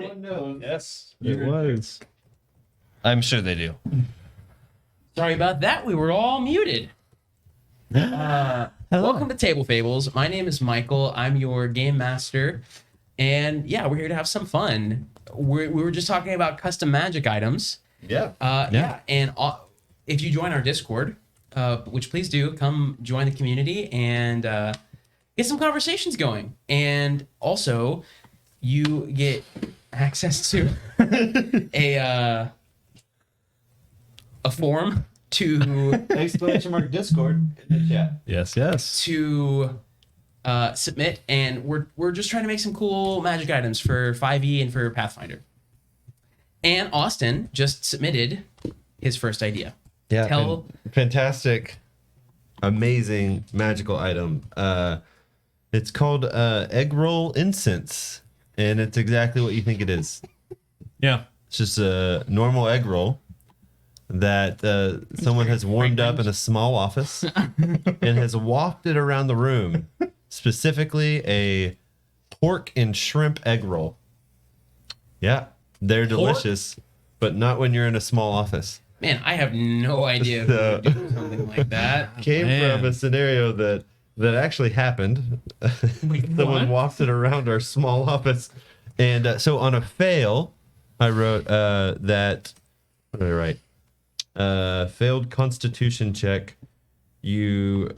one knows. Yes, It was. I'm sure they do. Sorry about that. We were all muted. Welcome to Table Fables. My name is Michael. I'm your game master. And yeah, we're here to have some fun. We were just talking about custom magic items. Yeah. Yeah. And if you join our Discord, which please do, come join the community and get some conversations going. And also, you get access to a forum to Exclamation mark Discord in the chat. Yes. to submit, and we're just trying to make some cool magic items for 5e and for Pathfinder. And Austin just submitted his first idea. Yeah. Tell Fantastic, amazing, magical item. It's called egg roll incense, and it's exactly what you think it is. Yeah. It's just a normal egg roll that someone has warmed up in a small office and has wafted around the room. Specifically, a pork and shrimp egg roll. Yeah, they're delicious, but not when you're in a small office. Man, I have no idea who would do something like that. Came from a scenario that actually happened. Someone wafted around our small office. And so on a fail, I wrote that, what did I write? Failed constitution check. You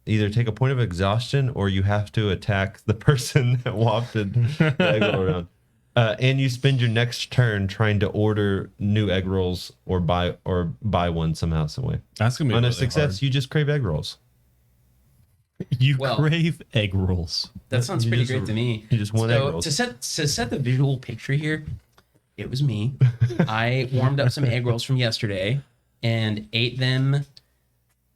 either take a point of exhaustion or you have to attack the person that wafted the egg roll around. And you spend your next turn trying to order new egg rolls or buy one somehow, some way. That's gonna be On a really success, hard. you just crave egg rolls. You Well, crave egg rolls. That sounds You pretty just- great to me. you just want egg rolls. To set the visual picture here, it was me. I warmed up some egg rolls from yesterday and ate them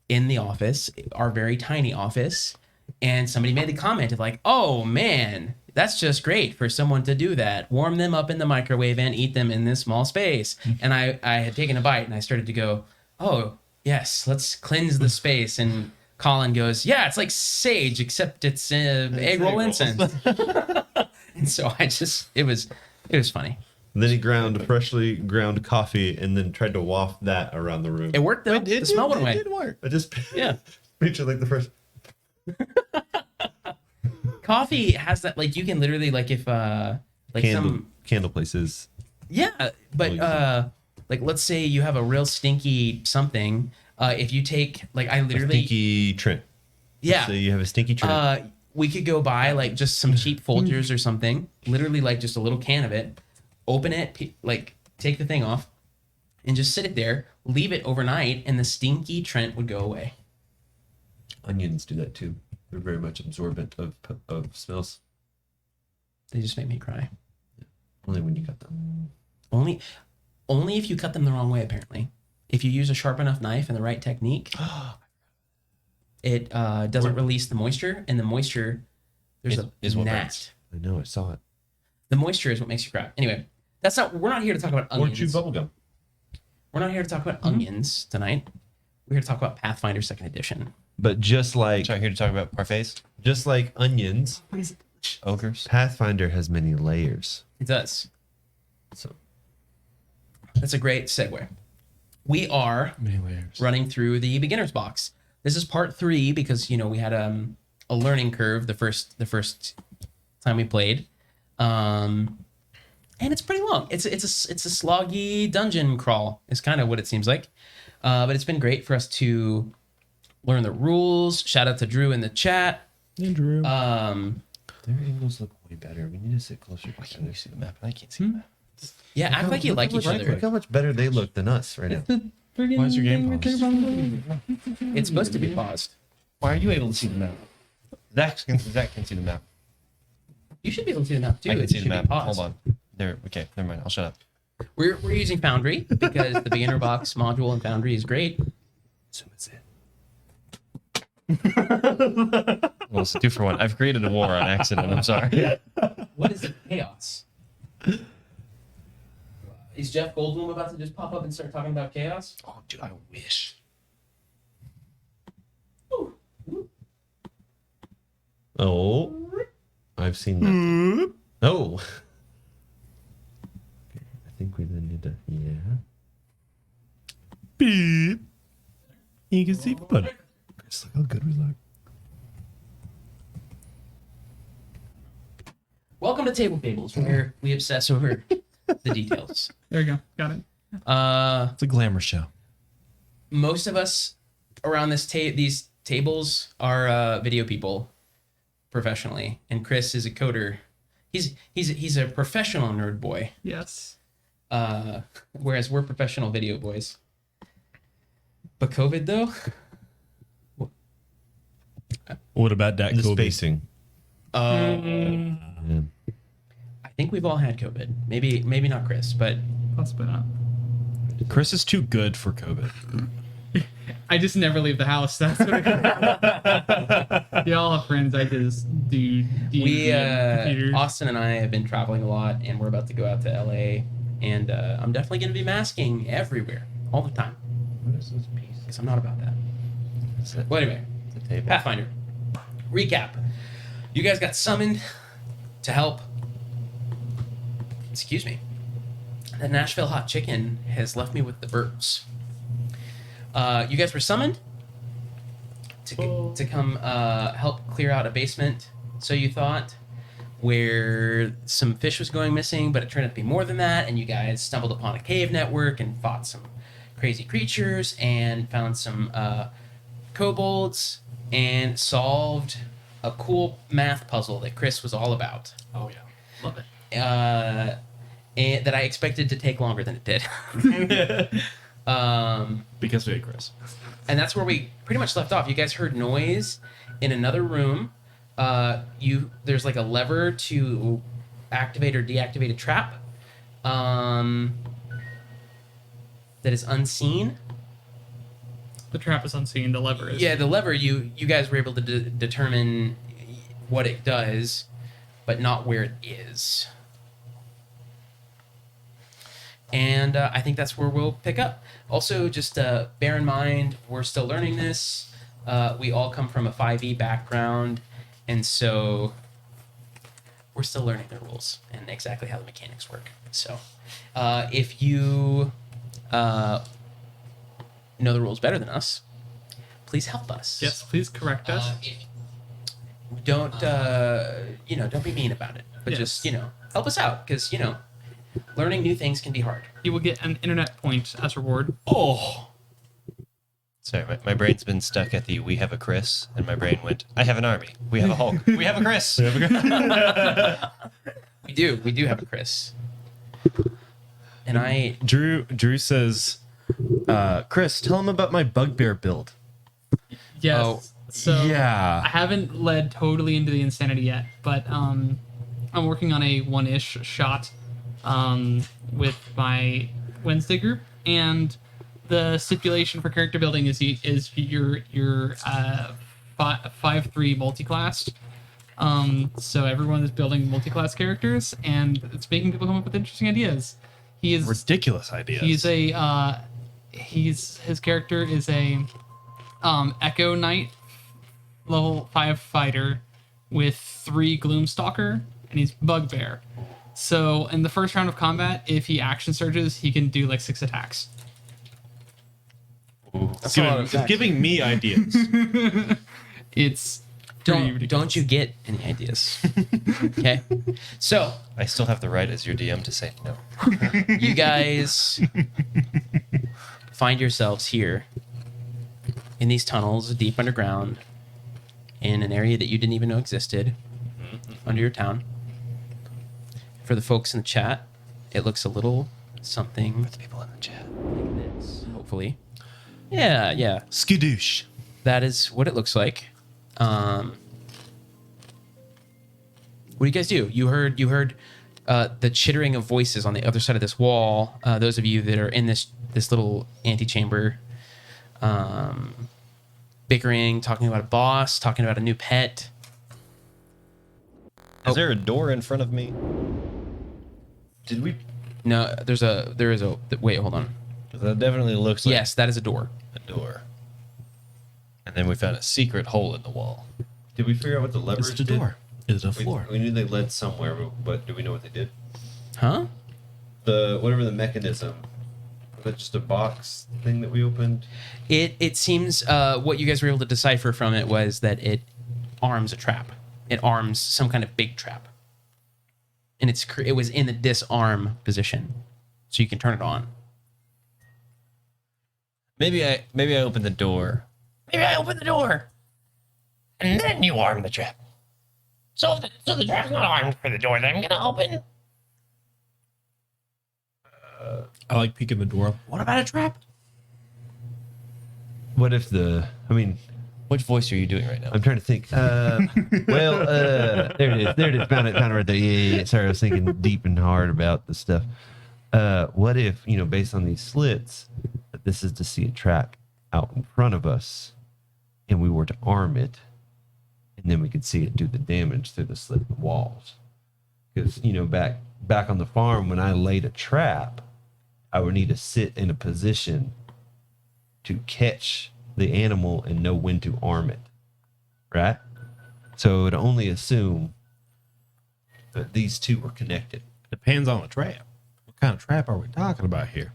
in the office, our very tiny office. And somebody made the comment of like, "Oh man, that's just great for someone to do that. Warm them up in the microwave and eat them in this small space." And I had taken a bite and I started to go, "Oh yes, let's cleanse the space." And Colin goes, "Yeah, it's like sage, except it's egg roll incense." And so it was funny. Then he ground freshly ground coffee and then tried to waft that around the room. It worked though. The smell went away. It did work. I just Yeah. picture like the first. Coffee has that, like, you can literally, like, if like Candle places. yeah, but like, let's say you have a real stinky something, if you take, like, I literally Stinky Trent. yeah, So you have a stinky Trent. we could go buy like just some cheap Folgers or something, literally like just a little can of it, open it, like take the thing off and just sit it there, leave it overnight, and the stinky Trent would go away. Onions do that too. They're very much absorbent of smells. They just make me cry. Only when you cut them. Only if you cut them the wrong way, apparently. If you use a sharp enough knife and the right technique, it doesn't release the moisture, and the moisture, there's Is a what gnat. burns. I know, I saw it. The moisture is what makes you cry. Anyway, we're not here to talk about Or chew onions. bubblegum. We're not here to talk about onions tonight. We're here to talk about Pathfinder 2nd Edition. But just like So I'm here to talk about parfaits, onions, ogres. Pathfinder has many layers. It does. So That's a great segue. We are Many layers. running through the beginner's box. This is part 3 because we had a learning curve the first time we played, and it's pretty long. It's a sloggy dungeon crawl. Is kind of what it seems like, but it's been great for us to learn the rules. Shout out to Drew in the chat. Andrew. their angles look way better. We need to sit closer Why to can't you see the map? I can't see the map. Yeah, act like you like each Look other. how much better they look than us right now. Why is your game paused? It's supposed to be paused. Why are you able to see the map? Zach can see the map. You should be able to see the map too. I can It see should the be map. paused. Hold on. There. Okay, never mind. I'll shut up. We're using Foundry because the beginner box module in Foundry is great. So it's it. Well, it's a 2-for-1. I've created a war on accident. I'm sorry. What is chaos? Is Jeff Goldblum about to just pop up and start talking about chaos? Oh, dude, I wish. Ooh. Ooh. Oh, I've seen that. Oh, And yeah. Beep. You can see but Chris, look how good we look. Welcome to Table Fables, where we obsess over the details. There you go. Got it. It's a glamour show. Most of us around these tables are video people professionally, and Chris is a coder. He's a professional nerd boy, Yes. whereas we're professional video boys. But COVID though, What about that The Kobe? spacing. I think we've all had COVID. Maybe not Chris, but Possibly not. Chris is too good for COVID. I just never leave the house. That's what it Y'all have friends. I just do. computers. Austin and I have been traveling a lot, and we're about to go out to LA, and I'm definitely going to be masking everywhere all the time. What is this piece? Because I'm not about that. It's a, Well, anyway, it's a table. Pathfinder. Recap. You guys got summoned to help. Excuse me. The Nashville Hot Chicken has left me with the burps. You guys were summoned to come help clear out a basement, so you thought, where some fish was going missing, but it turned out to be more than that, and you guys stumbled upon a cave network and fought some crazy creatures and found some kobolds and solved a cool math puzzle that Chris was all about. Oh yeah, love it. And that I expected to take longer than it did. Because we had Chris. And that's where we pretty much left off. You guys heard noise in another room. There's like a lever to activate or deactivate a trap that is unseen. The trap is unseen. The lever is. Yeah, the lever, you guys were able to determine what it does, but not where it is. And I think that's where we'll pick up. Also, just bear in mind, we're still learning this. We all come from a 5e background, and so we're still learning the rules and exactly how the mechanics work. So if you know the rules better than us, please help us. Yes, please correct us. Don't don't be mean about it, but Yes. just help us out, because learning new things can be hard. You will get an internet point as reward. Oh. Sorry, my brain's been stuck at the "we have a Chris," and my brain went, "I have an army. We have a Hulk. We have a Chris." We do have a Chris, and Drew says, Chris, tell him about my bugbear build. Yes. Oh, So I Yeah. haven't led totally into the insanity yet, but I'm working on a one-ish shot with my Wednesday group, and the stipulation for character building is your 5-3 multi-class. So everyone is building multi-class characters, and it's making people come up with interesting ideas. He is Ridiculous ideas. his character is a Echo Knight level 5 fighter with 3 Gloomstalker, and he's Bugbear. So in the first round of combat, if he action surges, he can do like 6 attacks. that's a lot of It's giving me ideas. It's pretty ridiculous. don't you get any ideas? Okay, so I still have the right as your DM to say no. you guys find yourselves here in these tunnels deep underground in an area that you didn't even know existed under your town. For the folks in the chat, it looks a little something The people in the chat. like this, hopefully. Yeah, Skadoosh. that is what it looks like. What do you guys do? You heard the chittering of voices on the other side of this wall. Those of you that are in this little antechamber, bickering, talking about a boss, talking about a new pet. Is there a door in front of me? Did we? No, there is a. Wait, hold on. That definitely looks like Yes, that is a door. a door. And then we found a secret hole in the wall. Did we figure out what the levers Is it a did? door? Is it a floor? We knew they led somewhere, but do we know what they did? Huh? whatever the mechanism. Was that just a box thing that we opened? It seems what you guys were able to decipher from it was that it arms a trap. It arms some kind of big trap, and it was in the disarm position, so you can turn it on. Maybe I open the door. Maybe I open the door, and then you arm the trap. So the trap's not armed for the door that I'm gonna open. I like peeking the door. What about a trap? What if Which voice are you doing right now? I'm trying to think. There it is. Found it right there. Yeah. Sorry, I was thinking deep and hard about the stuff. What if, based on these slits, that this is to see a trap out in front of us, and we were to arm it, and then we could see it do the damage through the slit walls. Because, back on the farm, when I laid a trap, I would need to sit in a position to catch the animal and know when to arm it, right? So it would only assume that these two were connected. Depends on the trap. What kind of trap are we talking about here?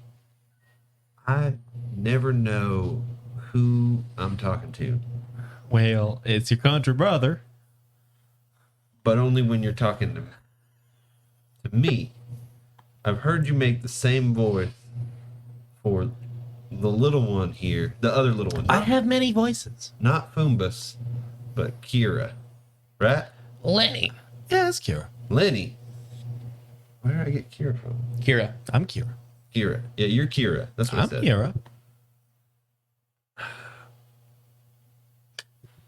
I never know who I'm talking to, Well, it's your country brother. but only when you're talking to me. I've heard you make the same voice for the little one here, the other little one. I have many voices. Not Fumbus, but Kira, right? Lenny. Yeah, it's Kira. Lenny. Where did I get Kira from? Kira. I'm Kira. Kira. Yeah, you're Kira. That's what I I'm said. Kira.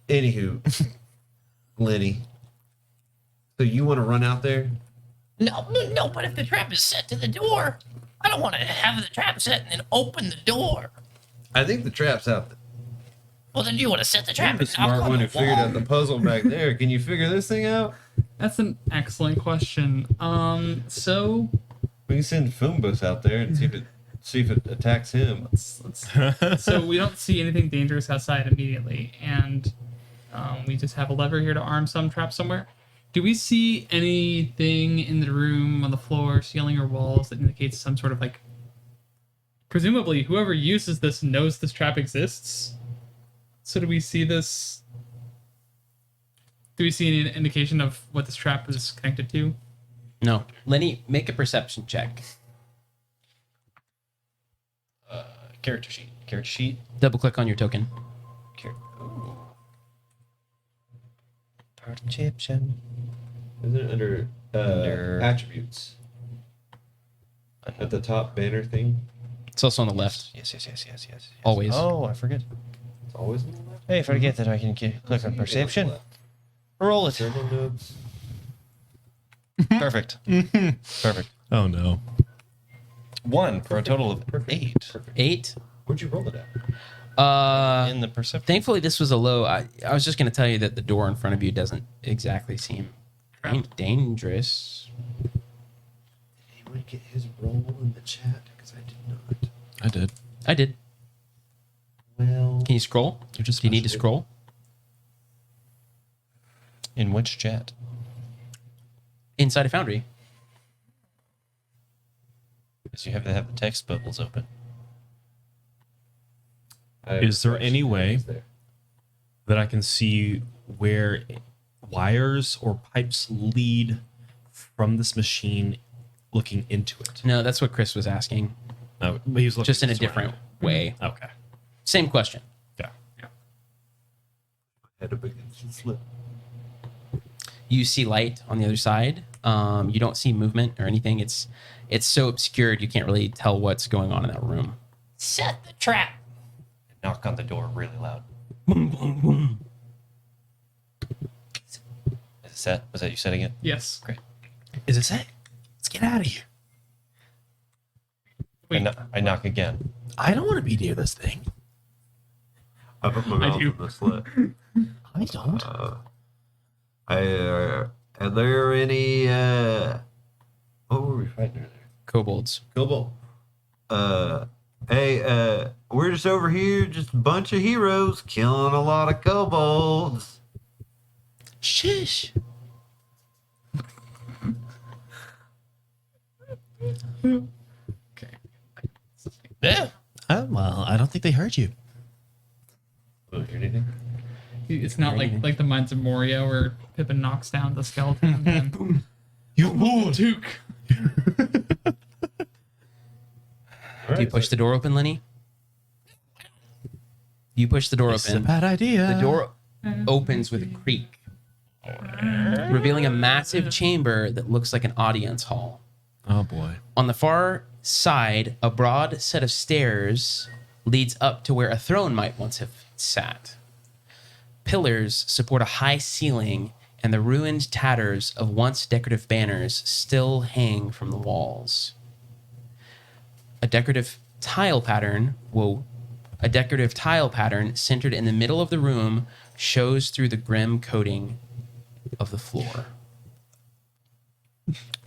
Anywho, Lenny. So you want to run out there? No, but if the trap is set to the door, I don't want to have the trap set and then open the door. I think the trap's out there. Well, then you want to set the trap I'm the and knock smart on one the who figured wall. out the puzzle back there. Can you figure this thing out? That's an excellent question. So We can send Fumbus out there and see if it attacks him. so we don't see anything dangerous outside immediately, and we just have a lever here to arm some trap somewhere. Do we see anything in the room, on the floor, ceiling, or walls that indicates some sort of presumably whoever uses this knows this trap exists? So do we see this? Do we see any indication of what this trap is connected to? No. Lenny, make a perception check. Character sheet. Character sheet. Double click on your token. Ooh. Perception. Isn't it under attributes? At the top banner thing? It's also on the left. Yes. Always. Oh, I forget. It's always on the left. Hey, forget that I can click on perception. Roll it. Journal notes. Perfect. Perfect. Oh, no. 1 for a total of 8. Perfect. 8. Where'd you roll it at? In the perception. Thankfully, this was a low. I was just going to tell you that the door in front of you doesn't exactly seem dangerous. Did anyone get his roll in the chat? Because I did not. I did. I did. Well, Can you scroll? Do you need to scroll? In which chat? Inside a foundry. Because you have to have the text bubbles open. Is there any way that I can see where wires or pipes lead from this machine looking into it? No, that's what Chris was asking. No, but he was looking Just in a this way. different way. Okay. Same question. Yeah. Head up against the slip. You see light on the other side. You don't see movement or anything. It's so obscured you can't really tell what's going on in that room. Set the trap. Knock on the door really loud. Boom, boom, boom. Is it set? Was that you setting it? Yes. Great. Is it set? Let's get out of here. Wait. I knock again. I don't want to be near this thing. I put my mouth do. in the slit. I don't. Are there any, what were we fighting earlier? Kobolds. Kobold. Hey, we're just over here, just a bunch of heroes killing a lot of kobolds. Shush. Okay. Yeah. Oh, well, I don't think they heard you. Don't hear anything. It's not like the Mines of Moria where Pippin knocks down the skeleton and then boom. You fool! Duke. Do you push the door open, Lenny? You push the door It's a open. bad idea. The door opens with a creak, revealing a massive chamber that looks like an audience hall. Oh boy. On the far side, a broad set of stairs leads up to where a throne might once have sat. Pillars support a high ceiling, and the ruined tatters of once decorative banners still hang from the walls. A decorative tile pattern centered in the middle of the room shows through the grim coating of the floor.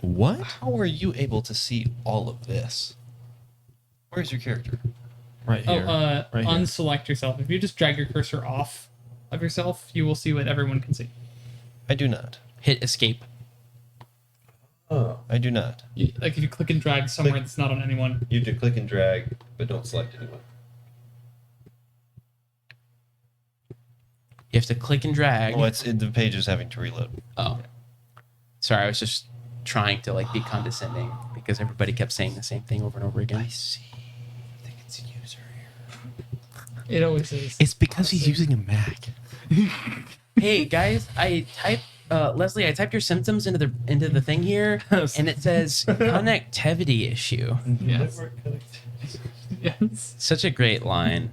What? How are you able to see all of this? Where's your character? Right here. Oh, right here. unselect yourself. If you just drag your cursor off of yourself, you will see what everyone can see. I do not. Hit escape. Oh. I do not. Like if you click and drag somewhere Click. that's not on anyone. You have to click and drag, but don't select anyone. You have to click and drag. Well, the page is having to reload. Oh. Sorry, I was just trying to be condescending because everybody kept saying the same thing over and over again. see. I think it's a user here. It always is. It's because he's using a Mac. Hey guys, Leslie, I typed your symptoms into the thing here, and it says connectivity issue. Yes. Yes. Such a great line.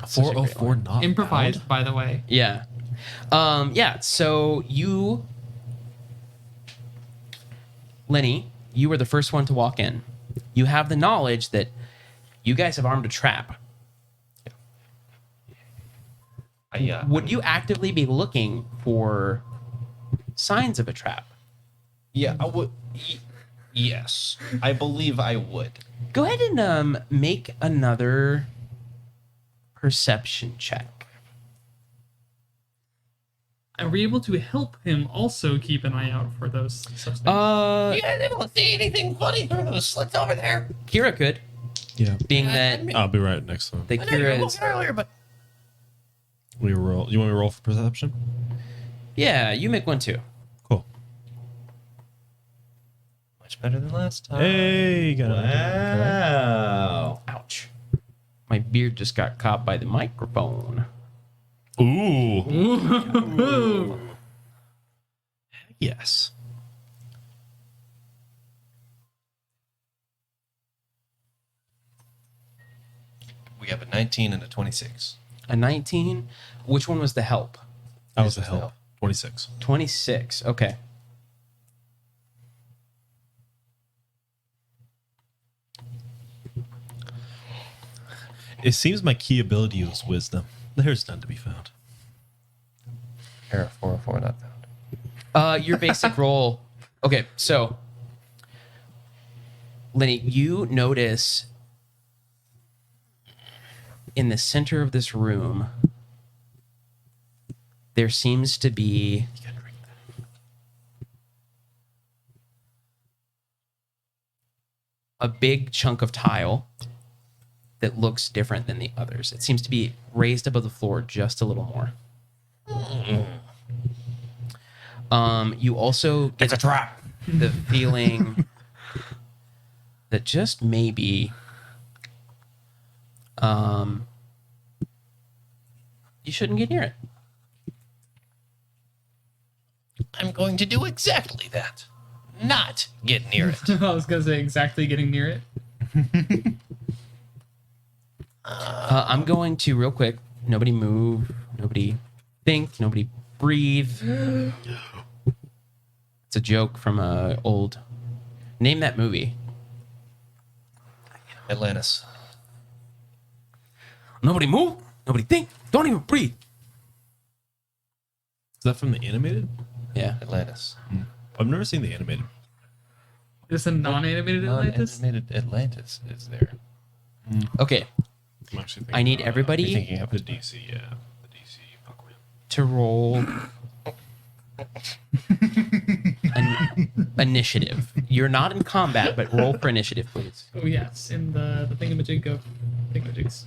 Such a great 404 not Improvised, by the way. Yeah. So you, Lenny, you were the first one to walk in. You have the knowledge that you guys have armed a trap. Would you actively be looking for signs of a trap? Yeah, I would. Yes, I believe I would. Go ahead and make another perception check. Are we able to help him also keep an eye out for those such things? You guys able to see anything funny through those slits over there? Kira could, Yeah. being that I'll be right next time. the I know you were Kira is. looking earlier, but We roll. You want me to roll for perception? Yeah, you make one too. Cool. much better than last time. Hey, got it. Wow. Ouch. My beard just got caught by the microphone. Ooh. Yes. We have a 19 and a 26. A 19. Which one was the help? That was the This was the help. help. 26. 26. Okay. It seems my key ability was wisdom. There's none to be found. Error 404 not found. Your basic roll. Okay, so Lenny, you notice in the center of this room there seems to be a big chunk of tile that looks different than the others. It seems to be raised above the floor just a little more. You also get It's a trap. the feeling that just maybe you shouldn't get near it. I'm going to do exactly that. Not get near it. I was gonna say exactly getting near it. I'm going to real quick. Nobody move. Nobody think. Nobody breathe. It's a joke from a old. Name that movie. Atlantis. Nobody move. Nobody think. Don't even breathe. Is that from the animated? Yeah. Atlantis. I've never seen the animated. Is this a non-animated Atlantis? Non-animated Atlantis is there. Okay. I'm actually thinking I need about, You're everybody thinking of the DC, yeah. The DC Aquaman. to roll. initiative. You're not in combat, but roll for initiative, please. Oh yes, in the thingamajig of thingamajigs.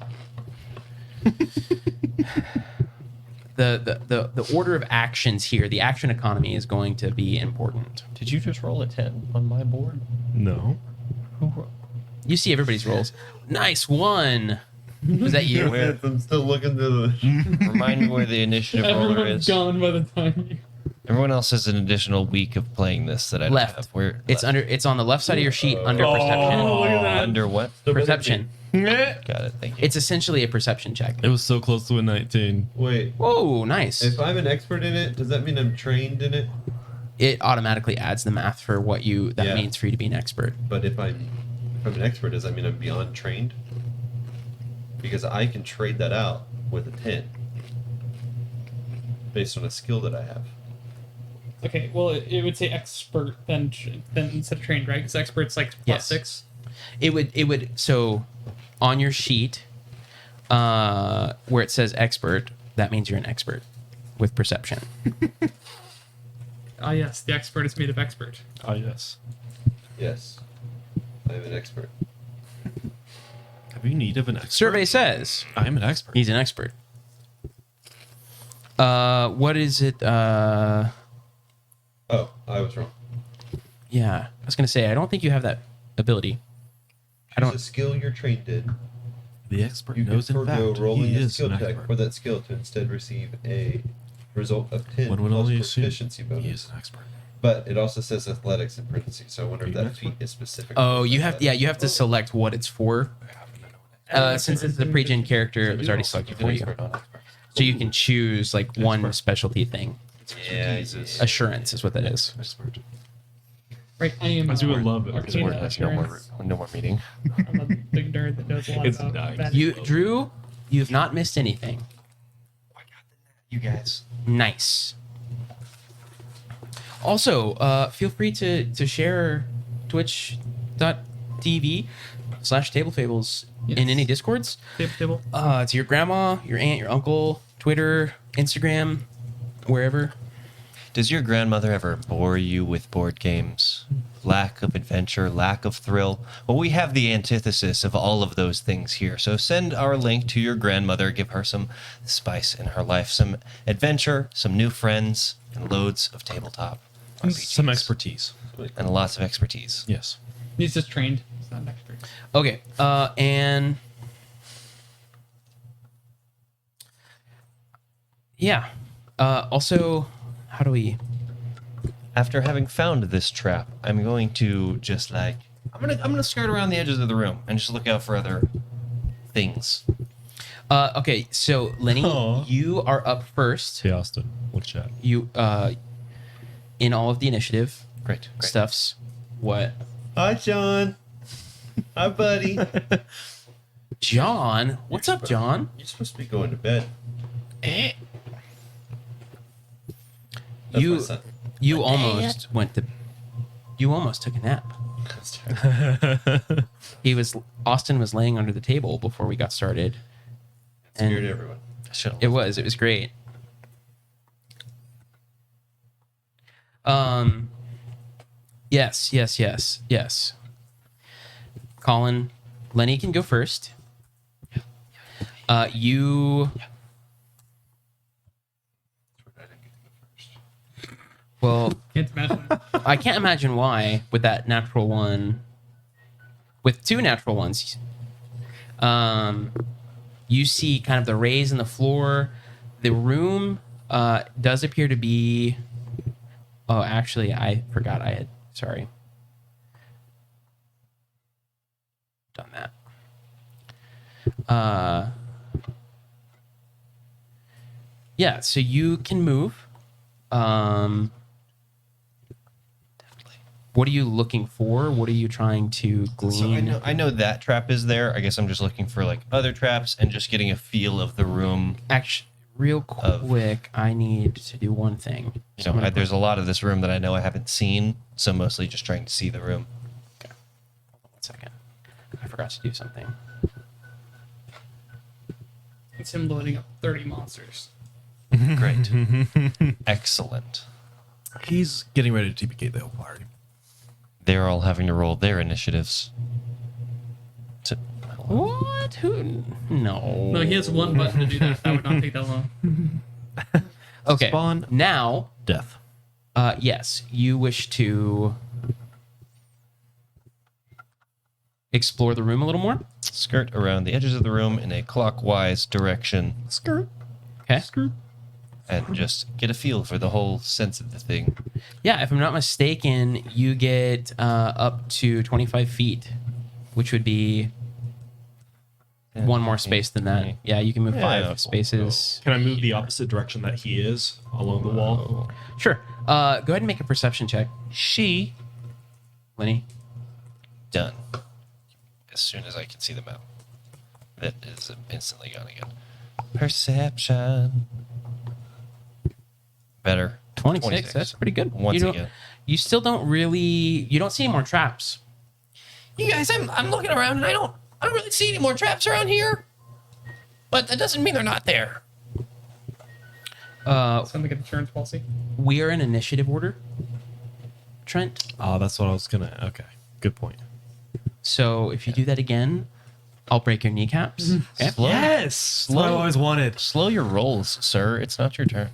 The order of actions here, the action economy is going to be important. Did you just roll a 10 on my board? No. You see everybody's rolls. Nice one. Was that you? I'm still looking through the. Remind me where the initiative roller Everyone's is. gone by the time you. Everyone else has an additional week of playing this that I don't Left. have. Where It's left? under. It's on the left side of your sheet under perception. Oh, look at that. Under what? Perception. Got it. Thank you. It's essentially a perception check. It was so close to a 19. Wait, Whoa, nice. if I'm an expert in it, does that mean I'm trained in it? It automatically adds the math for what that Yeah. means for you to be an expert. But if I'm an expert, does that mean I'm beyond trained? Because I can trade that out with a 10 based on a skill that I have. Okay, well, it would say expert then instead of trained, right? Because expert's like Yes. +6. It would so on your sheet where it says expert, that means you're an expert with perception. Ah, yes, the expert is made of expert. Ah, yes. Yes, I'm an expert. Have you need of an expert? Survey says I'm an expert. he's an expert. What is it? Oh, I was wrong. Yeah, I was gonna say I don't think you have that ability. Choose a skill you're trained in. The expert You can knows in forego fact rolling he a is skill an check expert. for that skill to instead receive a result of 10 One would plus only assume proficiency he bonus. is an expert. But it also says athletics in parentheses, so I wonder if Are you an that feat expert? is specific. Oh, to you have athletics. you have to select what it's for. Since it's a pre-gen character, it was already selected for you. Expert on expert. So you can choose like one specialty thing. Yeah, Assurance is what that is. Expert. Right, I am. I do love it. This board Arcana has no more assurance. meeting. I'm a big nerd that knows a lot It's about nice. that. You, Drew, you've not missed anything. You guys. Nice. Also, feel free to share twitch.tv/tablefables Yes. in any discords. Table. To your grandma, your aunt, your uncle, Twitter, Instagram, wherever. Does your grandmother ever bore you with board games? Lack of adventure, lack of thrill? Well, we have the antithesis of all of those things here. So send our link to your grandmother. Give her some spice in her life, some adventure, some new friends, and loads of tabletop. Some RPGs. expertise. And lots of expertise. Yes. He's just trained. He's not an expert. Okay, and yeah. Also, how do we? After having found this trap, I'm going to just I'm gonna skirt around the edges of the room and just look out for other things. Okay, so Lenny, Aw. you are up first. Hey, Austin. Look chat. You in all of the initiative Great. stuffs. What? Hi, John. Hi, buddy. John? What's up, John? You're supposed to be going to bed. Eh. That's You my son. you almost went to. You almost took a nap. Austin was laying under the table before we got started. Scared everyone. It was great. Yes. Colin, Lenny can go first. You. Well, Can't imagine. I can't imagine why with that natural one. With two natural ones. You see kind of the raise in the floor. The room does appear to be. Oh, actually, I forgot I had. Sorry. Done that. Yeah, so you can move. What are you looking for? What are you trying to glean? So I know that trap is there. I guess I'm just looking for like other traps and just getting a feel of the room. Actually, real quick, I need to do one thing. You So I'm know, gonna there's a lot of this room that I know I haven't seen, so I'm mostly just trying to see the room. put- 1 second. I forgot to do something. It's him loading up 30 monsters. Great. Excellent. He's getting ready to TPK the whole party. They're all having to roll their initiatives. To, What? Who? No. No, he has one button to do that. That would not take that long. Okay. Spawn. Now, Death. yes, you wish to explore the room a little more. skirt around the edges of the room in a clockwise direction. Skirt. Okay. Skirt. And just get a feel for the whole sense of the thing. Yeah, if I'm not mistaken, you get up to 25 feet, which would be one more space than that. Yeah, you can move Yeah, 5 spaces. Can I move the opposite direction that he is along the wall? Sure. Go ahead and make a perception check. She Lenny. done. As soon as I can see the map. That is instantly gone again. Perception. Better. 26. That's pretty good. Once you don't- again. You still don't really. You don't see any more traps. You guys, I'm looking around and I don't really see any more traps around here. But that doesn't mean they're not there. Sounds like an insurance policy. We are in initiative order, Trent. Oh, that's what I was gonna. Okay, good point. So if you do that again, I'll break your kneecaps. Okay. Slow, Yes, that's what I always wanted. slow your rolls, sir. It's not your turn.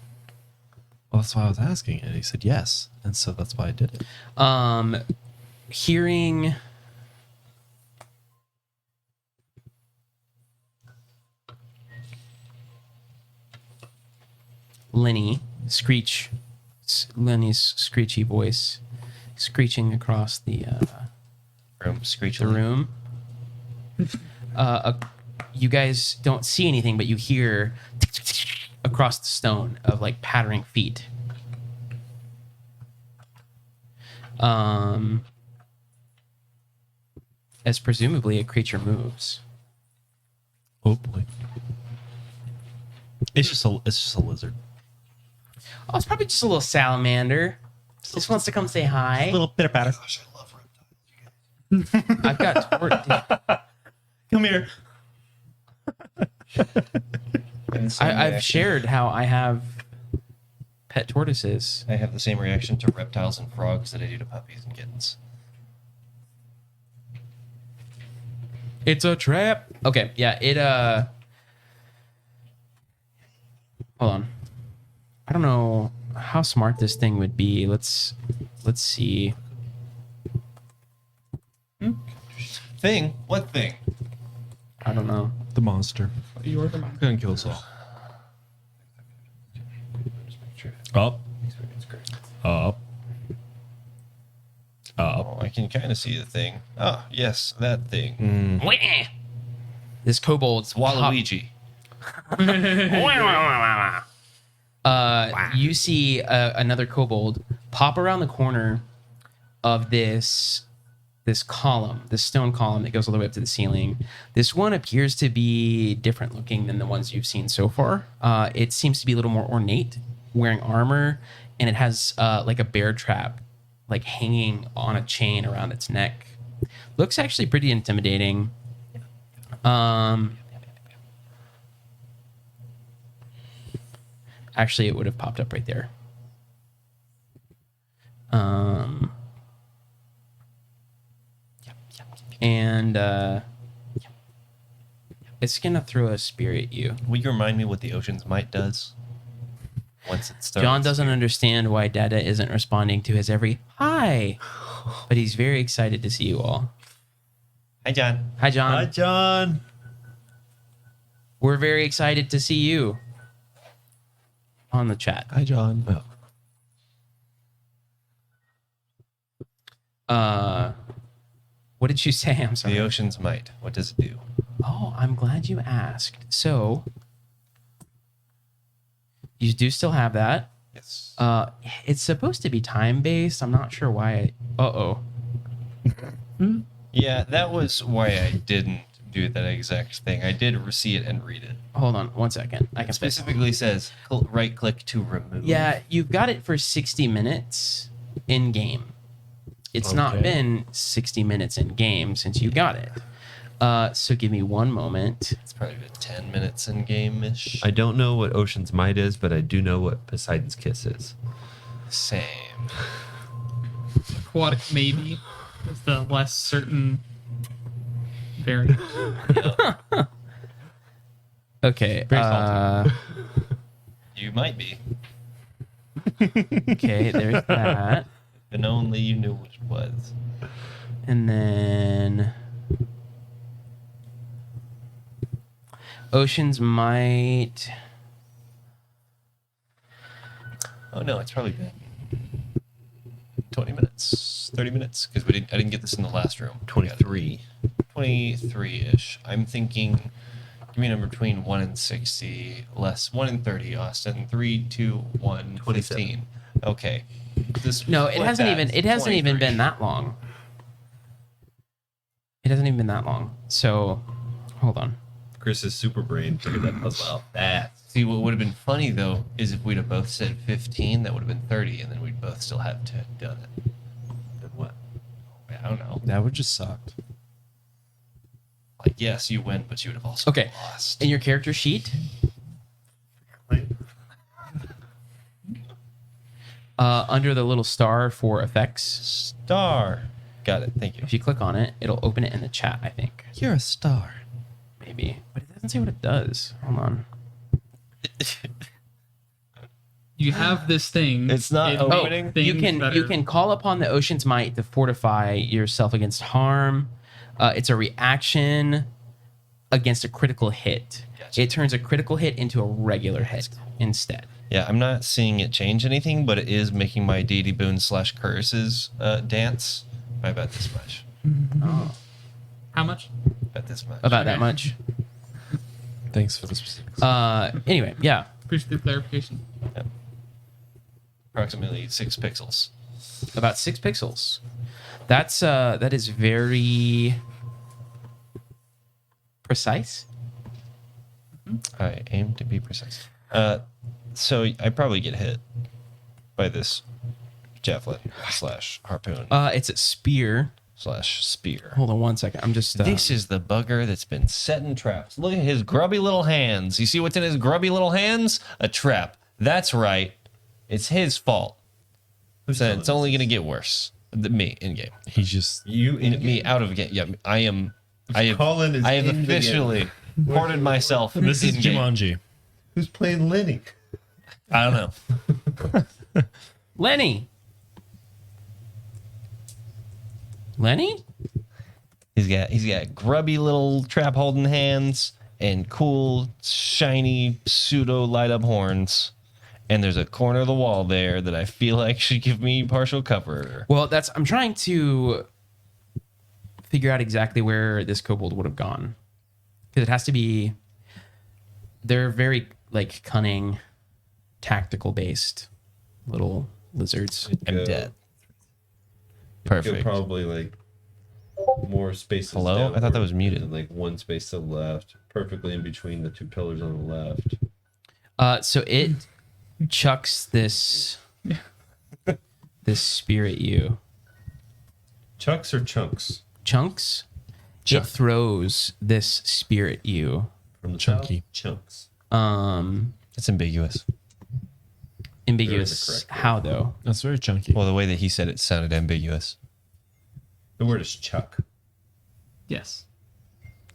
Well, that's why I was asking, and he said yes, and so that's why I did it. Hearing Lenny's screechy voice screeching across the Room screech. room. You guys don't see anything, but you hear across the stone of like pattering feet. As presumably a creature moves. Oh boy, it's just a lizard. Oh, it's probably just a little salamander. Just wants to come say hi. A little pitter patter. Gosh, I love reptiles. I've got Come here. I've shared how I have pet tortoises. I have the same reaction to reptiles and frogs that I do to puppies and kittens. It's a trap. Okay, yeah, it hold on. I don't know how smart this thing would be. Let's see. Thing? What thing? I don't know. The monster. You order mine. Gonna kill us all. Up. Up. Up. Oh, I can kind of see the thing. Oh, yes, that thing. This kobold. It's Waluigi. You see another kobold pop around the corner of this column, this stone column that goes all the way up to the ceiling. This one appears to be different looking than the ones you've seen so far. It seems to be a little more ornate, wearing armor, and it has like a bear trap, like hanging on a chain around its neck. Looks actually pretty intimidating. Actually, it would have popped up right there. And it's gonna throw a spear at you. Will you remind me what the Ocean's Might does? Once it starts. John doesn't understand why Dada isn't responding to his every hi, but he's very excited to see you all. Hi, John. Hi, John. Hi, John. We're very excited to see you on the chat. Hi, John. What did you say? I'm sorry. The Ocean's Might. What does it do? Oh, I'm glad you asked. So, you do still have that. Yes. It's supposed to be time-based. I'm not sure why. Uh-oh. Yeah, that was why I didn't do that exact thing. I did see it and read it. Hold on one second. I can It specifically says right click to remove. Yeah, you've got it for 60 minutes in game. It's not Okay. been 60 minutes in game since you got it. So give me one moment. It's probably been 10 minutes in game ish. I don't know what Ocean's Might is, but I do know what Poseidon's Kiss is. Same. Aquatic maybe is the less certain variant. Okay. Very salty. You might be. Okay, there's that. If only you knew which was. And then Oceans might. Oh no, it's probably been 20 minutes, 30 minutes, because I didn't get this in the last room. 23. 23-ish. I'm thinking, give me a number between 1 and 60, less 1 and 30, Austin. 3, 2, 1, 27. 15. Okay. No, it hasn't even been that long. It hasn't even been that long. So, hold on. Chris's super brain figured that puzzle out fast. See, what would have been funny, though, is if we'd have both said 15, that would have been 30, and then we'd both still have to have done it. Then what? I don't know. That would just suck. Like, yes, you win, but you would have also Okay. lost. In your character sheet, under the little star for effects, Star. Got it. Thank you. if you click on it, it'll open it in the chat, I think. You're a star. Maybe. But it doesn't say what it does. Hold on. You have this thing. It's not It opening? makes You things can you better. can call upon the ocean's might to fortify yourself against harm. It's a reaction against a critical hit. Gotcha. It turns a critical hit into a regular hit instead. Yeah, I'm not seeing it change anything, but it is making my deity boon / curses dance by about this much. Oh, How much? About this much. about that much. Thanks for the specifics. Anyway, yeah. Appreciate the clarification. Approximately 6 pixels. About 6 pixels. That is very precise. I aim to be precise. So I probably get hit by this javelin / harpoon It's a spear. / spear. Hold on one second. I'm just. This is the bugger that's been setting traps. Look at his grubby little hands. You see what's in his grubby little hands? A trap. That's right. It's his fault. So it's only going to get worse. Me in game. He just You in Me out of game. Yeah, I am. I have Colin is in the game. officially ported myself. this is in game. Jumanji. Who's playing Lenny? I don't know. Lenny. Lenny? He's got grubby little trap holding hands and cool shiny pseudo light up horns. And there's a corner of the wall there that I feel like should give me partial cover. Well, I'm trying to figure out exactly where this kobold would have gone. Because it has to be. They're very like cunning, tactical based little lizards. I'm Go. dead. Go Perfect. probably like more spaces. Hello? I thought that was muted. And like one space to the left, perfectly in between the 2 pillars on the left. So it chucks this spear at you. Chucks or chunks? Chunks. Chuck. It throws this spear at you. From the Chunky. south? Chunks. It's ambiguous. Ambiguous. There is a correct How though? That's very chunky. Well, the way that he said it sounded ambiguous. The word is chuck. Yes.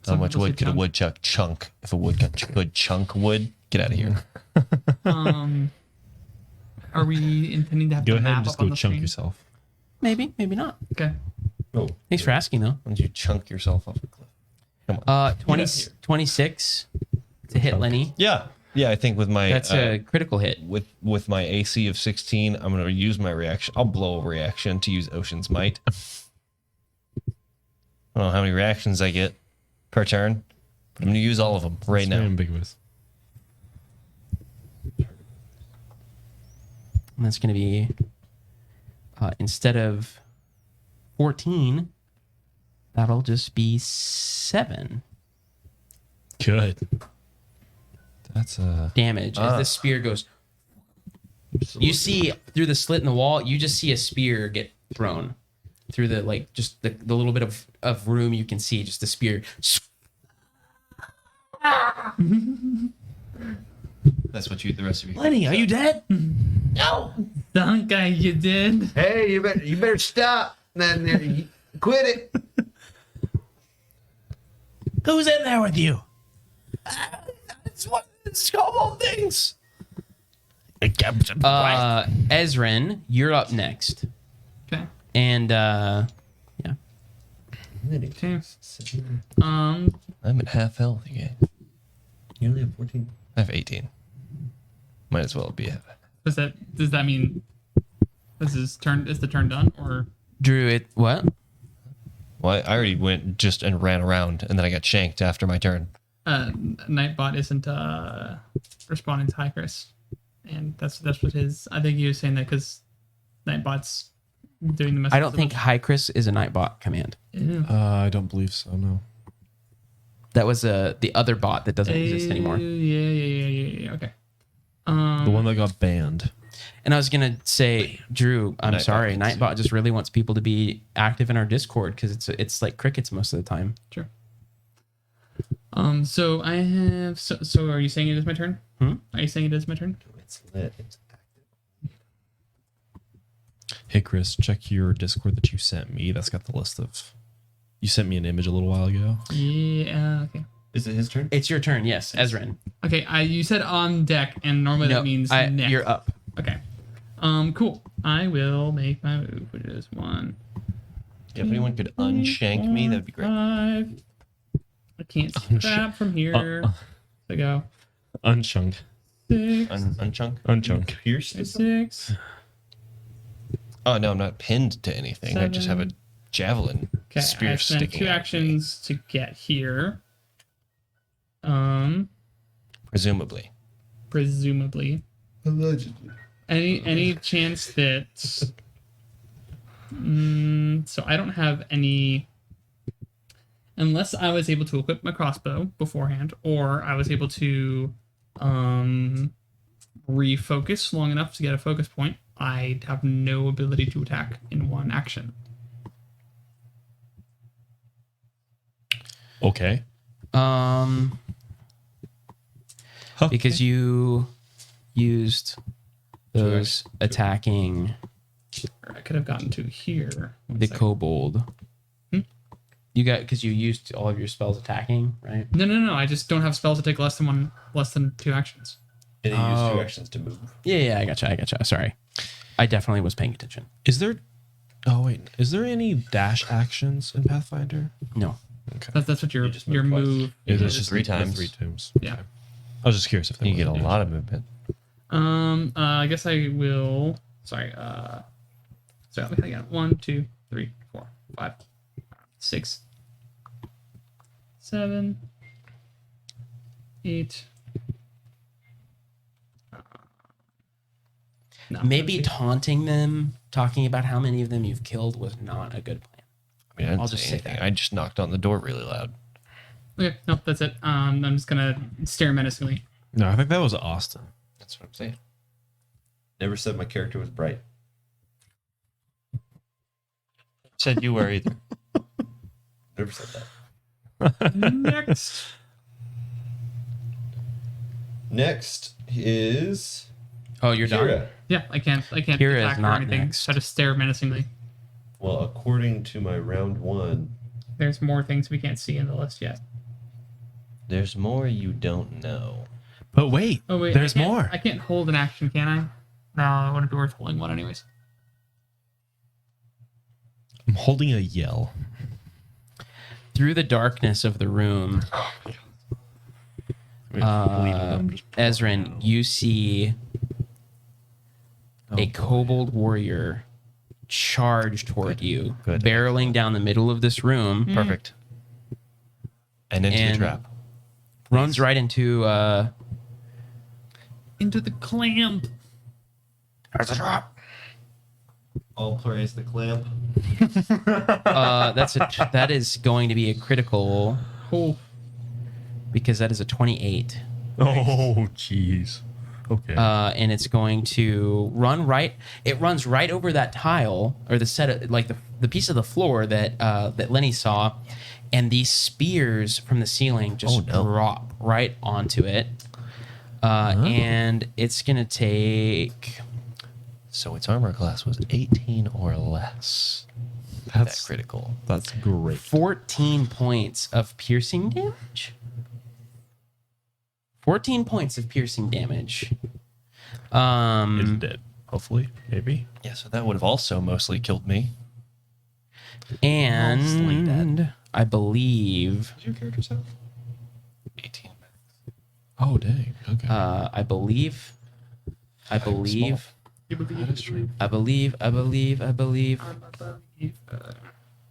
How Some much people say wood could a chunk. woodchuck chunk? If a woodchuck could chunk wood, get out of here. Are we intending to have Go the ahead map and just up on go the chunk screen? yourself. Maybe, maybe not. Okay. Oh, Thanks for asking though. Why don't you chunk yourself off a cliff? 20, 26 to hit Lenny. Yeah, I think with my That's a critical hit. with my AC of 16, I'm gonna use my reaction. I'll blow a reaction to use Ocean's Might. I don't know how many reactions I get per turn, but I'm gonna use all of them right It's very now. ambiguous. And that's going to be instead of 14, that'll just be 7 Good. That's damage as the spear goes. You see through the slit in the wall, you just see a spear get thrown through the like just the little bit of room you can see, just the spear. That's what the rest of you. Lenny, are you dead? No. Dunk guy, you did. Hey, you better stop. Then quit it. Who's in there with you? It's kobold things. Ezrin, you're up next. Okay. And yeah. Okay. I'm at half health again. You only have 14. I have 18. Might as well be a. Does that mean this is the turn done or Drew, what? Well, I already went just and ran around, and then I got shanked after my turn. Nightbot isn't responding to Chris, and that's what his. I think he was saying that because Nightbot's doing the message. I don't think Chris is a Nightbot command. Ew. I don't believe so. No. That was the other bot that doesn't exist anymore. Yeah. Okay. The one that got banned. And I was gonna say, Drew, I'm sorry, Nightbot just really wants people to be active in our Discord because it's like crickets most of the time. Sure. So I have. So are you saying it is my turn? Hmm? Are you saying it is my turn? It's lit. It's active. Hey, Chris, check your Discord that you sent me. That's got the list of. You sent me an image a little while ago. Yeah. Okay. Is it his turn? It's your turn, yes, Ezrin. Okay. You said on deck, and normally that means next. You're up. Okay. Cool. I will make my move, which is 1. Yeah, if anyone could unshank me, that'd be great. 5. I can't see crap from here. So go. Unchunk. 6. Unchunk? Unchunk. Pierce. 6. Oh, no, I'm not pinned to anything. I just have a 7. javelin Okay. spear I spent sticking 2 out of me. actions to get here. Presumably. Allegedly. Any chance that so I don't have any unless I was able to equip my crossbow beforehand or I was able to refocus long enough to get a focus point, I'd have no ability to attack in one action. Okay. Because you used those attacking Or I could have gotten to here. One the second. kobold. You got because you used all of your spells attacking, right? No. I just don't have spells to take less than 2 actions. And he used 2 actions to move. Yeah, I gotcha. Sorry. I definitely was paying attention. Is there? Oh wait. Is there any dash actions in Pathfinder? No. Okay. That's what your just moved twice. move. Is it just just 3 times? 3 times. Yeah. Okay. I was just curious if there You was get a any. lot of movement. I guess I will. Sorry. So I got 1, 2, 3, 4, 5, 6, 7, 8. No, Maybe let's see. taunting them, talking about how many of them you've killed was not a good plan. I mean, I didn't I'll say just say anything. that. I just knocked on the door really loud. Okay, no, that's it. I'm just gonna stare menacingly. No, I think that was Austin. That's what I'm saying. Never said my character was bright. Said you were either. Never said that. Next. Next is Oh, you're done. Kira. Yeah, I can't Kira is attack or not anything. next. So I just stare menacingly. Well, according to my round 1, There's more things we can't see in the list yet. There's more you don't know. But wait, Oh wait, there's I can't- more. I can't hold an action, can I? No, it wouldn't be worth holding one anyways. I'm holding a yell. Through the darkness of the room, Ezrin, you see a kobold warrior charge toward you, Good. barreling down the middle of this room, Perfect. And into And- the trap. runs right into Into the clamp. all praise the clamp. that is going to be a critical Oh, because that is a 28. Oh, jeez. Okay. And it's going to run right. It runs right over that tile or the set of, like the piece of the floor that that Lenny saw, and these spears from the ceiling just Oh, no. drop right onto it. And it's gonna take. So its armor class was 18 or less. That's critical. That's great. 14 points of piercing damage. 14 points of piercing damage. It's dead. Hopefully, maybe. Yeah, so that would have also mostly killed me. And I believe. What's your character's health? 18. Oh, dang. Okay. I believe. You believe? I believe.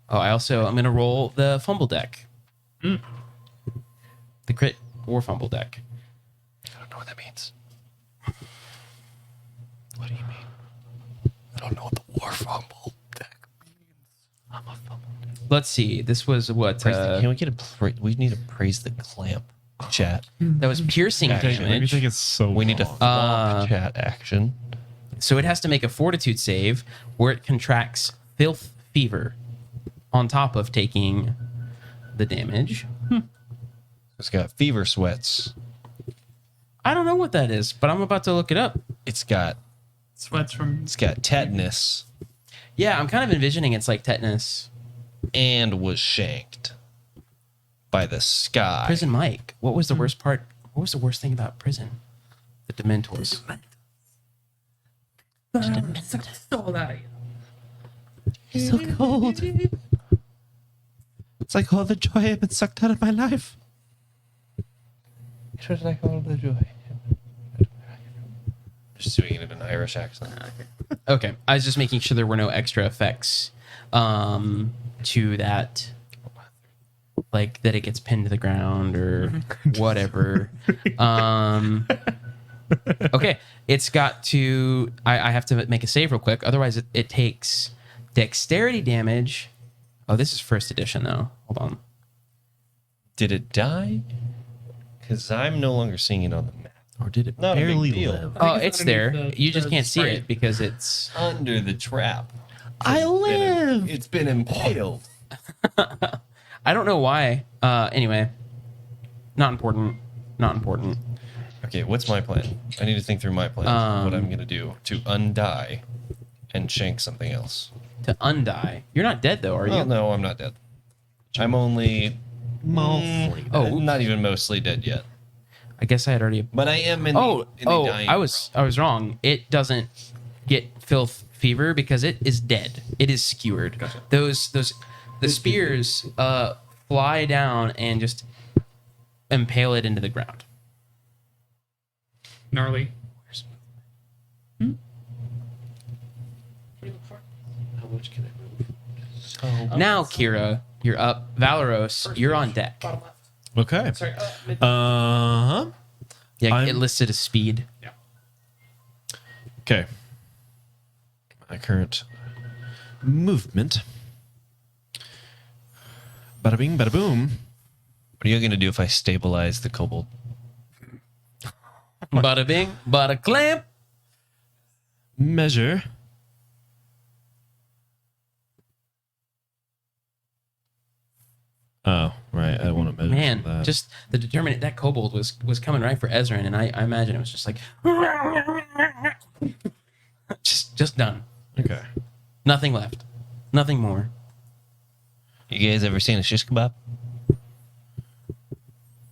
Oh, I'm gonna roll the fumble deck. The crit or fumble deck. I don't know what that means. What do you mean? I don't know what the war fumble deck means. I'm a fumble. Let's see. This was what? Can we get we need to praise the clamp chat. That was piercing Maybe damage. think it's so. We need to long. thwomp chat action. So it has to make a fortitude save where it contracts filth fever on top of taking the damage. It's got fever sweats. I don't know what that is, but I'm about to look it up. It's got Sweats from. tetanus Yeah, I'm kind of envisioning it's like tetanus. and was shanked by the sky. Prison Mike. What was the worst part? What was the worst thing about prison? The Dementors. Stole that. So cold. It's like all the joy had been sucked out of my life. Just doing it in an Irish accent. Okay, I was just making sure there were no extra effects to that, like that it gets pinned to the ground or whatever. Okay, it's got to. I have to make a save real quick. Otherwise, it takes dexterity damage. Oh, this is first edition though. Hold on. Did it die? Because I'm no longer seeing it on the map. Or did it Not a big barely deal. live? Oh, it's it's there. underneath You just the can't see sprite. it because it's. Under the trap. I live. It's been impaled. I don't know why. Anyway, not important. Not important. Okay, what's my plan? I need to think through my plan. What I'm going to do to undie and shank something else. To undie. You're not dead though, are you? Well, no, I'm not dead. I'm only Mostly. Oh, not even mostly dead yet. I guess I had already. But I am in the dying I was wrong. It doesn't get filth fever because it is dead. It is skewered. Gotcha. The spears fly down and just impale it into the ground. Gnarly. How much can I move? So Now, Kira, you're up. Valeros, you're on deck. Bottom left. Okay. Sorry. Uh huh. Yeah, it listed as speed. Okay. My current movement. Bada bing, bada boom. what are you going to do if I stabilize the kobold? Bada bing, bada clamp. Measure. Oh, right. I want to measure Man, that. just the determinant that kobold was coming right for Ezran, and I imagine it was just like just done. Okay. Nothing left. Nothing more. You guys ever seen a shish kebab?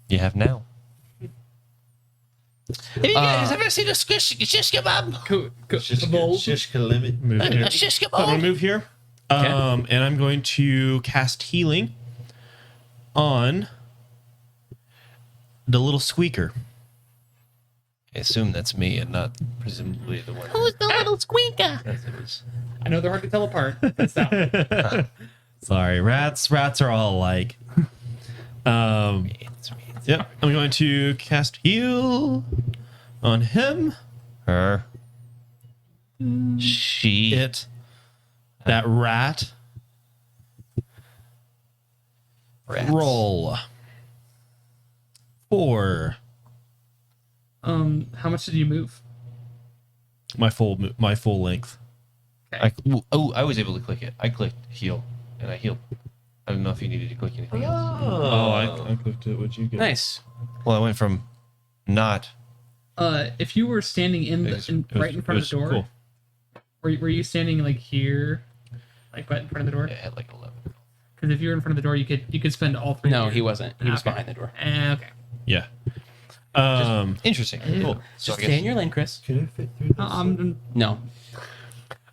You have now. Have you guys ever seen a shish kebab? Bold. Shish limit. Move here. A shish So I'm gonna kebab? move here. And I'm going to cast healing on the little squeaker. I assume that's me and not presumably the one. Who's the little squeaker? As it is. I know they're hard to tell apart. That's not. Sorry, rats are all alike. It's me. Yep, I'm going to cast heal on him. Her. She. It. That rat. Rats. Roll. 4. How much did you move? My full length. I was able to click it. I clicked heal, and I healed. I don't know if you needed to click anything else. Oh, I clicked it. What'd you get? Nice. Well, I went from not if you were standing right in front of the door, Cool. were you standing like here, like right in front of the door? Yeah, at like 11. Because if you were in front of the door, you could spend all 3. No, years. he wasn't. He was Okay. behind the door. Okay. Yeah. Interesting. Cool. So Just I stay guess in your lane, Chris. Can I fit through this? No.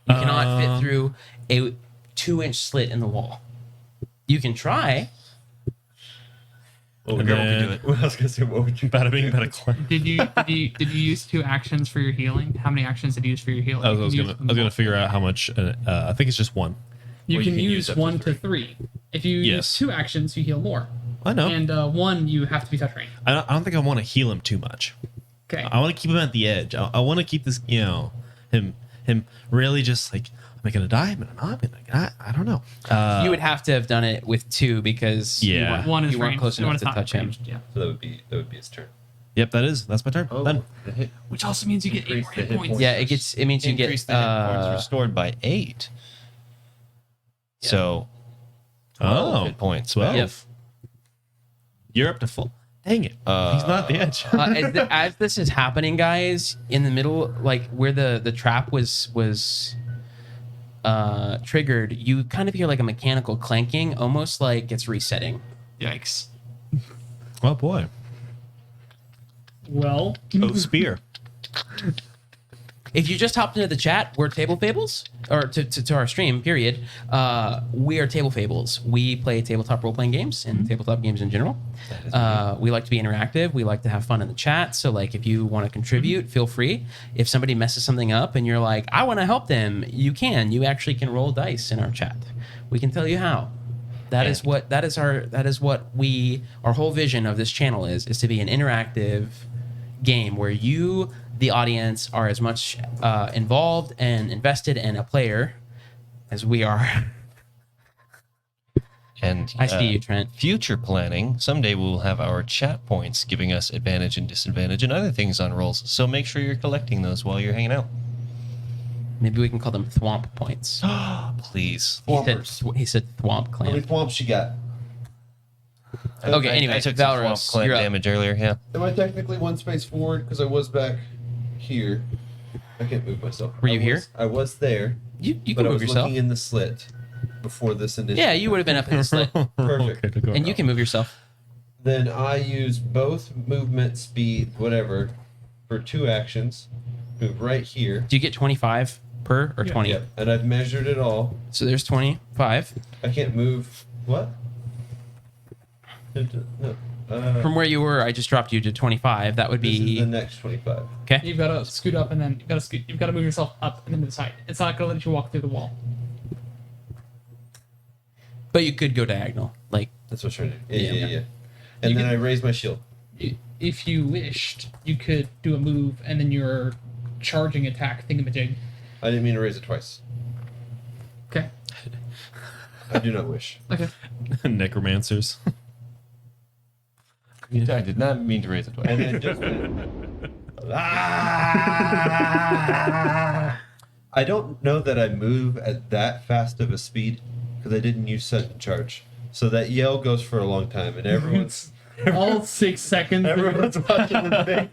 You cannot fit through a 2-inch slit in the wall. You can try. What And would you then- do it? Well, I was gonna say, what would you? Bada bing, bada clang. Did you use 2 actions for your healing? How many actions did you use for your healing? I You was can gonna use figure out how much. I think it's just one. You Well, can you can use use up to 1 to 3. 3. If you use Yes. 2 actions, you heal more. I know. And 1, you have to be touch range. I don't think I want to heal him too much. Okay. I want to keep him at the edge. I want to keep this, him really just like, am I gonna die? Am I not? I don't know. You would have to have done it with 2 because Yeah. One is you weren't ranged, close and one enough is to not touch him. ranged, Yeah. So that would be his turn. Yep, that's my turn. Done. The hit. Which also means you get 8 more Increase the hit hit points. points. Yeah, it means you Increase get the hit points restored by 8. So 12 hit points. 12. Yep. You're up to full. Dang it. He's not at the edge. As this is happening, guys, in the middle, like where the trap was triggered, you kind of hear like a mechanical clanking, almost like it's resetting. Yikes. Oh boy. Well, Oh, spear. If you just hopped into the chat, we're Table Fables, or to our stream, period. We are Table Fables. We play tabletop role-playing games and tabletop games in general. We like to be interactive. We like to have fun in the chat. So, like, if you want to contribute, feel free. If somebody messes something up and you're like, I want to help them, you can. You actually can roll dice in our chat. We can tell you how. That is what our whole vision of this channel is to be an interactive game where you, the audience, are as much involved and invested in a player as we are. And I see you, Trent. future planning, someday we'll have our chat points giving us advantage and disadvantage and other things on rolls. So make sure you're collecting those while you're hanging out. Maybe we can call them thwomp points. Please. He said thwomp How many clan. thwomps you got? Okay, anyway, I took some Valros, swamp clan you're up. damage earlier, yeah. Am I technically one space forward? Because I was back here. I can't move myself. Were you here? I was there, You but can I move was yourself. looking in the slit before this initiative. Yeah, you would have been up in the slit. Perfect. And you can move yourself. Then I use both movement, speed, whatever, for 2 actions. Move right here. Do you get 25 per or 20? Yep. And I've measured it all. So there's 25. I can't move. What? No. From where you were, I just dropped you to 25. That would This is be the next 25. okay. you've got to scoot up and then you've got to move yourself up and then to the side. It's not going to let you walk through the wall. But you could go diagonal. Like, That's what I'm trying to do. Yeah, Yeah. yeah, yeah. And You then can- I raise my shield. If you wished, you could do a move and then your charging attack thingamajig. I didn't mean to raise it twice. Okay. I do not wish. Okay. Necromancers. I did not mean to raise it twice. And then just. I don't know that I move at that fast of a speed because I didn't use sudden charge. So that yell goes for a long time, and everyone's All 6 seconds. everyone's watching the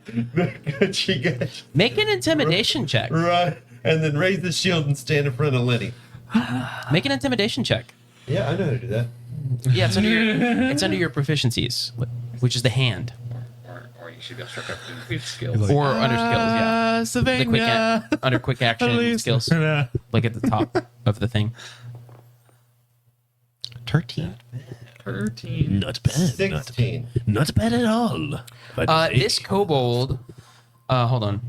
thing. She gets make an intimidation check. right, and then raise the shield and stand in front of Lenny. Make an intimidation check. Yeah, I know how to do that. Yeah, it's under your proficiencies, which is the hand Or you should be able to struck up with skills. or under skills. Yeah, the under quick action skills, like at the top of the thing. 13. 13. Not bad. 16. Not bad at all. But This kobold. Hold on.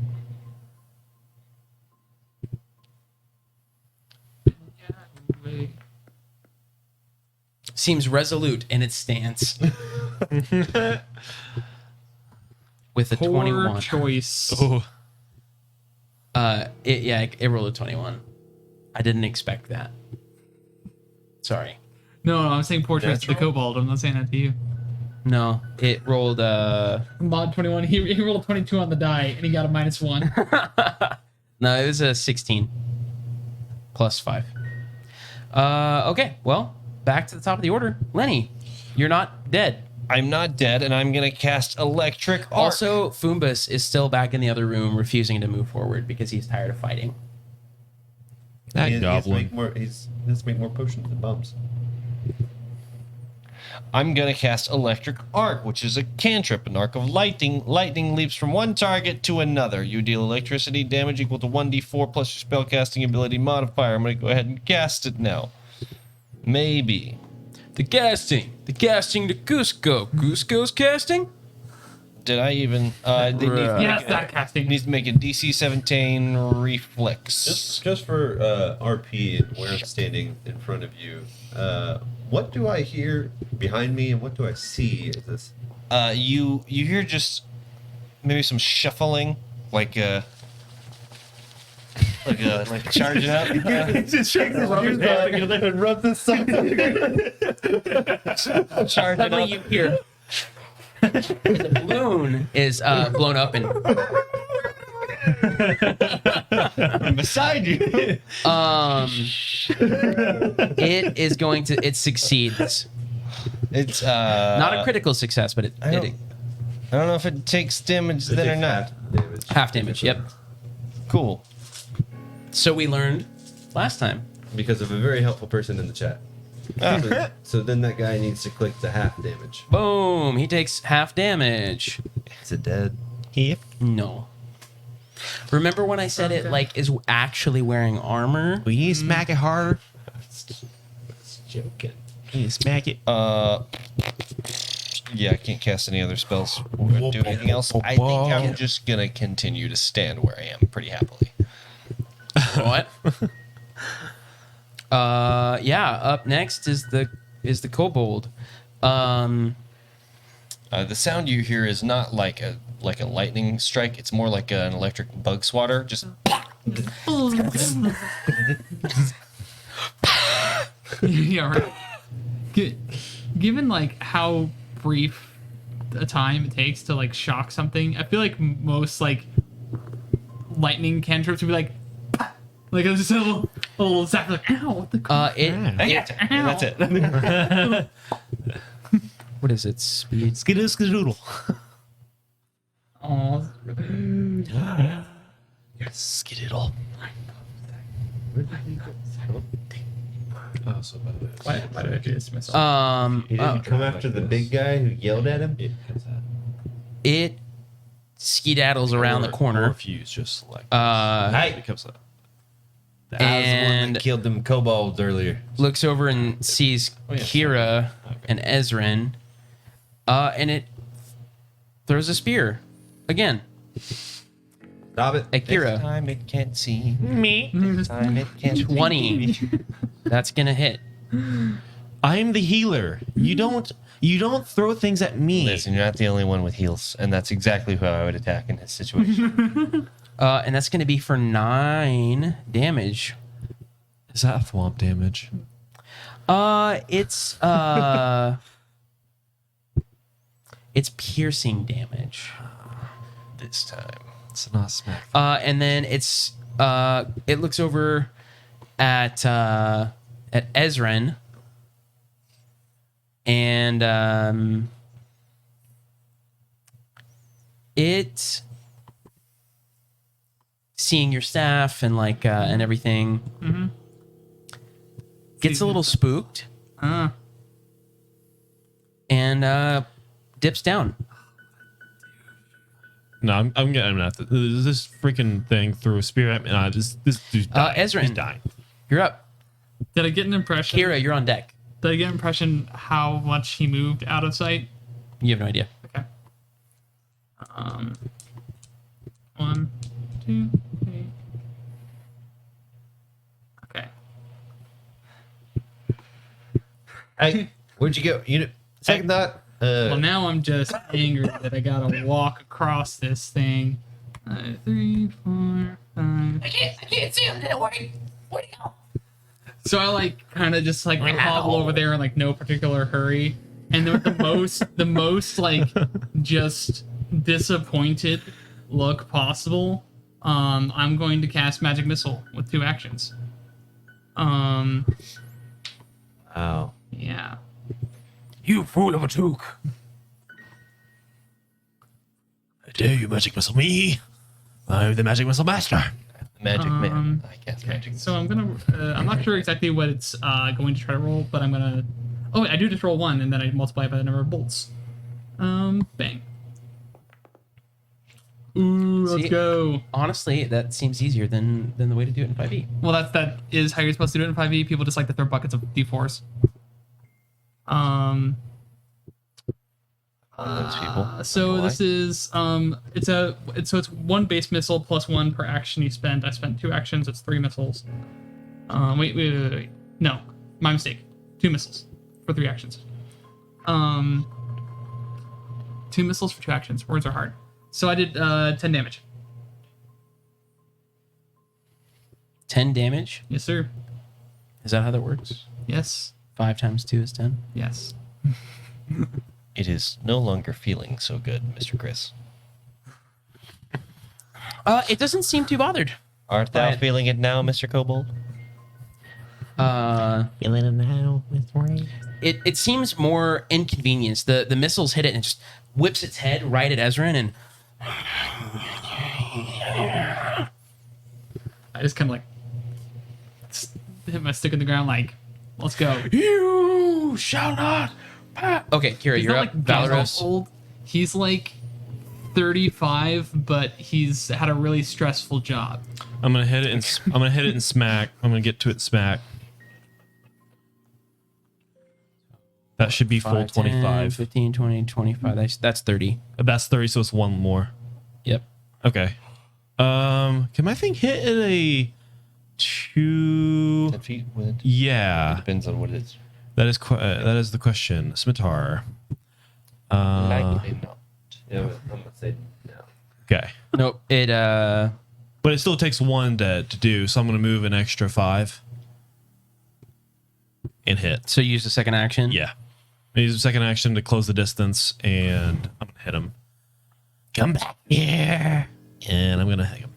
Seems resolute in its stance. With a Poor 21. choice. Oh, It rolled a 21. I didn't expect that. Sorry. No, I'm saying poor choice to the kobold. I'm not saying that to you. No, it rolled Mod 21. He rolled a 22 on the die and he got a -1. no, it was a 16 plus 5. Okay, well, back to the top of the order. Lenny, you're not dead. I'm not dead, and I'm gonna cast electric arc. Also, Fumbus is still back in the other room, refusing to move forward because he's tired of fighting. That He has to goblin. make more. He has to make more potions and bumps. I'm gonna cast electric arc, which is a cantrip, an arc of lightning. Lightning leaps from one target to another. You deal electricity damage equal to 1d4 plus your spellcasting ability modifier. I'm gonna go ahead and cast it now. Maybe. The casting, to Cusco. Cusco's casting? Did I even? Yeah, it's not casting. Needs to make a DC 17 reflex. Just for RP and where I'm standing in front of you, what do I hear behind me and what do I see? Is this? You hear just maybe some shuffling, like charging up. just shakes his arms back and rubs his socks. Charging Whatever up. you hear. The balloon is blown up and Beside you. it succeeds. It's Not a critical success, but I don't know if it takes damage then or not. half damage. Yep. Cool. So we learned last time. Because of a very helpful person in the chat. So then that guy needs to click the half damage. Boom! He takes half damage. Is it dead? No. Remember when I said it like is actually wearing armor? Will you smack it harder? Joking. Can you smack it? Yeah, I can't cast any other spells or do anything else. I think I'm just gonna continue to stand where I am pretty happily. What? Yeah. Up next is the kobold. The sound you hear is not like a lightning strike. It's more like an electric bug swatter. Just Yeah, right. Given like how brief a time it takes to like shock something, I feel like most like lightning cantrips would be like it's just a little zap, like ow, what the that's it. What is it? Speed. Skidoodle skidoodle. Oh, Skididdle. Oh, so bad. why did I do this to myself? He didn't come after the big guy who yelled at him? It skedaddles around the corner. Fuse just like Hey! becomes a I was the one And that killed them kobolds earlier. looks over and sees Kira and Ezrin, and it throws a spear again Stop it. at Kira. Time it can't see. me. Time it can't 20. That's gonna hit. I'm the healer. You don't throw things at me. Listen, you're not the only one with heals, and that's exactly who I would attack in this situation. And that's gonna be for 9 damage. Is that thwomp damage? It's piercing damage. This time. It's not smack. And then it looks over at Ezrin, and it seeing your staff and and everything gets a little spooked and dips down. No, I'm gonna have to. This freaking thing threw a spear at me. Nah, this dude's dying. Ezrin. He's dying. You're up. Did I get an impression? Kira, you're on deck. Did I get an impression how much he moved out of sight? You have no idea. Okay. 1, 2, 3. Okay. Hey, where'd you go? Second thought. Well, now I'm just angry that I gotta walk across this thing. 3, 4, 5. I can't see him. Where'd he go? So I kind of just hobble over there in no particular hurry, and then with the most just disappointed look possible, I'm going to cast Magic Missile with 2 actions. Wow. Yeah. You fool of a took. dare you magic missile me? I'm the magic missile master. Magic man. I guess magic. So I'm gonna. I'm not sure exactly what it's going to try to roll, but I'm gonna. Oh, wait, I do just roll 1, and then I multiply it by the number of bolts. Bang. Ooh, let's See? go. Honestly, that seems easier than the way to do it in 5e. Well, that is how you're supposed to do it in 5e. People just like to throw buckets of d4s. Those people. So this is it's 1 base missile plus 1 per action you spend. I spent 2 actions. It's 3 missiles. Wait. No, my mistake. 2 missiles for 3 actions. 2 missiles for 2 actions. Words are hard. So I did 10 damage. 10 damage? Yes, sir. Is that how that works? Yes. 5 times 2 is 10. Yes. It is no longer feeling so good, Mr. Chris. It doesn't seem too bothered. Art thou Fine. feeling it now, Mr. Kobold? Feeling it now, Mr. Ray? It seems more inconvenience. The missiles hit it and it just whips its head right at Ezrin, and I just kind of like hit my stick in the ground like, let's go. you shall not pass. Okay, Kira, He's you're not up. like Gandalf Valoros. old. He's like 35, but he's had a really stressful job. I'm gonna hit it and smack. I'm gonna get to it smack. That should be full 5, 10, 25. 15, 20, 25. That's 30. That's 30, so it's 1 more. Yep. Okay. Can my thing hit at a 2? 10 feet wind. Yeah, Depends on what it is. that is the question. Scimitar. Likely not. Yeah, I'm gonna say no. Okay, Nope. It but it still takes 1 to do, so I'm gonna move an extra 5 and hit. so you use the second action. Yeah, I use a second action to close the distance, and I'm gonna hit him. Come back here, and I'm gonna hit him.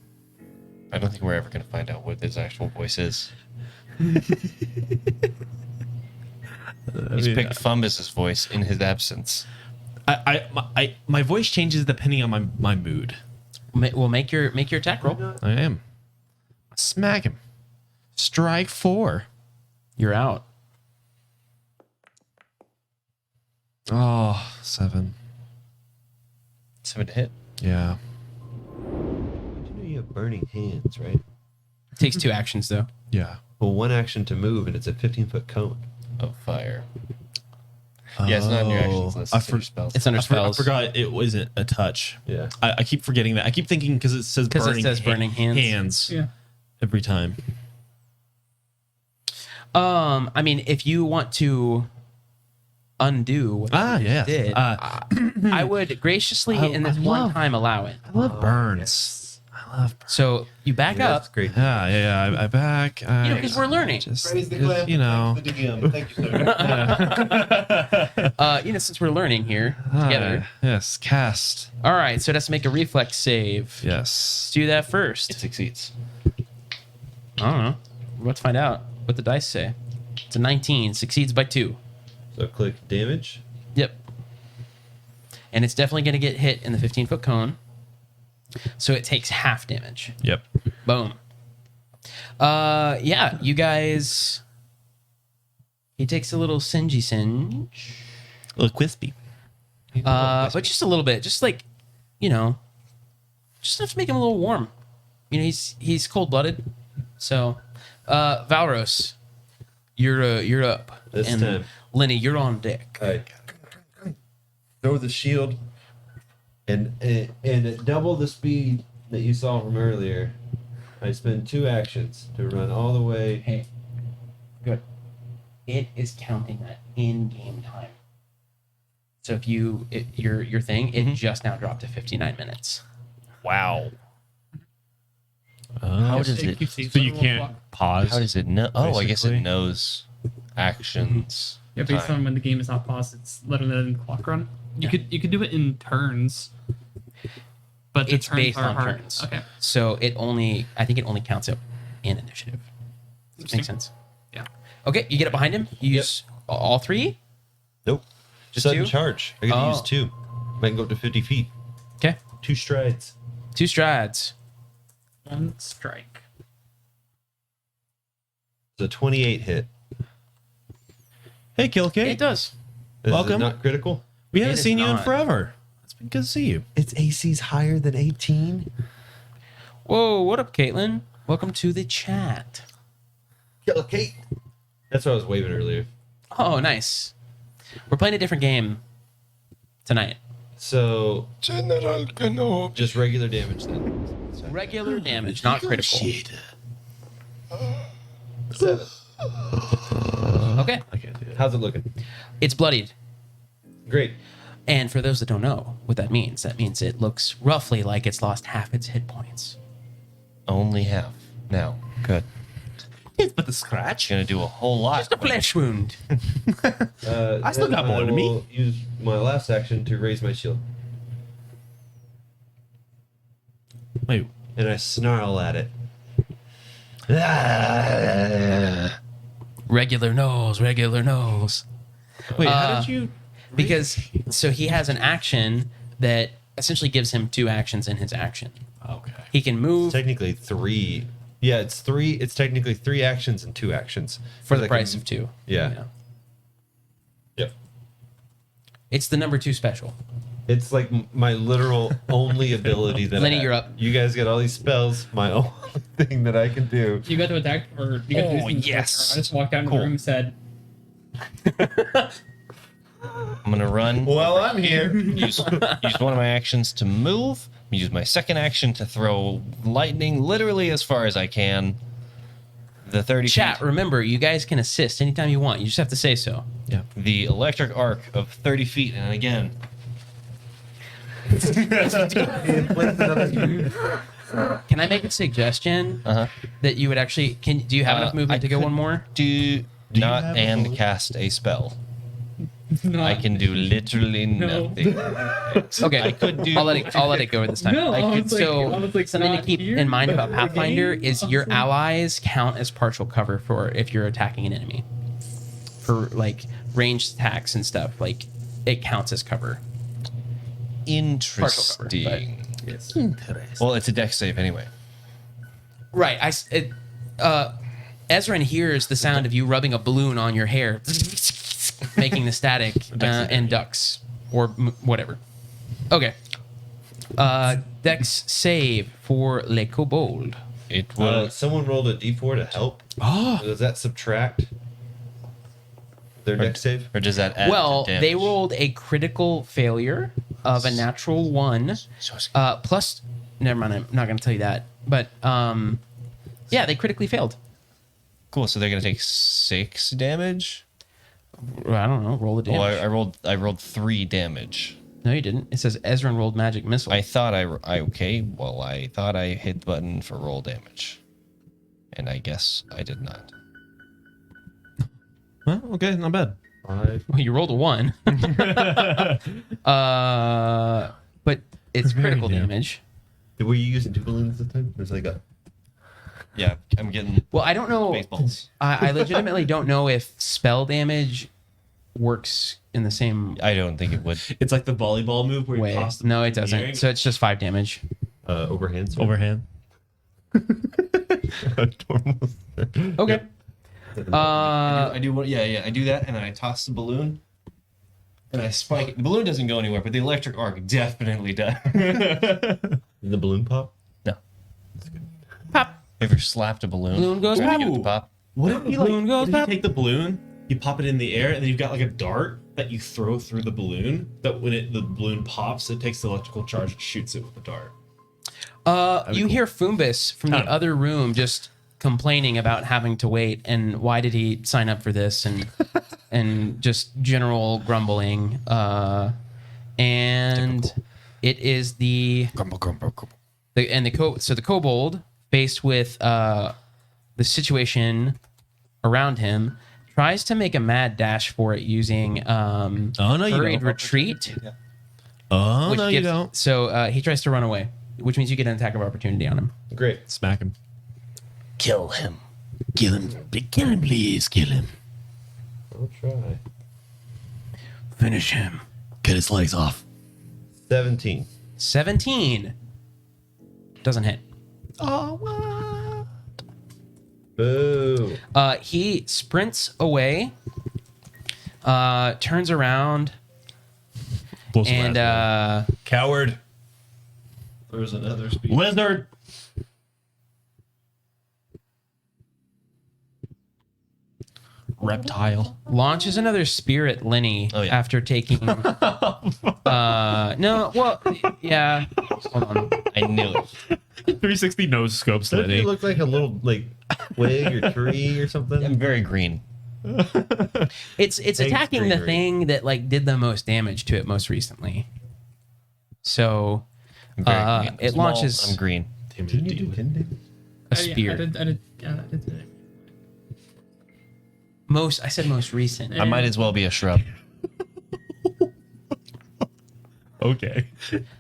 I don't think we're ever going to find out what his actual voice is. He's picked Fumbus's voice in his absence. My voice changes depending on my mood. We'll make your attack roll. I am. Smack him. Strike 4. You're out. Oh, 7. 7 to hit. Yeah. You know you have burning hands, right? Takes 2 actions though. Yeah. Well, 1 action to move, and it's a 15-foot cone. Of fire. Yeah, it's not in your actions list. I It's in your spells. It's under I spells. forgot it wasn't a touch. Yeah. I keep forgetting that. I keep thinking because it says 'Cause it burning, says burning hands. Yeah. every time. I mean, if you want to undo what you Yeah. did, I would graciously in this one time allow it. I love burns. I love burns. So you back Yeah, up, that's great. Yeah. I back. because we're learning. Just, you know. Thank you, sir. Since we're learning here together. Yes. Cast. All right, so it has to make a reflex save. Yes. Let's do that first. It succeeds. I don't know. Let's find out what the dice say. It's a 19, succeeds by 2. So click damage. Yep. And it's definitely going to get hit in the 15-foot cone. So it takes half damage. Yep. Boom. Yeah, you guys. He takes a little singe. A little crispy. But just a little bit. Just like, just enough to make him a little warm. He's cold-blooded. So, Valros, you're up. This and time. Lenny, you're on deck. All right. Throw the shield, and at double the speed that you saw from earlier, I spend 2 actions to run all the way. Hey, good. It is counting that in-game time. So if your thing, it just now dropped to 59 minutes. Wow. How does it? So you can't pause. How does it know? Oh, I guess it Basically. knows actions. Yeah, based time. on when the game is not paused, it's letting it in the clock run. You could do it in turns, but the It's turns based are on hard. turns. Okay. So I think it only counts up in initiative. Does that make sense? Yeah. Okay, you get up behind him. You use all 3. Nope. Just Sudden 2? charge. I gotta Oh. use 2. I can go up to 50 feet. Okay. 2 strides. 2 strides. 1 strike. It's a 28 hit. Hey, Kill Kate. It does. Is Welcome. it not critical? We It haven't is seen you in not. forever. It's been good to see you. Its AC's higher than 18. Whoa, what up, Caitlin? Welcome to the chat. Kill Kate. That's what I was waving earlier. Oh, nice. We're playing a different game tonight. So General Kenobi. just regular damage then. Regular damage, not critical. 7. Okay. I can't do that. How's it looking? It's bloodied. Great. And for those that don't know what that means it looks roughly like it's lost half its hit points. Only half. Now. Good. But the scratch. Gonna do a whole lot. Just a flesh wound. I still got more than me. will use my last action to raise my shield. Wait, And I snarl at it. Regular nose, regular nose. wait. How did you? Because so he has an action that essentially gives him 2 actions in his action. Okay. He can move Technically 3. Yeah, it's 3. It's technically 3 actions and 2 actions. for the Like price a- of 2. Yeah. Yep. It's the number 2 special. It's like my literal only ability that Lenny, I have. you're up. You guys get all these spells. My only thing that I can do. You got to attack, or you got to do Oh, something. yes. I just walked out of Cool. the room and said, I'm gonna run. Well, I'm here. use one of my actions to move. Use my second action to throw lightning literally as far as I can. The 30 Chat, feet. remember, you guys can assist anytime you want. You just have to say so. Yeah. The electric arc of 30 feet, and again, Can I make a suggestion that you would actually do you have enough movement I to go could one more? do you not have a and bullet? cast a spell. no. I can do literally No. nothing. Okay, I could do. I'll let it go this time. No, I was like- I was like, something to not keep here, in mind but about the Pathfinder game? is your Awesome. allies count as partial cover for if you're attacking an enemy. For like ranged attacks and stuff, like it counts as cover. Interesting. Yes. Well, it's a dex save anyway. Right. Ezrin hears the sound of you rubbing a balloon on your hair, making the static, and ducks or whatever. Okay. Dex save for Le Kobold. It will. Someone rolled a d4 to help. Oh. Does that subtract their dex save? Or does that add? Well, to damage? they rolled a critical failure of a natural 1 plus. Never mind. I'm not going to tell you that. But yeah, they critically failed. Cool. So they're gonna take 6 damage. I don't know. Roll the Oh, damage. I rolled 3 damage. No, you didn't. It says Ezrin rolled magic missile. I thought I okay. Well, I thought I hit the button for roll damage, and I guess I did not. Well, okay, not bad. 5. Well, you rolled a 1. But it's Very critical new. damage. Were you using 2 balloons this time? There's like a. Yeah, I'm getting Well, I don't know. baseballs. I legitimately don't know if spell damage works in the same I don't think it would. It's like the volleyball move where way. you toss the No, ball it in the doesn't. air. So it's just 5 damage. Overhand. sword? overhand. Okay. I do what? Yeah. I do that, and then I toss the balloon, and I spike it. The balloon doesn't go anywhere, but the electric arc definitely does. Did the balloon pop? No. Pop. Ever slapped a balloon? Balloon goes Trying to pop. get it to pop. What if you like? Balloon goes What if you pop. take the balloon, you pop it in the air, and then you've got like a dart that you throw through the balloon. That when the balloon pops, it takes the electrical charge and shoots it with the dart. You hear Fumbus from the other room just complaining about having to wait and why did he sign up for this and and just general grumbling. And it is the the kobold faced with the situation around him tries to make a mad dash for it using Oh no, you hurried don't. retreat. Oh which no, you gives- don't. So he tries to run away, which means you get an attack of opportunity on him. Great. Smack him. Kill him. Kill him. Kill him, please. Kill him. I'll try. Finish him. Cut his legs off. 17. 17. Doesn't hit. Boo. He sprints away, turns around, Blows some and raspberry. Coward. There's another speed. Lizard. Reptile. launches another spirit Lenny Oh, yeah. after taking. No, well, yeah. Hold on. I knew it. 360 nose scopes Doesn't Lenny. it look like a little like twig or tree or I'm something? very green. It's attacking the greenery. thing that like did the most damage to it most recently. So I'm very green. it Small, launches I'm green. Didn't you do 10 damage? a spear. I did I said most recent. I might as well be a shrub. Okay.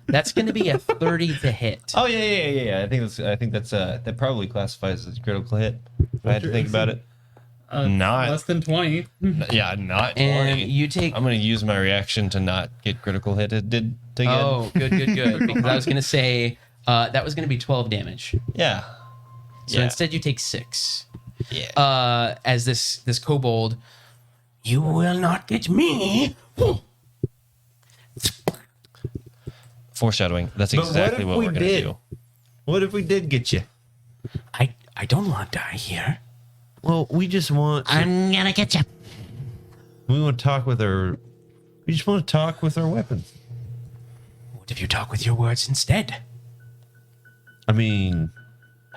That's going to be a 30 to hit. Oh yeah. I think that's that probably classifies as a critical hit. If I had to think about it. Not. less than 20. Yeah, not 20. And you take. I'm gonna use my reaction to not get critical hit. It did again. Oh, good. Because I was going to say that was going to be 12 damage. Yeah. So yeah. instead, you take 6. Yeah. As this kobold. You will not get me. Foreshadowing. That's But exactly what what, if we're we gonna did? do. What if we did get you? I don't want to die here. Well, we just want I'm gonna get you. we want to talk with our we just want to talk with our weapons. What if you talk with your words instead? I mean,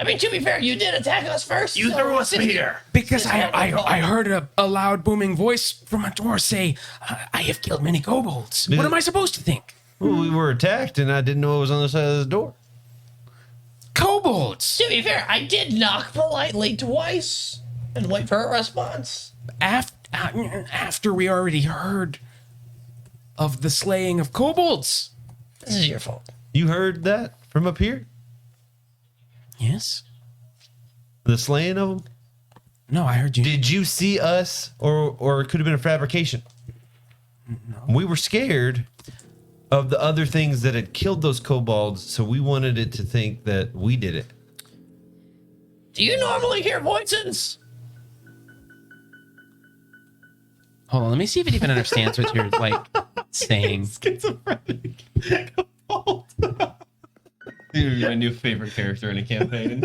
To be fair, you did attack us first. You so threw a it's just- spear. Because I heard a loud booming voice from a door say, I have killed many kobolds. What am I supposed to think? well, we were attacked and I didn't know it was on the side of the door. Kobolds! To be fair, I did knock politely twice and wait for a response. After we already heard of the slaying of kobolds. This is your fault. You heard that from up here? Yes? The slaying of them? No, I heard you. Did you see us or it could have been a fabrication? No. We were scared of the other things that had killed those kobolds, so we wanted it to think that we did it. Do you normally hear voices? Hold on, let me see if it even understands what you're like saying. Schizophrenic. You're my new favorite character in a campaign.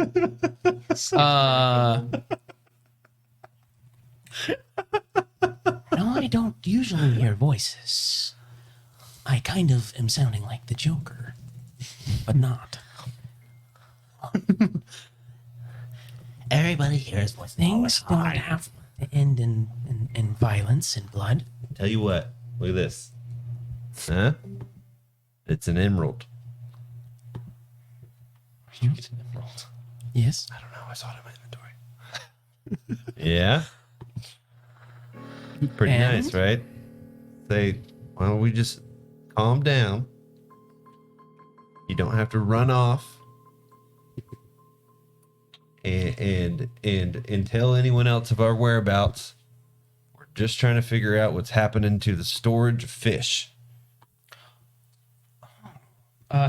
No, I don't usually hear voices. I kind of am sounding like the Joker, but not. Everybody hears voices. Things don't have to end in violence and blood. Tell you what, look at this. Huh? It's an emerald. Yes? I don't know. I saw it in my inventory. Yeah. Pretty And? nice, right? Say, why don't we just calm down? You don't have to run off and tell anyone else of our whereabouts. We're just trying to figure out what's happening to the storage of fish.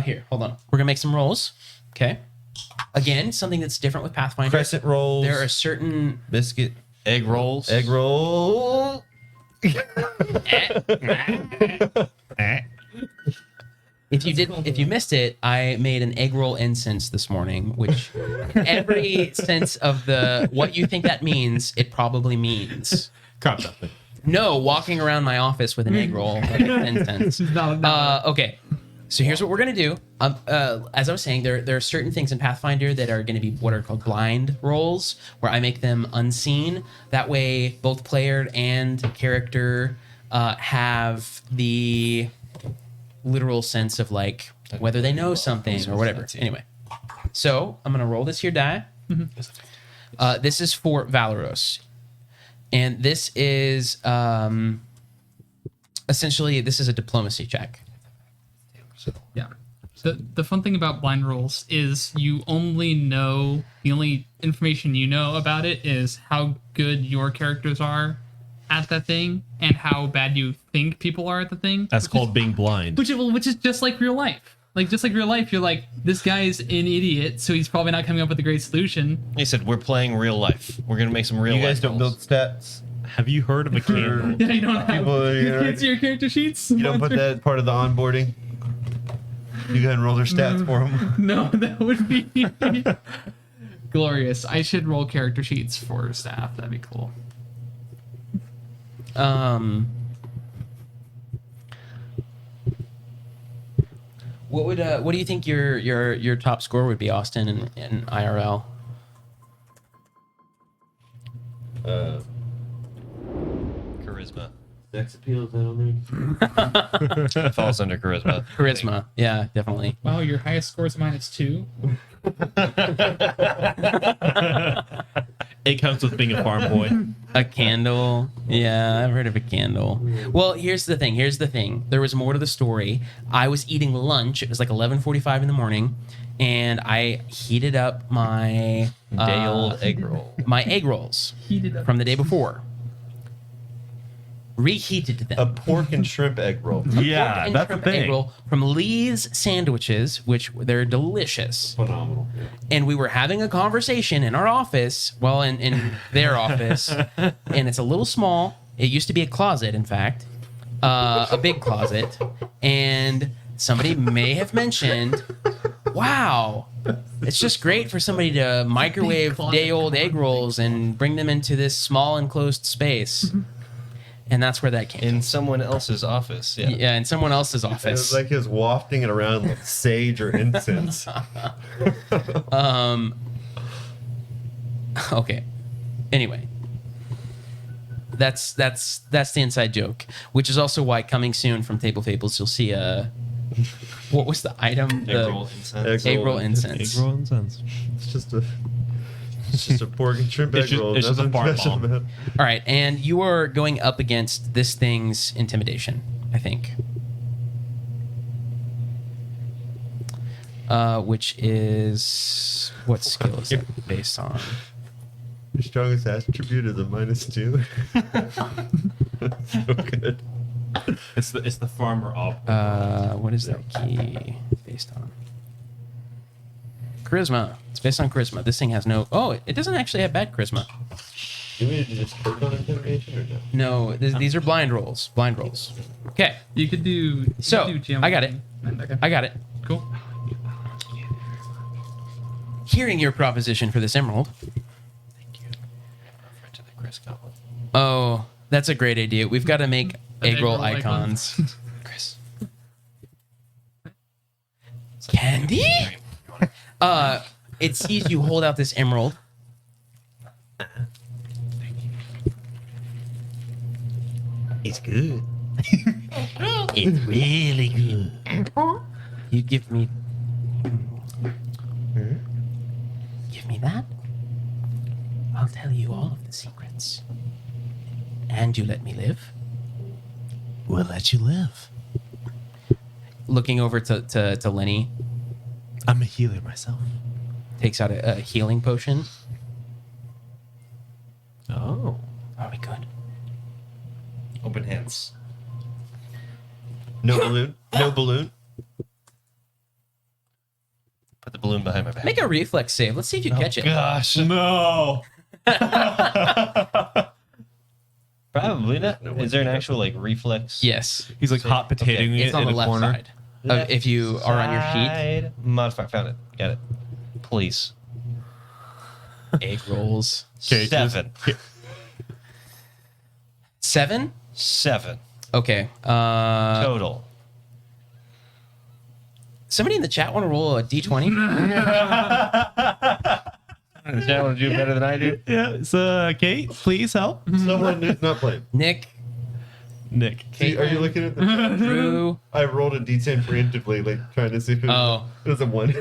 Here, hold on. We're gonna make some rolls. Okay. Again, something that's different with Pathfinder. Crescent rolls. There are certain biscuit. Egg rolls. Egg roll. if you missed it, I made an egg roll incense this morning, which every sense of the what you think that means, it probably means. Crop something. No, walking around my office with an egg roll like incense. Okay. So here's what we're gonna do. As I was saying, there are certain things in Pathfinder that are gonna be what are called blind rolls, where I make them unseen. That way, both player and character have the literal sense of like whether they know something or whatever. Anyway, so I'm gonna roll this here die. This is for Valoros, and this is essentially this is a diplomacy check. Yeah. The fun thing about blind rolls is you only know the only information you know about it is how good your characters are at that thing and how bad you think people are at the thing. That's called being blind. Which is just like real life. Like just like real life, you're like, this guy's an idiot, so he's probably not coming up with a great solution. He said, "We're playing real life. We're gonna make some real." You guys life don't build rolls." stats. Have you heard of a candle? Yeah, you don't have People, you can't see your character sheets. You don't put that part of the onboarding. You go ahead and roll their stats for them. No, that would be glorious. I should roll character sheets for staff. That'd be cool. What do you think your top score would be, Austin, in IRL? Charisma. Sex appeal, is that on there? It falls under charisma. Charisma, yeah, definitely. Wow, your highest score is -2. It comes with being a farm boy. A candle. Yeah, I've heard of a candle. Well, here's the thing. There was more to the story. I was eating lunch. It was like 11:45 in the morning, and I heated up my Day old egg roll. my egg rolls Heated up. from the day before. Reheated them. A pork and shrimp egg roll. Yeah, Pork and that's the shrimp egg thing. roll from Lee's Sandwiches, which they're delicious. Phenomenal. And we were having a conversation in our office, well, in their office, and it's a little small. It used to be a closet, in fact, a big closet. And somebody may have mentioned, wow, it's just great for somebody to microwave day-old egg rolls and bring them into this small enclosed space. And that's where that came In someone else's office. Yeah. Yeah, in someone else's It was office. like he was wafting it around like sage or incense. Okay. Anyway, that's the inside joke, which is also why coming soon from Table Fables, you'll see a what was the item? Egg roll incense. Egg roll Egg incense. roll incense. It's just a pork and shrimp It's egg just- roll. it's just a Nothing fart special bomb. about it. All right, and you are going up against this thing's intimidation, I think. Which is what skill is it based on? Your strongest attribute is a -2. So good. It's the farmer op. What is that key based on? Charisma. It's based on charisma. This thing has no. Oh, it doesn't actually have bad charisma. Do you mean to just click on intimidation or no? No, these are blind rolls. Blind rolls. Okay, You could do. So, I got it. Okay. I got it. Cool. Hearing your proposition for this emerald. To the Chris Goblin. Oh, that's a great idea. We've got to make egg egg roll roll icons. Chris. Candy? It sees you hold out this emerald. It's good. It's really good. You give me. Give me that. I'll tell you all of the secrets. And you let me live. We'll let you live. Looking over to Lenny, I'm a healer myself. takes out a healing potion. Oh. Are we good? Open hands. No balloon. No balloon. Put the balloon behind my back. Make a reflex save. Let's see if you catch it. Gosh. No. Probably not. Is there an actual like reflex? Yes. He's like hot potatoing It's it on in the a left corner. side. If you are on your sheet, Side. Modifier. Found it. Got it. Please. egg rolls. Okay, just- 7. 7? 7 Okay. total. Somebody in the chat want to roll a d20? Does that want to do better than I do? Yeah. So, Kate, please help. Someone who's not playing. Nick, Nick. See, are you looking at the chat? Drew. I rolled a D10 preemptively, like trying to see if it was, Oh. it was a 1.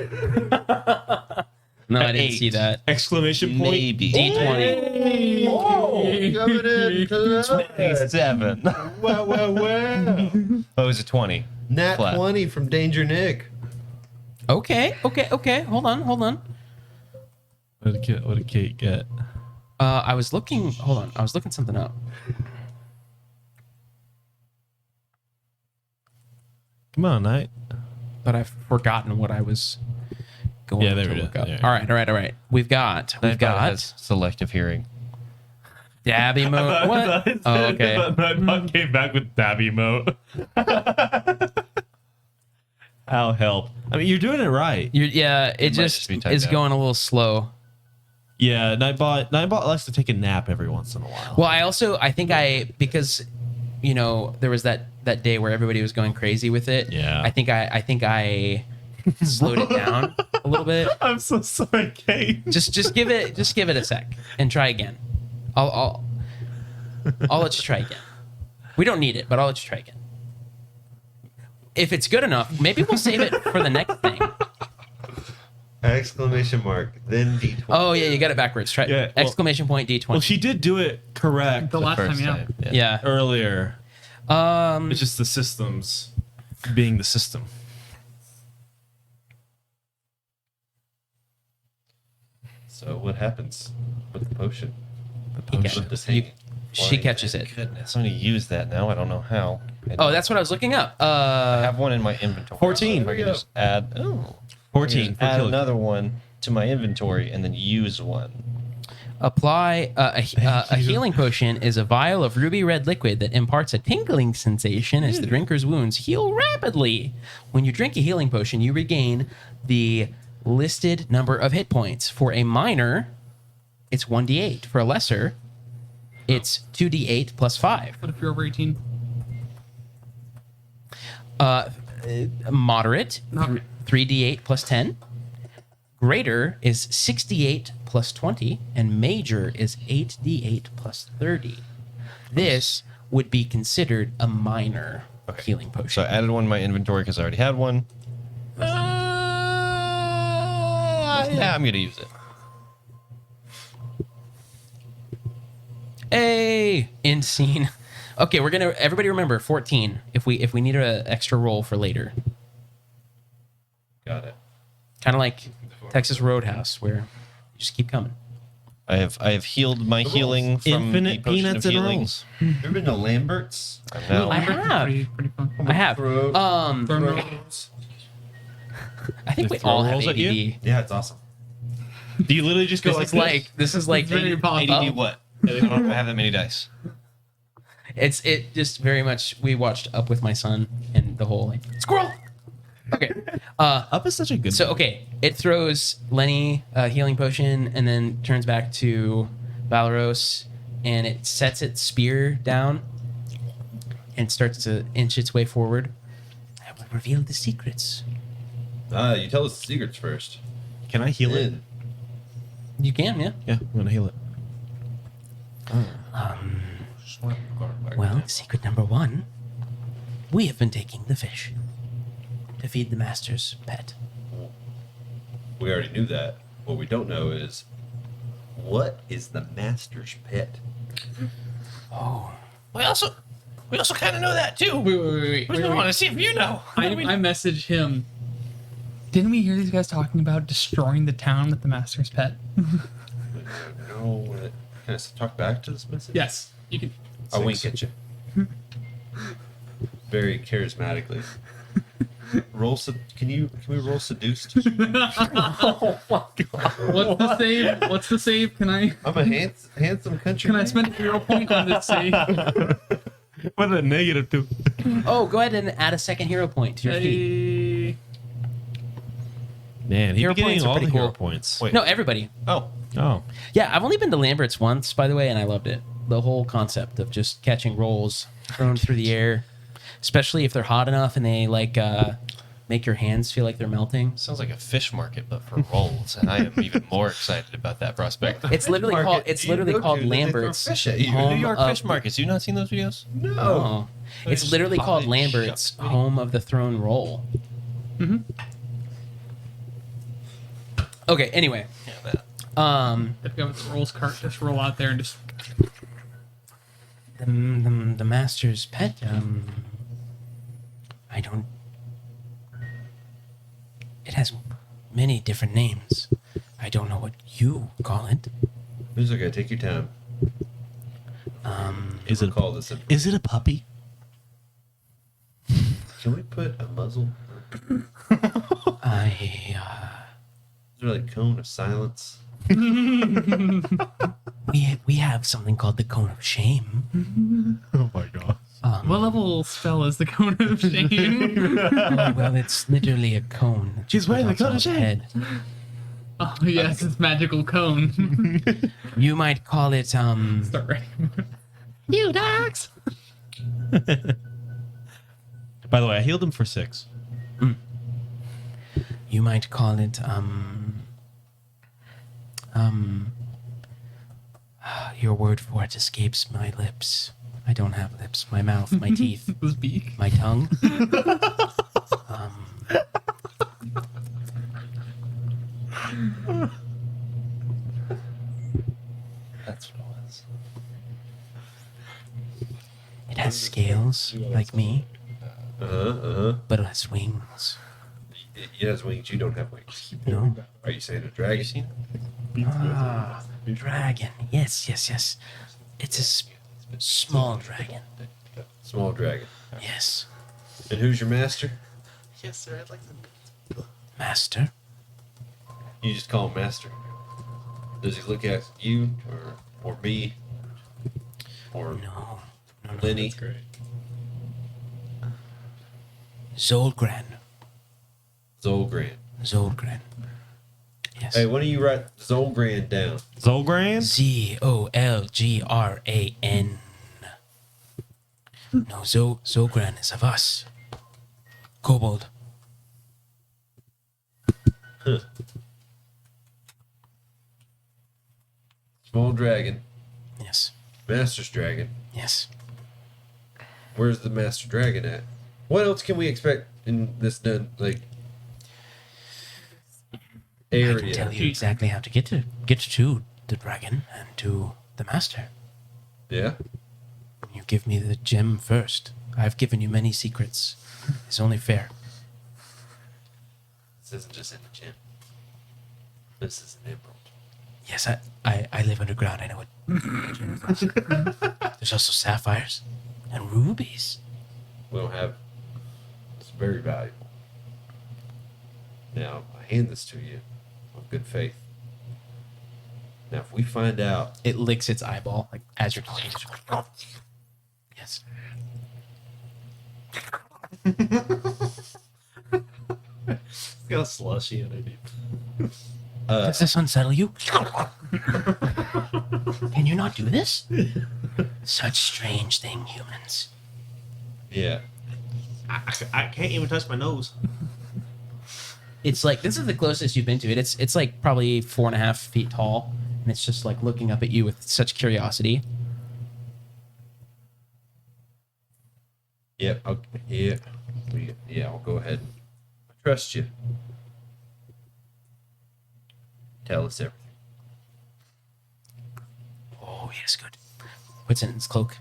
No, I didn't 8. see that. Exclamation point. Maybe. D20. Coming in clutch. 7. Wow, wow, wow. Oh, it was a 20. Nat Flat. 20 from Danger Nick. Okay. Hold on. What did Kate get? I was looking. Hold on. I was looking something up. Come on, Knight. but I've forgotten what I was going Yeah, there to it look is. up. There. All right. We've got Has selective hearing. Dabby mode. What? Oh, okay. Nightbot came back with Dabby mode. How help? I mean, you're doing it right. Yeah, it might just just be typed is out. going a little slow. Yeah, Nightbot likes to take a nap every once in a while. Well, I think because there was that day where everybody was going crazy with it. Yeah. I think I slowed it down a little bit. I'm so sorry, Kate. Just give it a sec and try again. I'll let you try again. We don't need it, but I'll let you try again. If it's good enough, maybe we'll save it for the next thing. Exclamation mark, then D20. Oh yeah, you got it backwards. Try Yeah, well- exclamation point D20. Well, she did do it correct The last time, yeah. yeah. earlier. Um. It's just the systems being the system. So what happens with the potion? He Let catches, this you- hang. she catches it. Goodness, I'm going to use that now. I don't know how. Oh, that's what I was looking up. I have one in my inventory. 14. If I can just add. Oh. 14 for Add kill. another one to my inventory and then use one. Apply a healing potion is a vial of ruby red liquid that imparts a tingling sensation as the drinker's wounds heal rapidly. When you drink a healing potion, you regain the listed number of hit points. For a minor, it's 1d8. For a lesser, it's 2d8 plus 5. What if you're over 18? Moderate, Okay. 3d8 plus 10. Greater is 68 plus 20, and major is 8d8 plus 30. This would be considered a minor healing potion. So I added one in my inventory because I already had one. Yeah, I'm going to use it. Hey, end scene. Okay, everybody remember 14 if we need an extra roll for later. Got it. Kind of like Texas Roadhouse where you just keep coming. I have healed my healing from Infinite the potion peanuts of and healing. rolls. Ever been to Lambert's? I know. I Lambert's is have. Pretty fun. I have. Throw- Burn rolls. I think They we throw all have rolls ADD. at you? Yeah, it's awesome. Do you literally just go This like is like this is like Very possible. ADD what? I don't have that many dice. it just very much. We watched Up with my son and the whole like squirrel. Okay. Up is such a good. So okay, it throws Lenny a healing potion and then turns back to Valeros and it sets its spear down and starts to inch its way forward. I will reveal the secrets. You tell us the secrets first. Can I heal it? You can, yeah. Yeah, I'm gonna heal it. Well, secret number 1. We have been taking the fish to feed the master's pet. We already knew that. What we don't know is what is the master's pet? We also kind of know that too. Wait. We just want to see if you know. I messaged him. Didn't we hear these guys talking about destroying the town with the master's pet? No. Can I talk back to this message? Yes. You can. I'll wink at you. Very charismatically. Can we roll seduced? What's the save? What's the save? Can I I'm a handsome country. spend a hero point on this save? What a negative two. Oh, go ahead and add a second hero point to your feat. Man, he's Hero getting points are all the pretty hero cool. points. Wait. No, everybody. Oh, Oh, Yeah, I've only been to Lambert's once, by the way, and I loved it. The whole concept of just catching rolls thrown through the air, especially if they're hot enough and they make your hands feel like they're melting. sounds like a fish market, but for rolls, and I am even more excited about that prospect. It's literally Market called. It's do you literally go called to that they throw Lambert's. fish at you? home New York of fish markets. You not seen those videos? No. Oh, it's Fish literally called pie Lambert's, shop. home of the thrown roll. Okay. Anyway, Yeah, that. If you have a rolls cart, just roll out there and just. the master's pet. I don't. It has many different names. I don't know what you call it. It's okay. Take your time. is it Call this. is it a puppy? Can we put a muzzle? Is there like a cone of silence? We have something called the cone of shame. Oh my god. What level spell is the cone of shame? Oh, well, it's literally a cone. She's wearing the cone of shame. Head. Oh yes, it's magical cone. You might call it Start writing. You dogs. By the way, I healed him for 6. You might call it your word for it escapes my lips. I don't have lips. My mouth, my teeth, His beak. my tongue. That's what it was. It has scales like me, but it has wings. It has wings. You don't have wings. No. Are you saying a dragon? Ah, dragon. Yes, yes, yes. It's a small dragon. Small dragon. Yes. And who's your master? Yes, sir. I'd like to. Master. You just call him master. Does he look at you or me or No. Lenny? Great. Zolgran. Zolgran. Zolgran. Yes. Hey, why don't you write Zolgran down? Zolgran? Zolgran. No, Zolgran is of us. Kobold. Small dragon. Yes. Master's dragon. Yes. Where's the master dragon at? What else can we expect in this like I can area? tell you exactly how to get to the dragon and to the master. Yeah. You give me the gem first. I've given you many secrets. It's only fair. This isn't just in the gym. This is an emerald. Yes, I live underground. I know it. There's also sapphires and rubies. We don't have. It's very valuable. Now I hand this to you on good faith. Now, if we find out, It licks its eyeball like as you're talking. Yes. It's got a slushy in it. Does this unsettle you? Can you not do this? Such strange thing, humans. yeah, I can't even touch my nose. It's like this is the closest you've been to it. It's like probably 4.5 feet tall, and it's just like looking up at you with such curiosity. yep, okay, yeah, I'll go ahead. I trust you. Tell us everything. Oh, yes, good. Puts it in his cloak.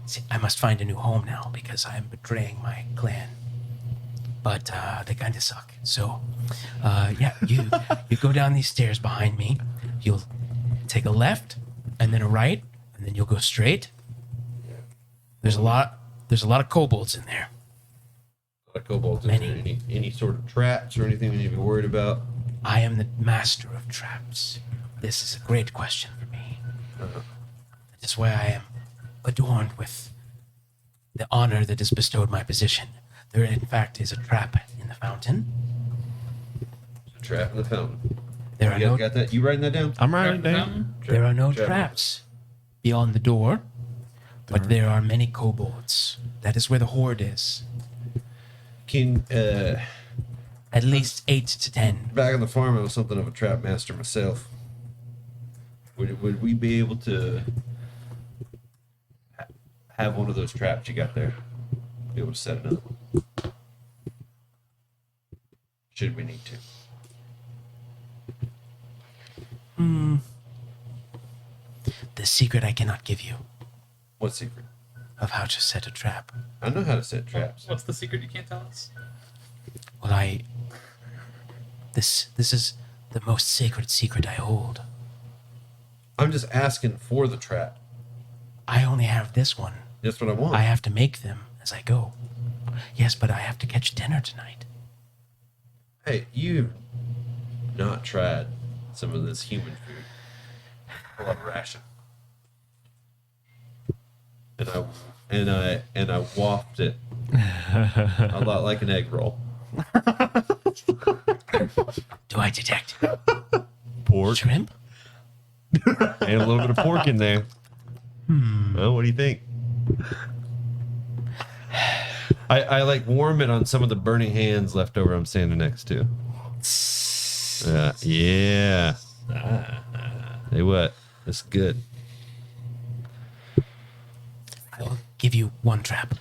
See, I must find a new home now because I am betraying my clan. But they kind of suck. So, yeah, you go down these stairs behind me. You'll take a left and then a right, and then you'll go straight. There's a lot of kobolds in there. Like kobolds, is Many. there any sort of traps or anything we need to be worried about? I am the master of traps. This is a great question for me. That is why I am adorned with the honor that is bestowed my position. There, in fact, is a trap in the fountain. A trap in the fountain. There are You no got that? You writing that down? I'm writing it down. there are no Trap. traps beyond the door, but there are many kobolds. That is where the horde is. Can At least 8 to 10. back on the farm, I was something of a trap master myself. Would we be able to have one of those traps you got there? Be able to set it up? Should we need to? The secret I cannot give you What secret? of how to set a trap. I know how to set traps. What's the secret you can't tell us? Well, this is the most sacred secret I hold. I'm just asking for the trap. I only have this one. That's what I want. I have to make them as I go. Yes, but I have to catch dinner tonight. Hey, you've not tried some of this human food. Pull out a ration. And I waft it a lot like an egg roll. Do I detect Pork shrimp? and a little bit of pork in there. Well, what do you think? I like warm it on some of the burning hands left over I'm standing next to. Yeah. Hey, what? That's good. I will give you one trap.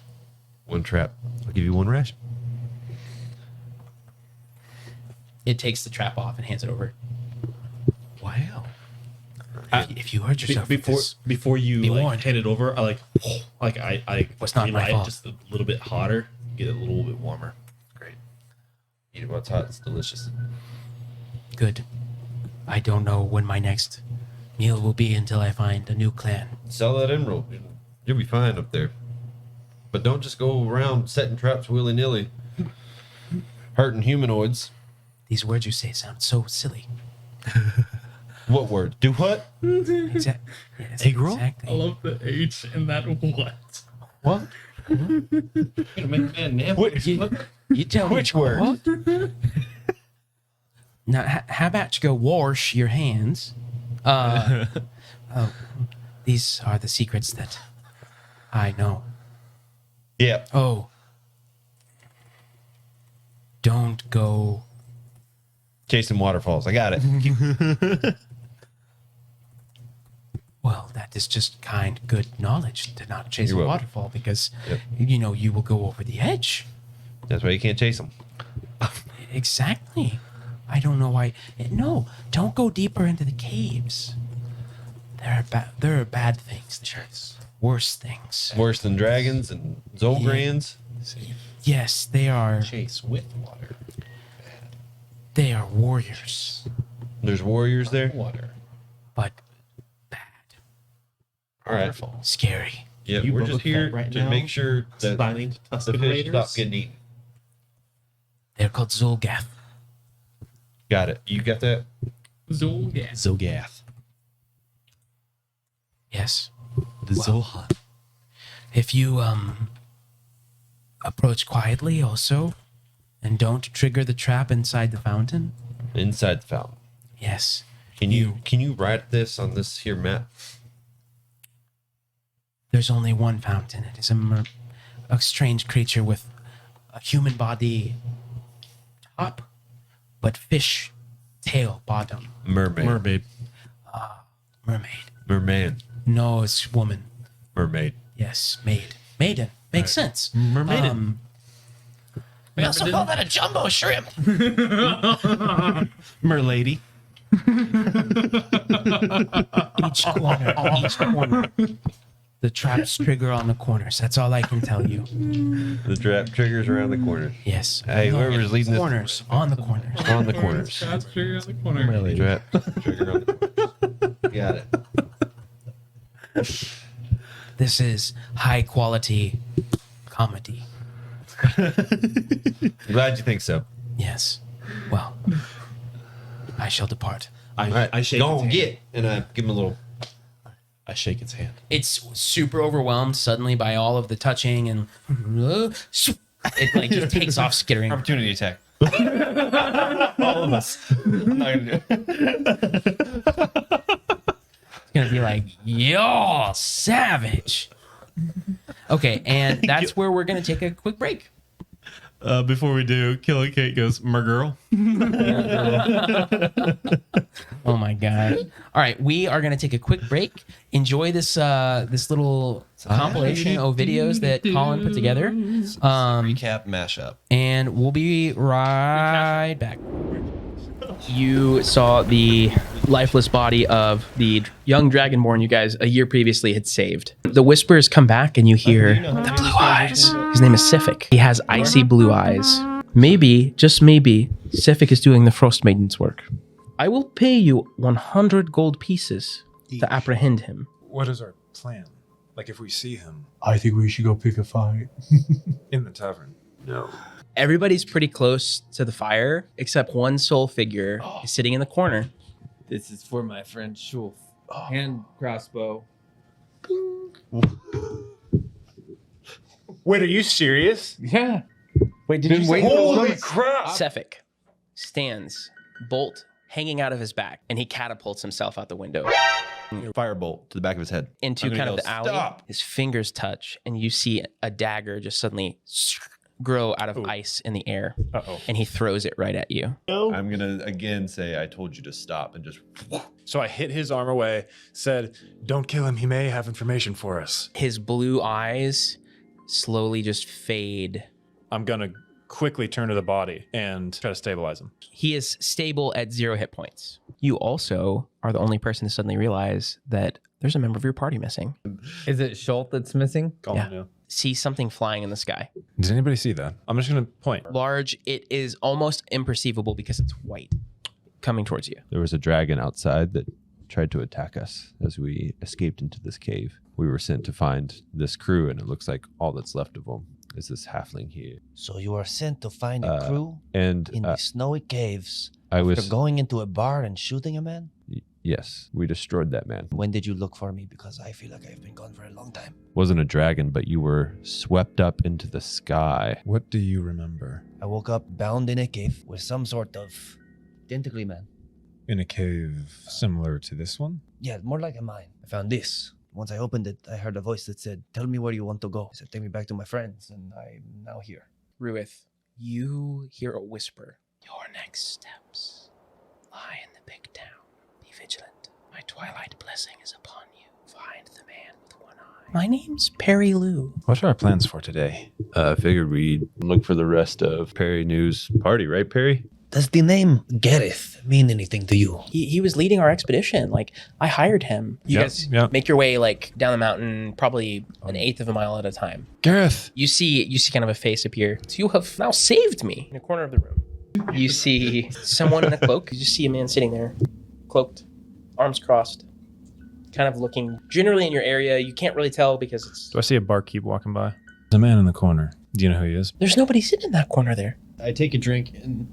One trap. I'll give you one ration. It takes the trap off and hands it over. Wow. If you hurt yourself with this, Before you be like warned. hand it over, I Was not my relight it fault. just a little bit hotter, get it a little bit warmer. Great. Eat it while it's hot. It's delicious. good. I don't know when my next meal will be until I find a new clan. Sell that emerald. You'll be fine up there. But don't just go around setting traps willy-nilly. Hurting humanoids. These words you say sound so silly. What word? Do what? Exactly. Yes, Egg roll? exactly. I love the H in that what. What? Gonna make man nap. You tell Which me. word? What? Now, how about you go wash your hands? These are the secrets that I know. Yeah. Oh. Don't go. Chasing waterfalls. I got it. Well, that is just kind, good knowledge to not chase You're a welcome. waterfall because, Yep. you will go over the edge. That's why you can't chase them. Exactly. I don't know why. No, don't go deeper into the caves. There are bad things. There's worse things. Worse than dragons and Zolgrans. Yes, they are. Chase with water. They are warriors, There's warriors there. Water. but bad, All right. scary. Yeah, You we're Boba just here Fett right to now? make sure that Signing to the Tusken fish Raiders. stop getting eaten. They're called Zolgath. Got it. You got that? Zolgath. Zogath. Yes. The Zohan. If you approach quietly, also, and don't trigger the trap inside the fountain. Inside the fountain. Yes. Can you write this on this here map? There's only one fountain. It is a strange creature with a human body top, but fish tail bottom. Mermaid. Mermaid. Mermaid. Merman. No, it's woman. Mermaid. Yes, maid. Maiden. Makes sense. Mermaiden. We also call that a jumbo shrimp. Merlady. Each corner. The traps trigger on the corners. That's all I can tell you. The trap triggers around the corner. Yes. Hey, whoever's leading this Corners. On the corners. on the corners. Traps trigger on the corner. Trap trigger on the corners. Got it. This is high quality comedy. Glad you think so. Yes. Well, I shall depart. All right, I shake go its on, hand. get. And I give him a little. I shake its hand. It's super overwhelmed suddenly by all of the touching and it like just takes off skittering. Opportunity attack. All of us. I'm not gonna do it. It's gonna be like, yo, savage. Okay, and that's where we're gonna take a quick break. Before we do, Killer Kate goes, "My girl." Oh my gosh. All right, we are gonna take a quick break. Enjoy this this little compilation of videos that Colin put together. Recap mashup. And we'll be right back. You saw the lifeless body of the young dragonborn you guys a year previously had saved. The whispers come back and you hear the blue eyes. His name is Sifik. He has icy blue eyes. Maybe, just maybe, Sifik is doing the Frost Maiden's work. I will pay you 100 gold pieces to apprehend him. What is our plan? Like if we see him I think we should go pick a fight. in the tavern? No. Everybody's pretty close to the fire, except one soul figure is sitting in the corner. This is for my friend Schulf. Hand crossbow. Wait, are you serious? Yeah. Wait, did you say Holy crap! Sefik stands, bolt hanging out of his back, and he catapults himself out the window Firebolt to the back of his head. into I'm gonna kind of go, the alley. "Stop!" His fingers touch, and you see a dagger just suddenly grow out of ice in the air, Uh-oh. and he throws it right at you. I'm gonna again say I told you to stop and just. So I hit his arm away, said, "Don't kill him. He may have information for us." His blue eyes slowly just fade. I'm gonna quickly turn to the body and try to stabilize him. He is stable at 0 hit points. You also are the only person to suddenly realize that there's a member of your party missing. Is it Schultz that's missing? Call Yeah. him now. See something flying in the sky. Does anybody see that? I'm just gonna point. Large, it is almost imperceivable because it's white coming towards you. There was a dragon outside that tried to attack us as we escaped into this cave. We were sent to find this crew, and it looks like all that's left of them is this halfling here. So you are sent to find a crew And in the snowy caves I after was going into a bar and shooting a man? yes, we destroyed that man. When did you look for me? Because I feel like I've been gone for a long time. Wasn't a dragon, but you were swept up into the sky. What do you remember? I woke up bound in a cave with some sort of tentacly man. In a cave similar to this one? Yeah, more like a mine. I found this. Once I opened it, I heard a voice that said, "Tell me where you want to go." I said, "Take me back to my friends," and I'm now here. Ruith, you hear a whisper. Your next steps lie in the big town. Be vigilant. My twilight blessing is upon you. Find the man with one eye. My name's Perry Lou. What are our plans for today? Figured we'd look for the rest of Perry News party, right, Perry? Does the name Gareth mean anything to you? He was leading our expedition. Like, I hired him. You Yep, guys yep. make your way like down the mountain, probably an eighth of a mile at a time. Gareth! You see kind of a face appear. So you have now saved me in a corner of the room. You see someone in a cloak. You just see a man sitting there, cloaked, arms crossed, kind of looking generally in your area. You can't really tell because it's Do I see a barkeep walking by? There's a man in the corner. Do you know who he is? there's nobody sitting in that corner there. I take a drink, and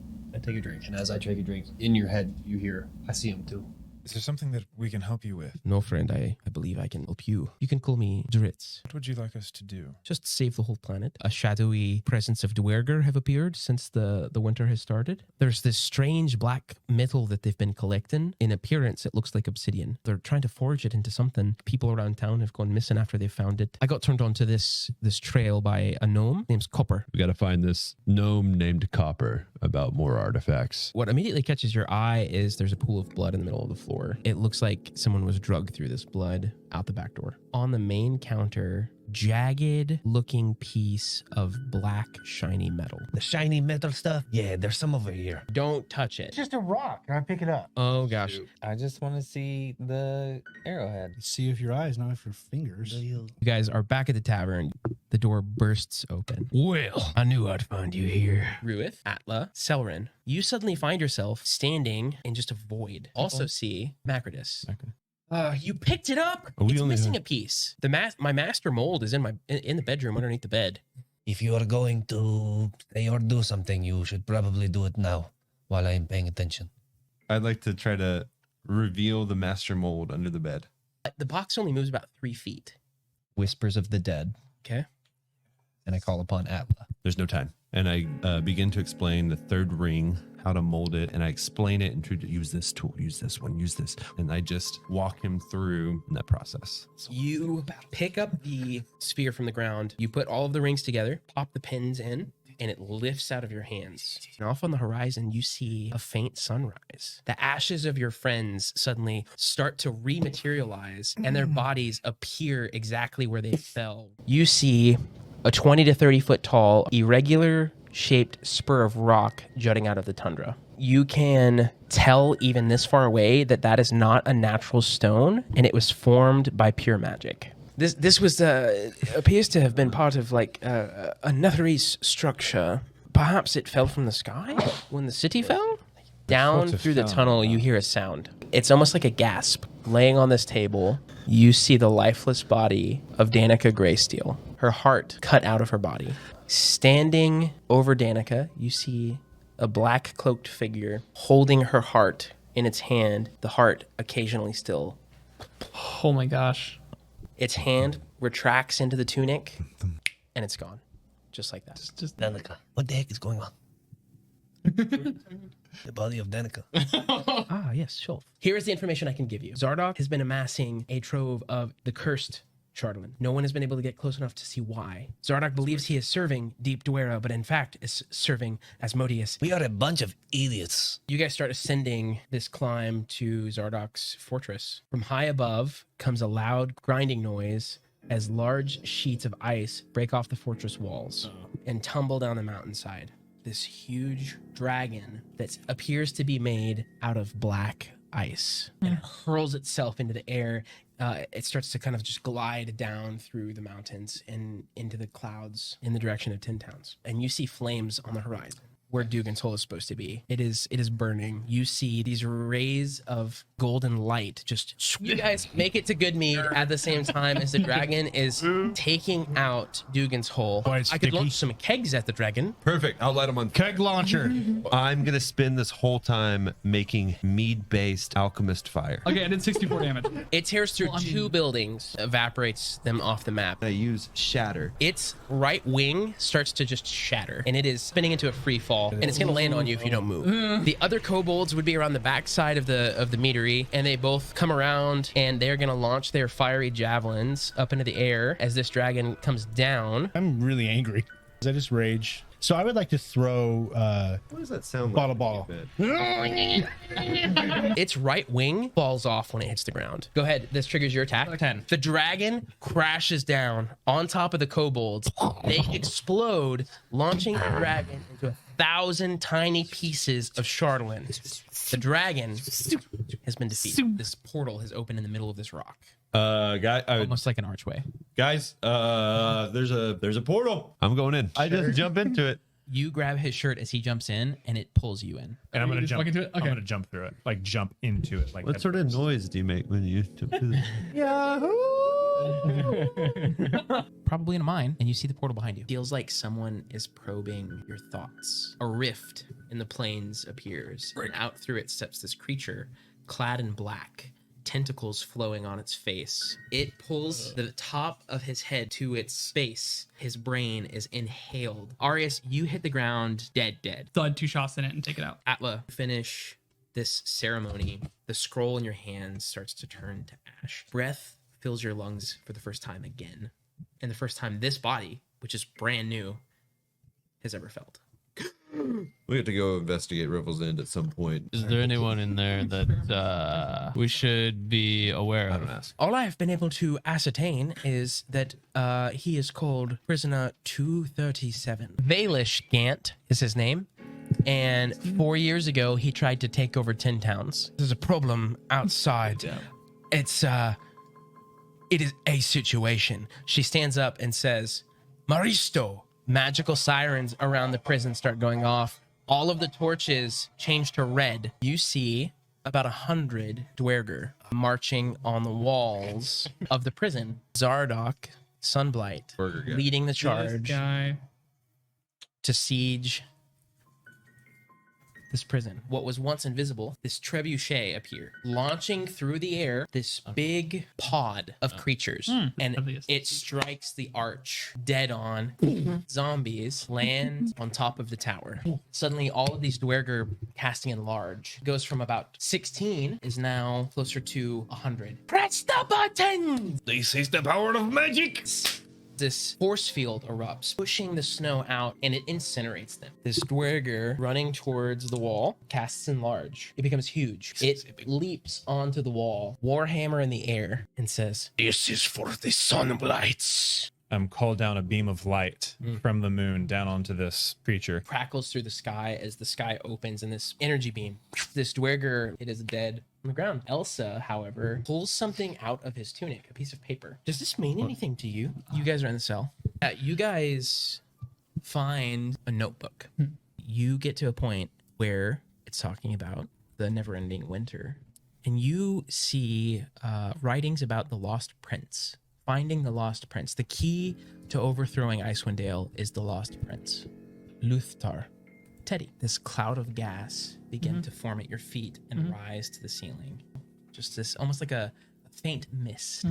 as I take a drink, in your head, you hear, I see him too. Is there something that we can help you with? No, friend, I believe I can help you. You can call me Dritz. What would you like us to do? Just save the whole planet. A shadowy presence of Dwerger have appeared since the winter has started. There's this strange black metal that they've been collecting. In appearance, it looks like obsidian. They're trying to forge it into something. People around town have gone missing after they found it. I got turned on to this trail by a gnome named Copper. We got to find this gnome named Copper about more artifacts. What immediately catches your eye is there's a pool of blood in the middle of the floor. It looks like someone was drugged through this blood out the back door. On the main counter, jagged looking piece of black shiny metal. The shiny metal stuff? Yeah, there's some over here. Don't touch it. Just a rock. I pick it up. Oh gosh. I just want to see the arrowhead. See with your eyes, not with your fingers. You guys are back at the tavern. The door bursts open. Well, I knew I'd find you here. Ruith, Atla, Selrin, you suddenly find yourself standing in just a void. Also see Macrodus. You picked it up. We It's only missing have- a piece. My master mold is in the bedroom underneath the bed. If you are going to say or do something, you should probably do it now while I am paying attention. I'd like to try to reveal the master mold under the bed. The box only moves about 3 feet. Whispers of the dead. Okay. And I call upon Atla. There's no time. And I begin to explain the third ring, how to mold it, and I explain it and try to use this tool, use this one, use this. And I just walk him through that process. You pick up the sphere from the ground. You put all of the rings together, pop the pins in, and it lifts out of your hands. And off on the horizon, you see a faint sunrise. The ashes of your friends suddenly start to rematerialize, and their bodies appear exactly where they fell. You see a 20 to 30 foot tall, irregular shaped spur of rock jutting out of the tundra. You can tell even this far away that that is not a natural stone, and it was formed by pure magic. This was appears to have been part of like a netherese structure. Perhaps it fell from the sky when the city fell. Down through the tunnel, you hear a sound. It's almost like a gasp. Laying on this table, you see the lifeless body of Danica Greysteel. Her heart cut out of her body. Standing over Danica, you see a black cloaked figure holding her heart in its hand, the heart occasionally still. Oh my gosh. Its hand retracts into the tunic, and it's gone. Just like that. Just Danica. What the heck is going on? The body of Danica. Ah, yes, sure. Here is the information I can give you. Zardoc has been amassing a trove of the cursed Chardalyn. No one has been able to get close enough to see why. Zardoc believes he is serving Deep Dwera, but in fact is serving Asmodeus. We are a bunch of idiots. You guys start ascending this climb to Zardoc's fortress. From high above comes a loud grinding noise as large sheets of ice break off the fortress walls and tumble down the mountainside. This huge dragon that appears to be made out of black ice and hurls itself into the air. It starts to kind of just glide down through the mountains and into the clouds in the direction of Tin Towns. And you see flames on the horizon where Dugan's Hole is supposed to be. It is burning. You see these rays of golden light just... You guys make it to Goodmead at the same time as the dragon is taking out Dugan's Hole. Boy, it's I could sticky. launch some kegs at the dragon. Perfect. I'll light them on. Keg launcher. I'm gonna spend this whole time making mead-based alchemist fire. Okay, I did 64 damage. It tears through two buildings, evaporates them off the map. I use shatter. Its right wing starts to just shatter, and it is spinning into a free fall, and it's going to land on you if you don't move. The other kobolds would be around the backside of the meadery, and they both come around, and they're going to launch their fiery javelins up into the air as this dragon comes down. I'm really angry. I just rage. So I would like to throw What does that sound bottle like? bottle. Its right wing falls off when it hits the ground. Go ahead. This triggers your attack. 10. The dragon crashes down on top of the kobolds. They explode, launching the dragon into 1,000 tiny pieces of Chardalyn. The dragon has been defeated. This portal has opened in the middle of this rock. Almost like an archway. Guys, there's a portal. I'm going in. I just jump into it. You grab his shirt as he jumps in, and it pulls you in. And I'm You gonna just jump walk into it? I'm Okay. gonna jump through it. Like jump into it. Like What sort of noise do you make when you jump through the... Probably in a mine, and you see the portal behind you. Feels like someone is probing your thoughts. A rift in the plains appears, and out through it steps this creature, clad in black, tentacles flowing on its face. It pulls the top of his head to its face. His brain is inhaled. Arius, you hit the ground dead. Thud 2 shots in it and take it out. Atla, finish this ceremony. The scroll in your hand starts to turn to ash. Breath fills your lungs for the first time again. And the first time this body, which is brand new, has ever felt. We have to go investigate Rivel's End at some point. Is there anyone in there that we should be aware I of? don't ask. All I have been able to ascertain is that he is called Prisoner 237. Valish Gant is his name. And 4 years ago, he tried to take over 10 towns. There's a problem outside. It is a situation. She stands up and says, Maristo. Magical sirens around the prison start going off. All of the torches change to red. You see about 100 Dwerger marching on the walls of the prison. Zardoc, Sunblight, Burger guy. leading the This charge guy. to siege this prison. What was once invisible, this trebuchet appeared, launching through the air this big pod of creatures, and Obvious. it strikes the arch dead on. Zombies land on top of the tower. Suddenly, all of these Dwerger casting enlarge. Goes from about 16 is now closer to 100. Press the button! This is the power of magic. This force field erupts, pushing the snow out, and it incinerates them. This Dwerger running towards the wall casts enlarge. It becomes huge. It leaps onto the wall, Warhammer in the air, and says, This is for the Sunblights. call down a beam of light from the moon down onto this creature. crackles through the sky as the sky opens, and this energy beam, this Dwerger, it is dead on the ground. Elsa, however, pulls something out of his tunic, a piece of paper. Does this mean anything to you? You guys are in the cell. You guys find a notebook. You get to a point where it's talking about the never-ending winter, and you see writings about the lost prince Finding the Lost Prince. The key to overthrowing Icewind Dale is the Lost Prince. Luthtar. Teddy. This cloud of gas begin to form at your feet and rise to the ceiling. Just this, almost like a faint mist.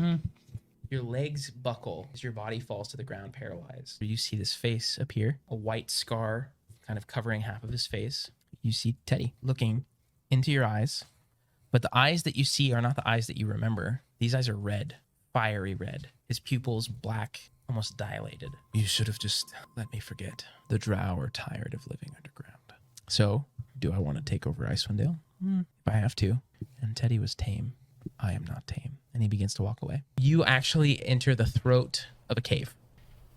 Your legs buckle as your body falls to the ground paralyzed. You see this face appear, a white scar kind of covering half of his face. You see Teddy looking into your eyes, but the eyes that you see are not the eyes that you remember. These eyes are red, fiery red. His pupils black, almost dilated. You should have just let me forget. The drow are tired of living underground. So, do I want to take over Icewind Dale? If I have to. And Teddy was tame. I am not tame. And he begins to walk away. You actually enter the throat of a cave.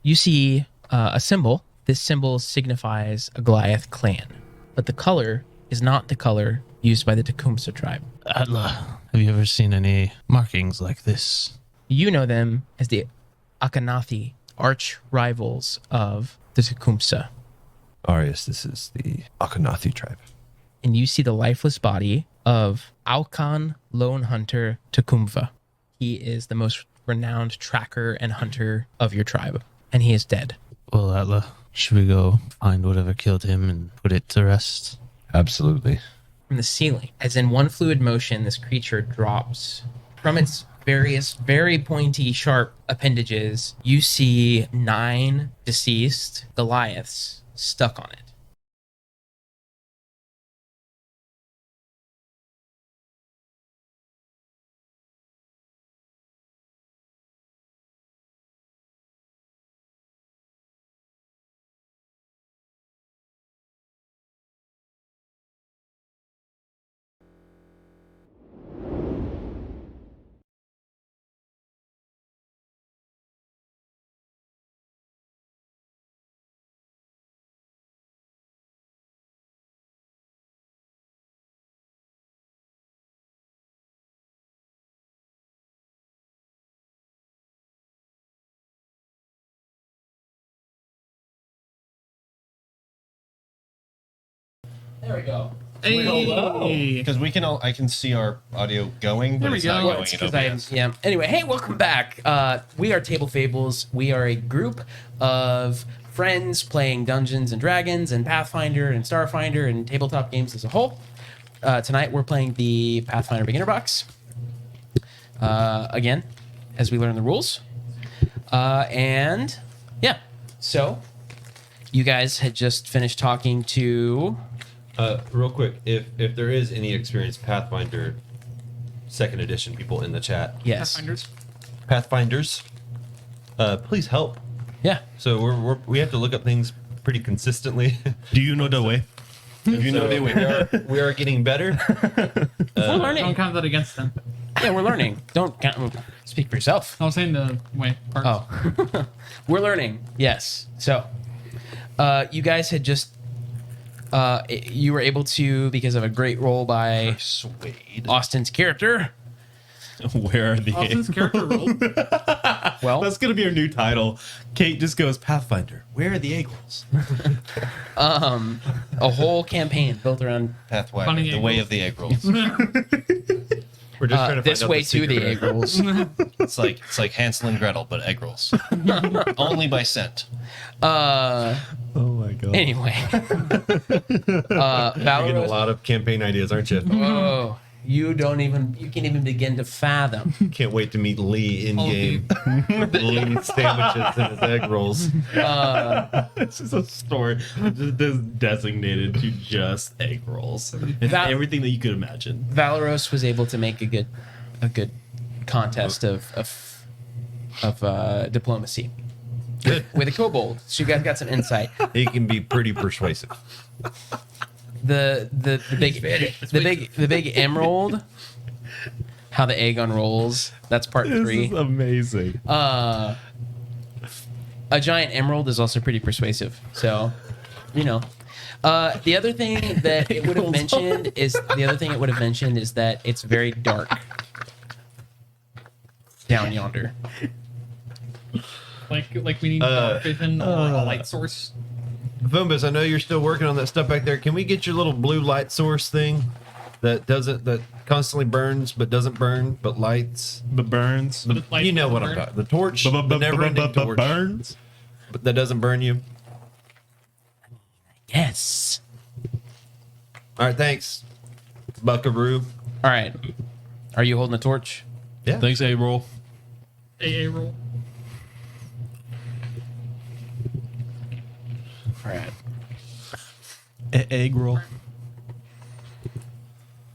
You see a symbol. This symbol signifies a Goliath clan, but the color is not the color used by the Tecumseh tribe. Atla, have you ever seen any markings like this? You know them as the Akhenathi, arch rivals of the Tecumseh. Arius, this is the Akhenathi tribe. And you see the lifeless body of Alkan Lone Hunter Tecumseh. He is the most renowned tracker and hunter of your tribe, and he is dead. Well, Atla, should we go find whatever killed him and put it to rest? Absolutely. From the ceiling, as in one fluid motion, this creature drops from its various, very pointy, sharp appendages. You see 9 deceased Goliaths stuck on it. There we go. Hey. Because we can all, I can see our audio going, but There we it's not go. going It's in 'cause OBS. yeah. Anyway, hey, welcome back. We are Table Fables. We are a group of friends playing Dungeons and Dragons and Pathfinder and Starfinder and tabletop games as a whole. Tonight we're playing the Pathfinder Beginner Box. Again, as we learn the rules. And yeah, so you guys had just finished talking to... Real quick, if there is any experienced Pathfinder second edition people in the chat, Yes. Pathfinders, please help. Yeah. So we have to look up things pretty consistently. Do you know the way? If you know the way, we are getting better. We're learning. Don't count that against them. Yeah, we're learning. Don't speak for yourself. I was saying the way part. Oh. We're learning. Yes. So, you guys had just you were able to, because of a great roll by Austin's character. Where are the Austin's character roll. Well, That's gonna be our new title. Kate just goes Pathfinder. Where are the egg rolls? a whole campaign built around Pathway, Funny the egg way rolls. of the egg rolls. We're just trying to find this out way the to the secret egg rolls. It's like Hansel and Gretel, but egg rolls. Only by scent. Oh my god! Anyway, You're getting a Valoros. lot of campaign ideas, aren't you? Oh, you can't even begin to fathom. Can't wait to meet Lee in game. Lee sandwiches and his egg rolls. This is a store just designated to just egg rolls. It's That- everything that you could imagine. Valoros was able to make a good contest of diplomacy with a kobold. So you guys got some insight. He can be pretty persuasive. The big emerald. How the egg unrolls. That's part 3. amazing. A giant emerald is also pretty persuasive. So, you know. The other thing that it would have mentioned is that it's very dark down yonder. Like we need dark vision or a light source. Vumbus, I know you're still working on that stuff back there. Can we get your little blue light source thing? that constantly burns but doesn't burn but lights. But burns. Lights You know what I'm burn. talking. The torch, the never-ending torch, burns. but that doesn't burn you. Yes. All right, thanks, Buckaroo. All right. Are you holding the torch? Yeah. Thanks, A roll. AA roll. All right. Egg roll.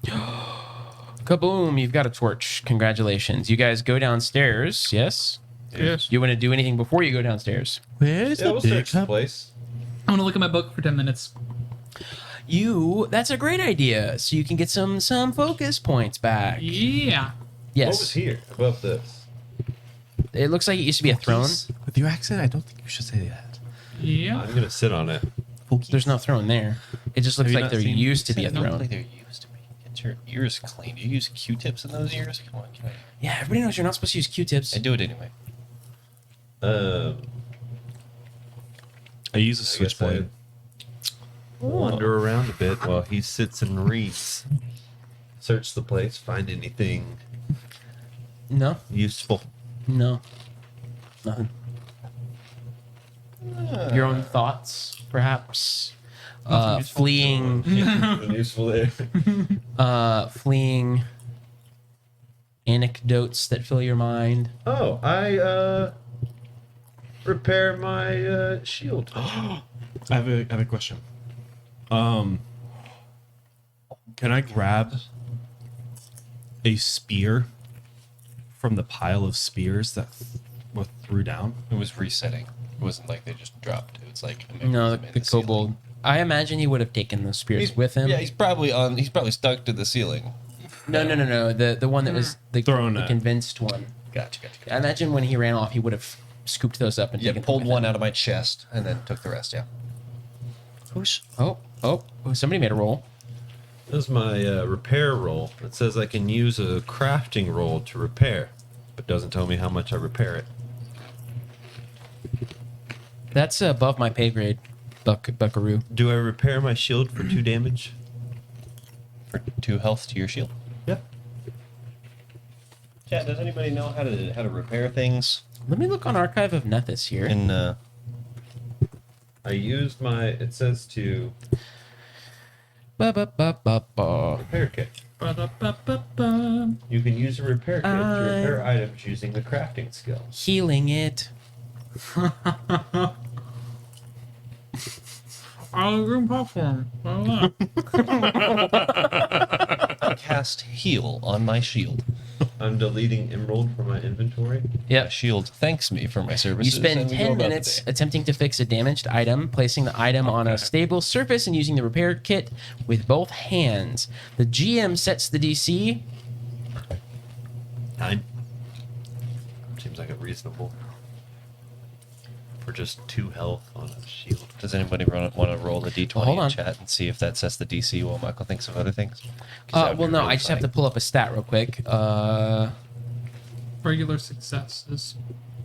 Kaboom! You've got a torch. Congratulations. You guys go downstairs. Yes. Yes. You want to do anything before you go downstairs? Where's Yeah, we'll search the place. I'm gonna look at my book for 10 minutes. That's a great idea. So you can get some focus points back. Yeah. Yes. What was here above this? It looks like it used to be a throne. With your accent, I don't think you should say that. Yeah. I'm gonna sit on it. There's no throne there. It just looks Have you like not there seen- used to be a Don't throne. think there used to be. Get your ears clean. You use Q-tips in those ears? Come on, can I? Yeah, everybody knows you're not supposed to use Q-tips. I do it anyway. I use a I guess switchblade. I wander around a bit while he sits and reads. Search the place, find anything No, useful. no, nothing. Your own thoughts, perhaps. Fleeing, useful there. fleeing anecdotes that fill your mind. Oh, I repair my shield. I have a question. Can I grab a spear from the pile of spears that was threw down? It was resetting. It wasn't like they just dropped. It was like a No, mechanism in the ceiling. kobold. I imagine he would have taken those spears with him. Yeah, he's probably stuck to the ceiling. No. The one that was the Thrown the at. convinced one. Gotcha. I imagine when he ran off, he would have scooped those up and Yeah, taken them pulled with one him. out of my chest and then took the rest. Yeah. Oh! Somebody made a roll. This is my repair roll. It says I can use a crafting roll to repair, but doesn't tell me how much I repair it. That's above my pay grade, Buckaroo. Do I repair my shield for 2 damage? For 2 health to your shield. Yeah. Chat, does anybody know how to repair things? Let me look on Archive of Nethys here. In I used my. It says to Ba-ba-ba-ba-ba. repair kit. Ba-da-ba-ba-ba. You can use a repair kit to repair items using the crafting skill. Healing it. I'll room platform. Voila. cast heal on my shield. I'm deleting emerald from my inventory. Yep. Shield thanks me for my You services. spend and we go 10 about the minutes day. attempting to fix a damaged item, placing the item on a stable surface and using the repair kit with both hands. The GM sets the DC. 9. Seems like a reasonable. For just 2 health on a shield. Does anybody want to roll the d20 Hold on. in chat and see if that sets the DC while Michael thinks of other things? 'Cause that would Well, be no, really I just have to funny. pull up a stat real quick. Regular success is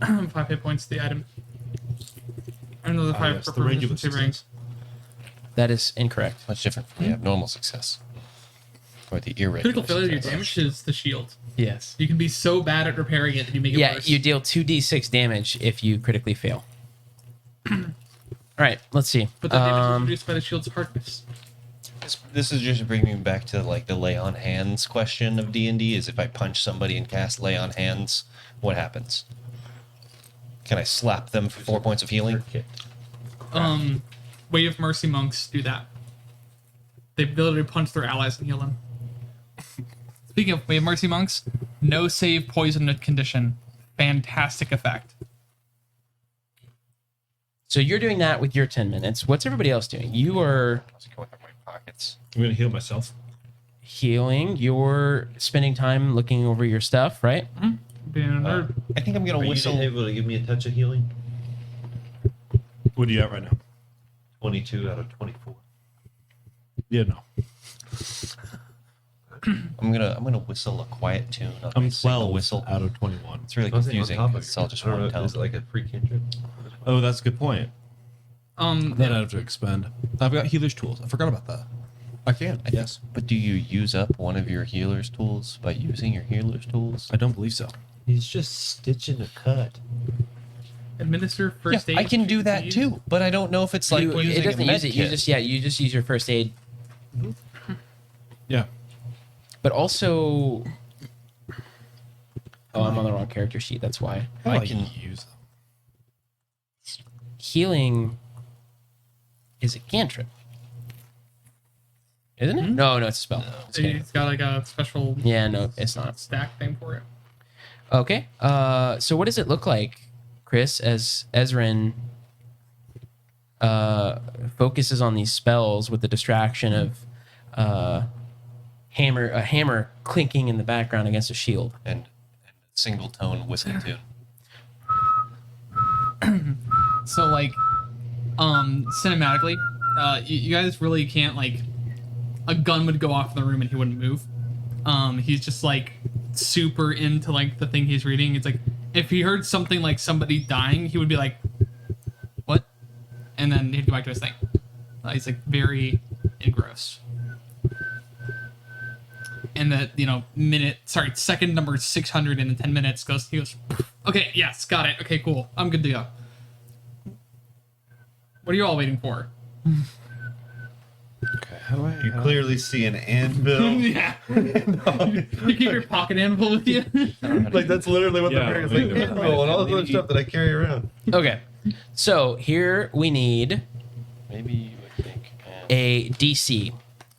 5 hit points to the item. Another 5 yes, for the regular proficiency ranks. That is incorrect. Much different from the abnormal success. Or the irregular Critical failure success. damages the shield. Yes. You can be so bad at repairing it that you make it Yeah, worse. you deal 2d6 damage if you critically fail. All right, let's see. But that damage is reduced by the shield's hardness. This is just bringing me back to like the lay on hands question of D&D is if I punch somebody and cast lay on hands, what happens? Can I slap them for 4 points of healing? Way of Mercy monks do that. They ability to punch their allies and heal them. Speaking of Way of Mercy monks, no save poison condition. Fantastic effect. So you're doing that with your 10 minutes. What's everybody else doing? You are How's it going in my pockets? I'm gonna heal myself. healing. You're spending time looking over your stuff, right? Being a nerd. I think I'm gonna Are you whistle. able to give me a touch of healing? What are you at right now? 22 out of 24. Yeah, no. I'm gonna whistle a quiet tune. On I'm my signal 12 whistle. out of 21. It's really I was thinking on confusing. top of It's all yours. just I don't one know, tone. is it like a free cantrip? Oh, that's a good point. Then I have to expend. I've got healer's tools. I forgot about that. I can. Yes. But do you use up one of your healer's tools by using your healer's tools? I don't believe so. He's just stitching a cut. Administer first aid. I can to do that disease. too, but I don't know if it's like it using doesn't a med use it. kit. You just use your first aid. Yeah. But also, oh, I'm on the wrong character sheet. That's why. I can use them. Healing is a cantrip, isn't it? No, it's a spell. It's a cantrip. It's got like a special Yeah, no, it's not. stack thing for it. Okay. So what does it look like, Chris, as Ezrin focuses on these spells with the distraction of a hammer clinking in the background against a shield? and single tone whistle tune. So like, cinematically, you guys really can't like. A gun would go off in the room and he wouldn't move. He's just like super into like the thing he's reading. It's like if he heard something like somebody dying, he would be like, "What?" And then he'd go back to his thing. He's like very engrossed. And that second number 600 in the 10 minutes he goes, "Okay, yes, got it. Okay, cool. I'm good to go." What are you all waiting for? Okay. How do I? You clearly see an anvil. Yeah. You keep your pocket anvil with you. Like that's literally what Yeah, the is like anvil and all this other stuff that I carry around. Okay. So here we need Maybe you would think. a DC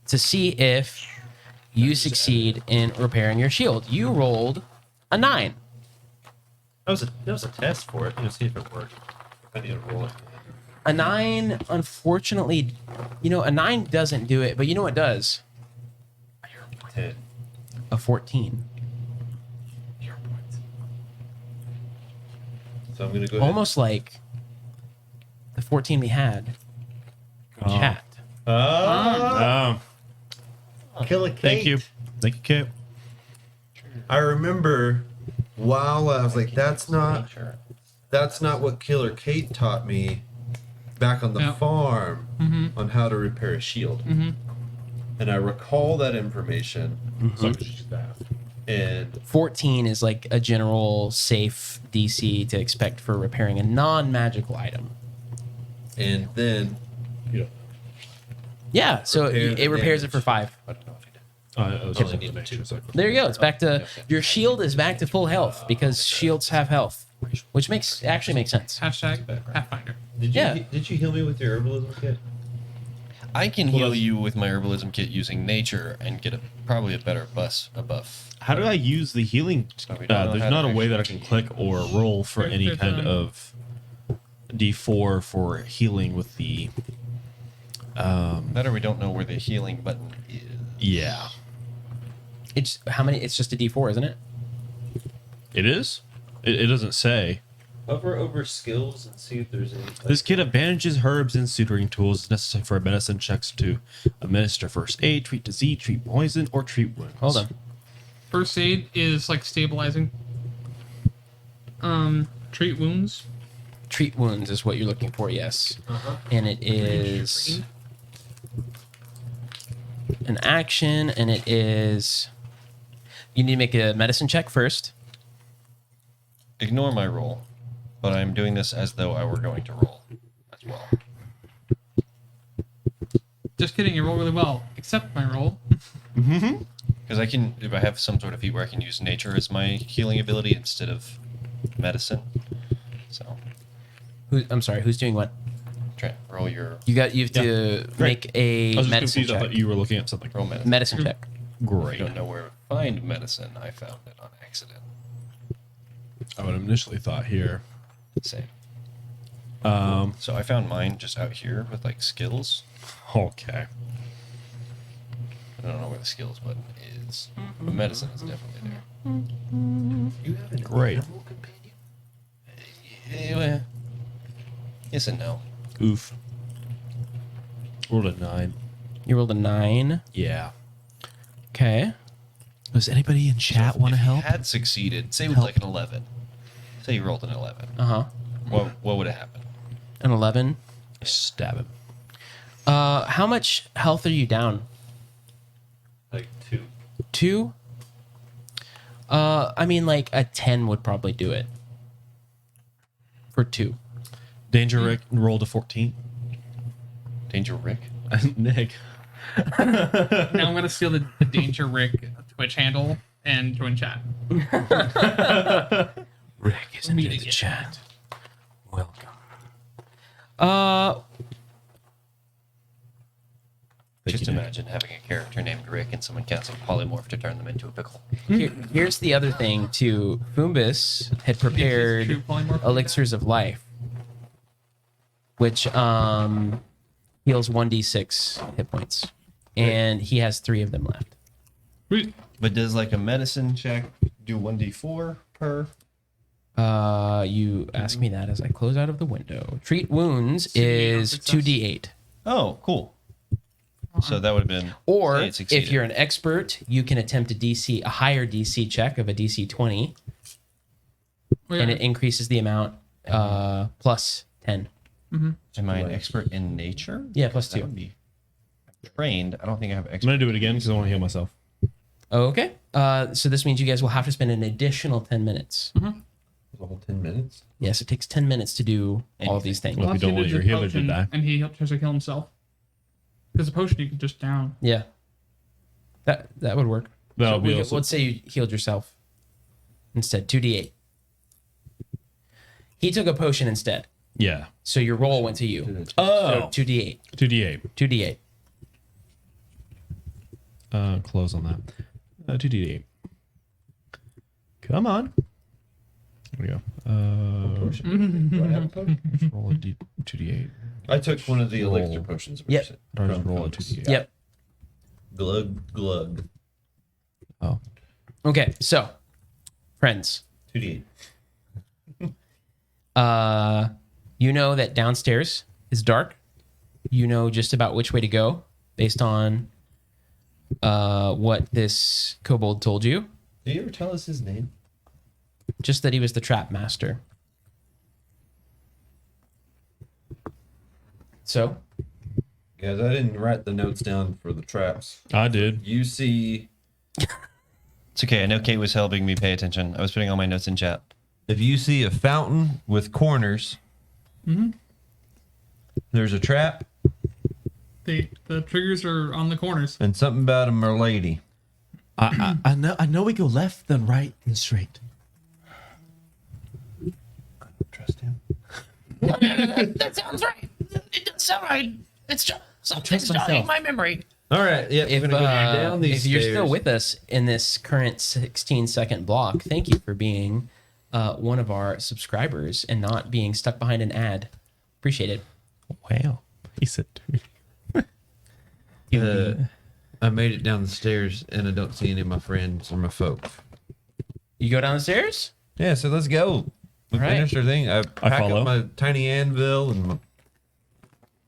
to see if you succeed in repairing your shield. You rolled a 9. That was a test for it. See if it worked. I need to roll it. A 9, unfortunately, a 9 doesn't do it, but you know what does? 10. A 14. So I'm gonna go ahead. Almost like the 14 we had. Chat. Oh. Kill a Kate. Thank you. Thank you, Kate. I remember while I was like, that's not what Killer Kate taught me back on the farm on how to repair a shield. And I recall that information. And 14 is like a general safe DC to expect for repairing a non-magical item. And then Yeah, so Repair the it repairs it for damage. 5. I don't know if you did. I was Only also need make two. sure, so- There you go. It's back to your shield is back to full health because shields have health, which actually makes sense. Hashtag Pathfinder. Did you heal me with your herbalism kit? I can heal you with my herbalism kit using nature and get probably a better buff. How do I use the healing? we don't know There's how not to a way that I can click or roll for any There's, kind of D4 for healing with the. That or we don't know where the healing button is. Yeah. It's how many? It's just a D4, isn't it? It is? It doesn't say. Hover over skills and see if there's any. This kit of bandages, herbs, and suturing tools is necessary for medicine checks to administer first aid, treat disease, treat poison, or treat wounds. Hold on. First aid is like stabilizing. Treat wounds. Treat wounds is what you're looking for, yes. And it is an action, and it is. You need to make a medicine check first. Ignore my roll, but I'm doing this as though I were going to roll as well. Just kidding, you roll really well. Accept my roll. Because I can, if I have some sort of feat where I can use nature as my healing ability instead of medicine. So, I'm sorry. Who's doing what? Trent, roll your You have to make a I was just medicine confused. I check. thought you were looking at something. roll medicine. Medicine check. I Great. don't know where to find medicine. I found it on accident. I would have initially thought here. Same. So I found mine just out here with like skills. Okay. I don't know where the skills button is, but medicine is definitely there. You have an Great. animal companion? Yeah, yes and no. Oof. Rolled a 9. You rolled a 9. Yeah. Okay. Does anybody in chat want to If you help? had succeeded, say with Help. like an 11. Say you rolled an 11. What would have happened? An 11. Stab him. How much health are you down? Like 2. 2? I mean, like a 10 would probably do it. For 2. Danger Rick rolled a 14. Danger Rick. Nick. Now I'm gonna steal the Danger Rick Twitch handle and join chat. Rick is in the chat. Welcome. Just imagine having a character named Rick and someone casting polymorph to turn them into a pickle. Here's the other thing too. Fumbus had prepared True polymorph. elixirs of life, which heals 1d6 hit points, and he has 3 of them left. But does like a medicine check do 1d4 per? You ask me that as I close out of the window. Treat wounds is 2d8. Oh, cool. So that would have been. Or say it succeeded. if you're an expert, you can attempt a higher DC check of a DC 20, and it increases the amount plus 10. Am I an expert in nature? Yeah, plus That 2. would be trained. I don't think I have I'm expert. gonna do it again because I want to heal myself. Okay. So this means you guys will have to spend an additional 10 minutes. The whole 10 minutes? Yes, it takes 10 minutes to do all of these things. Well, if you don't want your healer to die. And he tries to kill himself. Because a potion you can just down. Yeah. That would work. That'll be Let's awesome. say you healed yourself instead. 2d8. He took a potion instead. Yeah. So your roll went to you. Oh. So 2d8. 2d8. 2d8. Close on that. 2d8. Come on. There we go. Roll a 2d8. I took one of the Roll. elixir potions. Yep. Or just roll a 2d8. Yep. Glug, glug. Oh. Okay, so friends, 2d8. you know that downstairs is dark. You know just about which way to go based on what this kobold told you. Did you ever tell us his name? Just that he was the trap master. So, Guys, I didn't write the notes down for the traps. I did. You see, It's okay. I know Kate was helping me pay attention. I was putting all my notes in chat. if you see a fountain with corners, there's a trap The triggers are on the corners. and something about a merlady. I know we go left, then right, then straight. Trust him. That sounds right. It does sound right. It's just something's jogging my memory. All right, yeah, if, we're gonna go down these if you're still stairs. with us in this current 16-second block, thank you for being one of our subscribers and not being stuck behind an ad. Appreciate it. Wow. He said, I made it down the stairs and I don't see any of my friends or my folks. You go down the stairs? Yeah, so let's go. We All right. finished our thing. I pack follow. up my tiny anvil and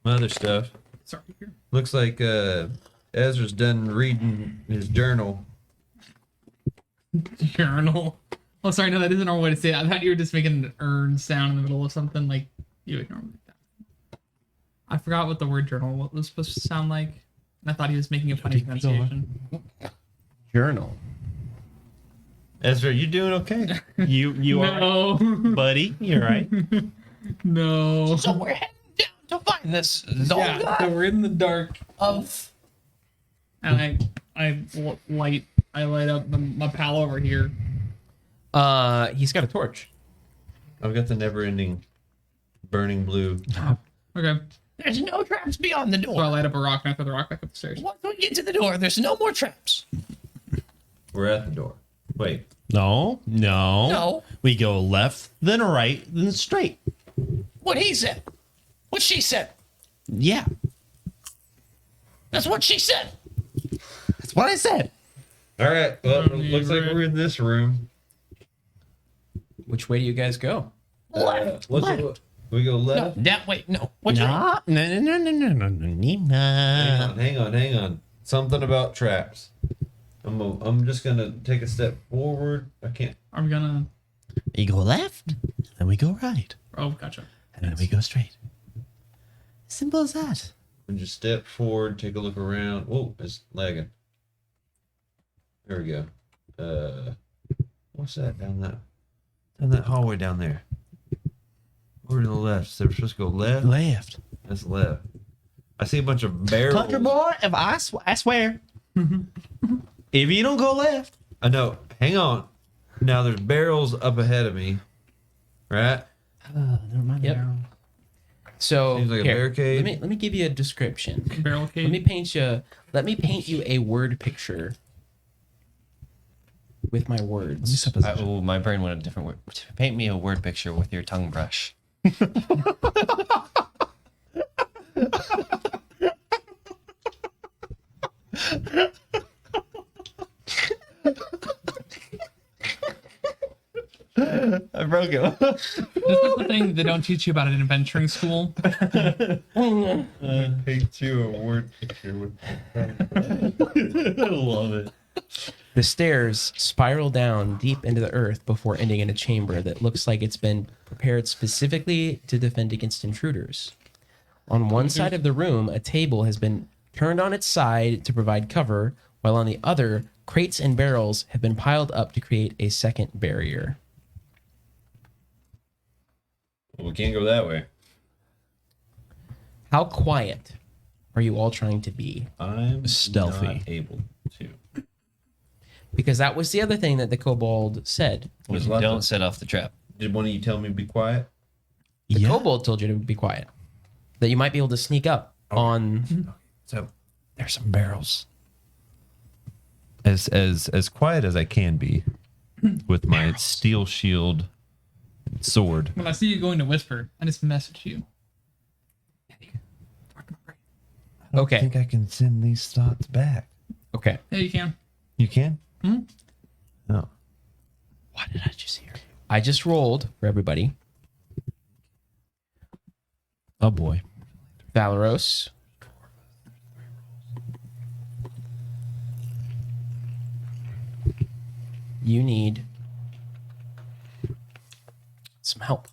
my other stuff. Sorry. Here. Looks like Ezra's done reading his journal. Journal. Oh, sorry. No, that isn't our way to say it. I thought you were just making an urn sound in the middle of something like you would normally do. I forgot what the word journal was supposed to sound like. And I thought he was making a funny pronunciation. Journal. Ezra, you doing okay? you are, No. buddy. You're right. No. So we're heading down to find this Yeah, Zolga so we're in the dark. of. And I light up my pal over here. He's got a torch. I've got the never-ending burning blue. Okay. There's no traps beyond the So I door. light up a rock and I throw the rock back up the stairs. Once we get to the door, there's no more traps. We're at the door. Wait, No. No. We go left, then right, then straight. What he said. What she said. Yeah. That's what she said. That's what I said. all right. Well, it looks like we're in this room. Which way do you guys go? Left. We go No, left. that way. No. Which way? No. Hang on. Something about traps. I'm just gonna take a step forward. I can't. I'm gonna. You go left, then we go right, Oh, gotcha. and then we go straight. Simple as that. And just step forward, take a look around. Whoa, it's lagging. There we go. What's that down that hallway down there? Over to the left. So we're supposed to go left. Left. That's left. I see a bunch of barrels. Country boy, if I swear. If you don't go left. I know. Hang on. Now there's barrels up ahead of me. Right? Never mind. Yep. So Seems like a here, barricade. Let me give you a description. Barrel cage. Let me paint you a word picture with my words. My brain went a different word. Paint me a word picture with your tongue brush. I broke it. This is the thing they don't teach you about in adventuring school. Paint you a word picture with. I love it. The stairs spiral down deep into the earth before ending in a chamber that looks like it's been prepared specifically to defend against intruders. On one side of the room, a table has been turned on its side to provide cover, while on the other, crates and barrels have been piled up to create a second barrier. Well, we can't go that way. How quiet are you all trying to be? I'm Stealthy. not able to. Because that was the other thing that the kobold said. There's lots Don't of- set off the trap. Did one of you tell me to be quiet? The kobold told you to be quiet. That you might be able to sneak up on. So There's some barrels. as quiet as I can be with my steel shield sword. When I see you going to whisper, I just message you. Okay. I think I can send these thoughts back. Okay. Yeah, you can. You can? Mhm. No. Why did I just hear? I just rolled for everybody. Oh boy. Valeros. You need some help.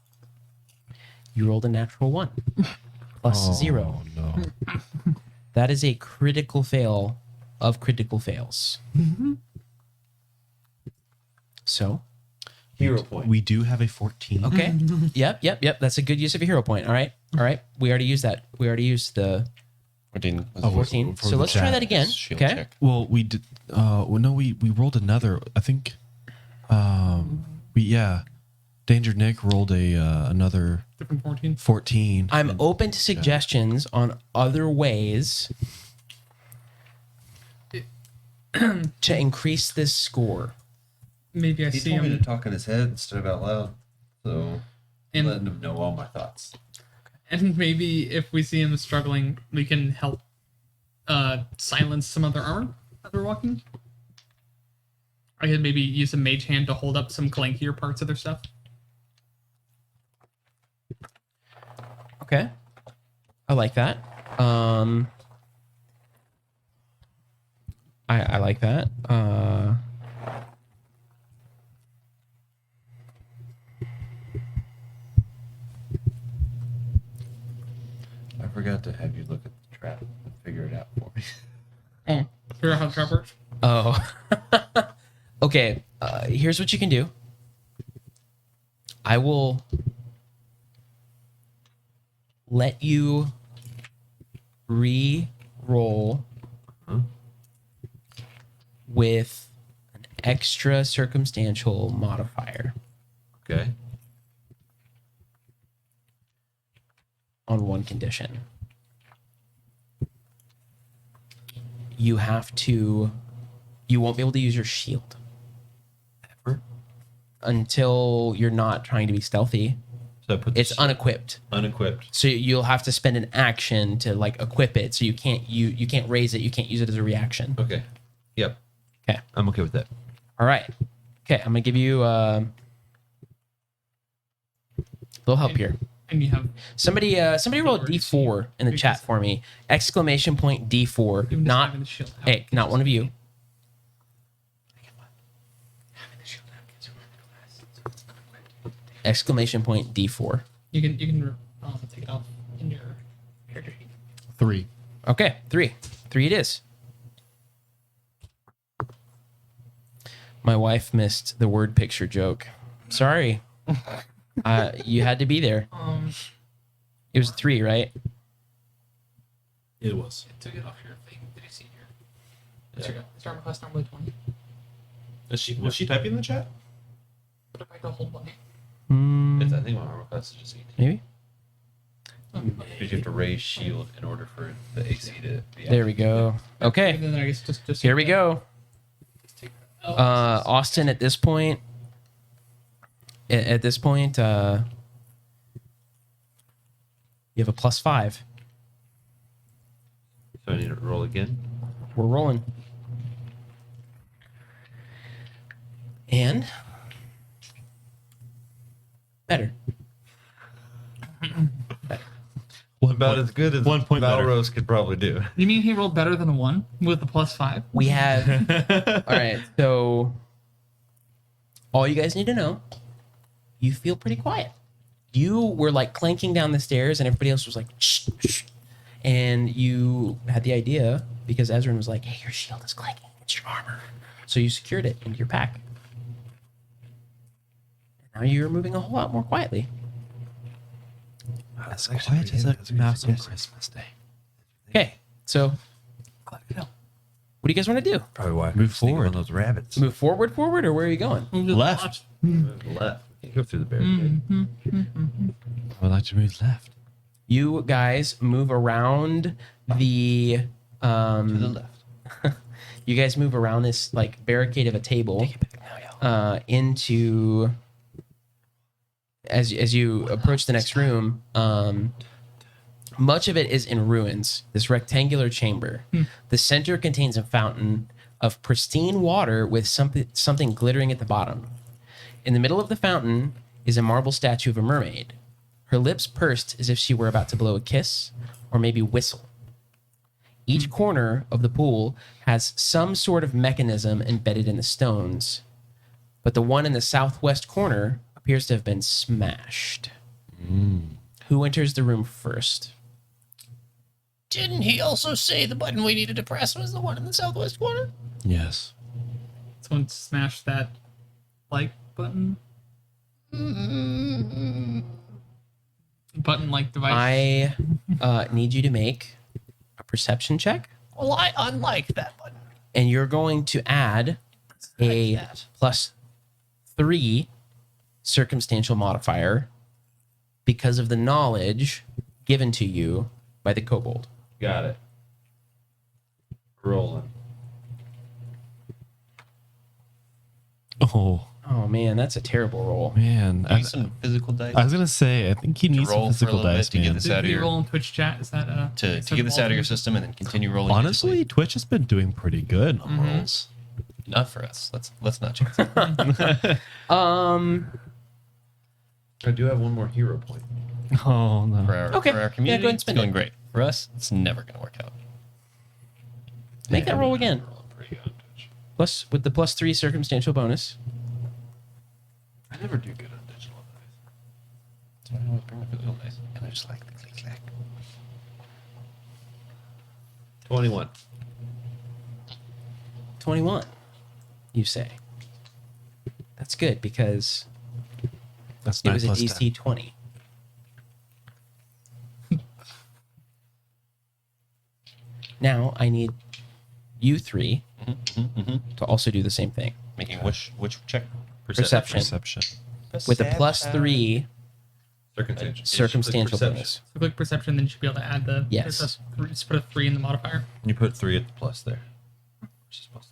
You rolled a natural 1 plus 0. No. That is a critical fail of critical fails. So, Hero point. We do have a 14. okay. Yep. That's a good use of a hero point. All right. We already used that. We already used the 14. Oh, 14. for So the let's try that jazz again. Shield Okay. check. Well, we did. Well, no, we rolled another. I think. Danger Nick rolled another Different 14. 14. I'm open to suggestions on other ways to increase this score. Maybe I He see told me to him. talk in his head instead of out loud. So I'm And- letting him know all my thoughts. And maybe if we see him struggling, we can help silence some of their armor as we're walking. I could maybe use a mage hand to hold up some clankier parts of their stuff. Okay. I like that. I like that. I forgot to have you look at the trap and figure it out for me. Oh, figure out how the trap works. Oh. Okay. Here's what you can do. I will let you re-roll with an extra circumstantial modifier Okay. on one condition. You won't be able to use your shield Ever? until you're not trying to be stealthy. So I put It's this unequipped. unequipped. So you'll have to spend an action to like equip it. So you can't raise it. You can't use it as a reaction. Okay. Yep. Okay. I'm okay with that. All right. Okay. I'm gonna give you a little help here. And you have Somebody roll a D4 in the chat for me. Exclamation point D4. even just Not having the shield out. hey, not one of you. Exclamation point D4. You can take it off in your character sheet. 3. Okay, 3. 3 it is. My wife missed the word picture joke. Sorry. You had to be there. It was 3, right? It was. I took it off your thing. Did you see here? It's armor class normally 20. Was she typing in the chat? But if I don't hold money. I think my armor class is just 18. Maybe. Because you have to raise shield in order for the AC to be There we go. Okay. And then I guess just Here we go. Austin, at this point, you have a +5. So I need to roll again. We're rolling. And better. About as good as 1 point better. Valros could probably do. You mean he rolled better than a 1 with a +5? We have. All right. So, all you guys need to know, you feel pretty quiet. You were like clanking down the stairs, and everybody else was like, shh, shh. And you had the idea because Ezrin was like, hey, your shield is clanking. It's your armor. So you secured it into your pack. Now you're moving a whole lot more quietly. As quiet as a mouse on Christmas Day. Okay, so what do you guys want to do? Probably why. Move forward. On those rabbits. Move forward, or where are you going? Move to the Left. Move left. You go through the barricade. I would like to move left. You guys move around the to the left. you guys move around this like barricade of a table into as you approach the next room. Much of it is in ruins. This rectangular chamber. The center contains a fountain of pristine water with something glittering at the bottom. In the middle of the fountain is a marble statue of a mermaid. Her lips pursed as if she were about to blow a kiss or maybe whistle. Each corner of the pool has some sort of mechanism embedded in the stones, but the one in the southwest corner appears to have been smashed. Who enters the room first? Didn't he also say the button we needed to press was the one in the southwest corner? Yes. Someone smashed that like button. Button like device. I need you to make a perception check, Well, I unlike that button. and you're going to add a +3 circumstantial modifier because of the knowledge given to you by the kobold. Got it. Rolling. Oh Oh man, that's a terrible roll. man. Need some physical dice. I was gonna say I think he needs some roll for a physical little bit dice, to get man. this Did out of you your roll in Twitch chat? Is that to get this out of your system and then continue rolling. Honestly, Twitch has been doing pretty good on rolls. not for us. Let's not change that. I do have one more hero point. Oh no. For our, Okay. for our Yeah, community, go ahead and it's spend going it. great. For us, it's never going to work out. Make that roll again. Pretty good on Twitch. Plus with the +3 circumstantial bonus. I never do good on digital dice. So I always bring my physical dice, and I just like the click clack. 21. 21, you say. That's good because That's it was a 9 plus 10. DC 20. Now I need you three to also do the same thing. Making which check? Perception. Perception. With a +3 Circumstantial. circumstantial Perception. bonus. So click perception, then you should be able to add the. Yes. Just put a 3 in the modifier. You put 3 at the plus there. Which is plus.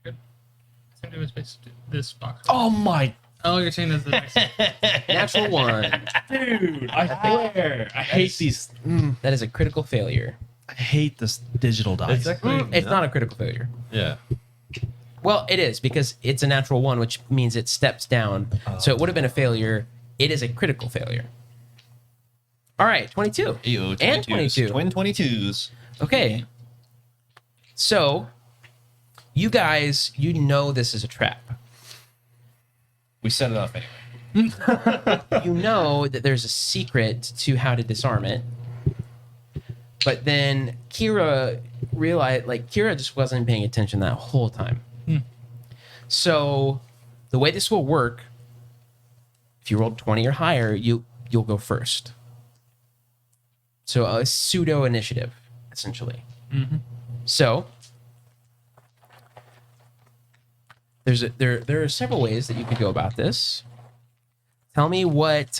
Same thing as this box. Oh my Oh, you're saying that's the dice. Natural 1. dude! I swear, I hate these. That is a critical failure. I hate this digital dice. It's actually It's not a critical failure. Yeah. Well, it is because it's a natural 1, which means it steps down. So it would have been a failure. It is a critical failure. All right, 22. Ew, And 22s. 22. Twin 22s. Okay. So, you guys, you know this is a trap. We set it off anyway. You know that there's a secret to how to disarm it. But then Kira realized, Kira just wasn't paying attention that whole time. So the way this will work, if you rolled 20 or higher, you'll go first. So a pseudo initiative, essentially. Mm-hmm. So there are several ways that you could go about this. Tell me what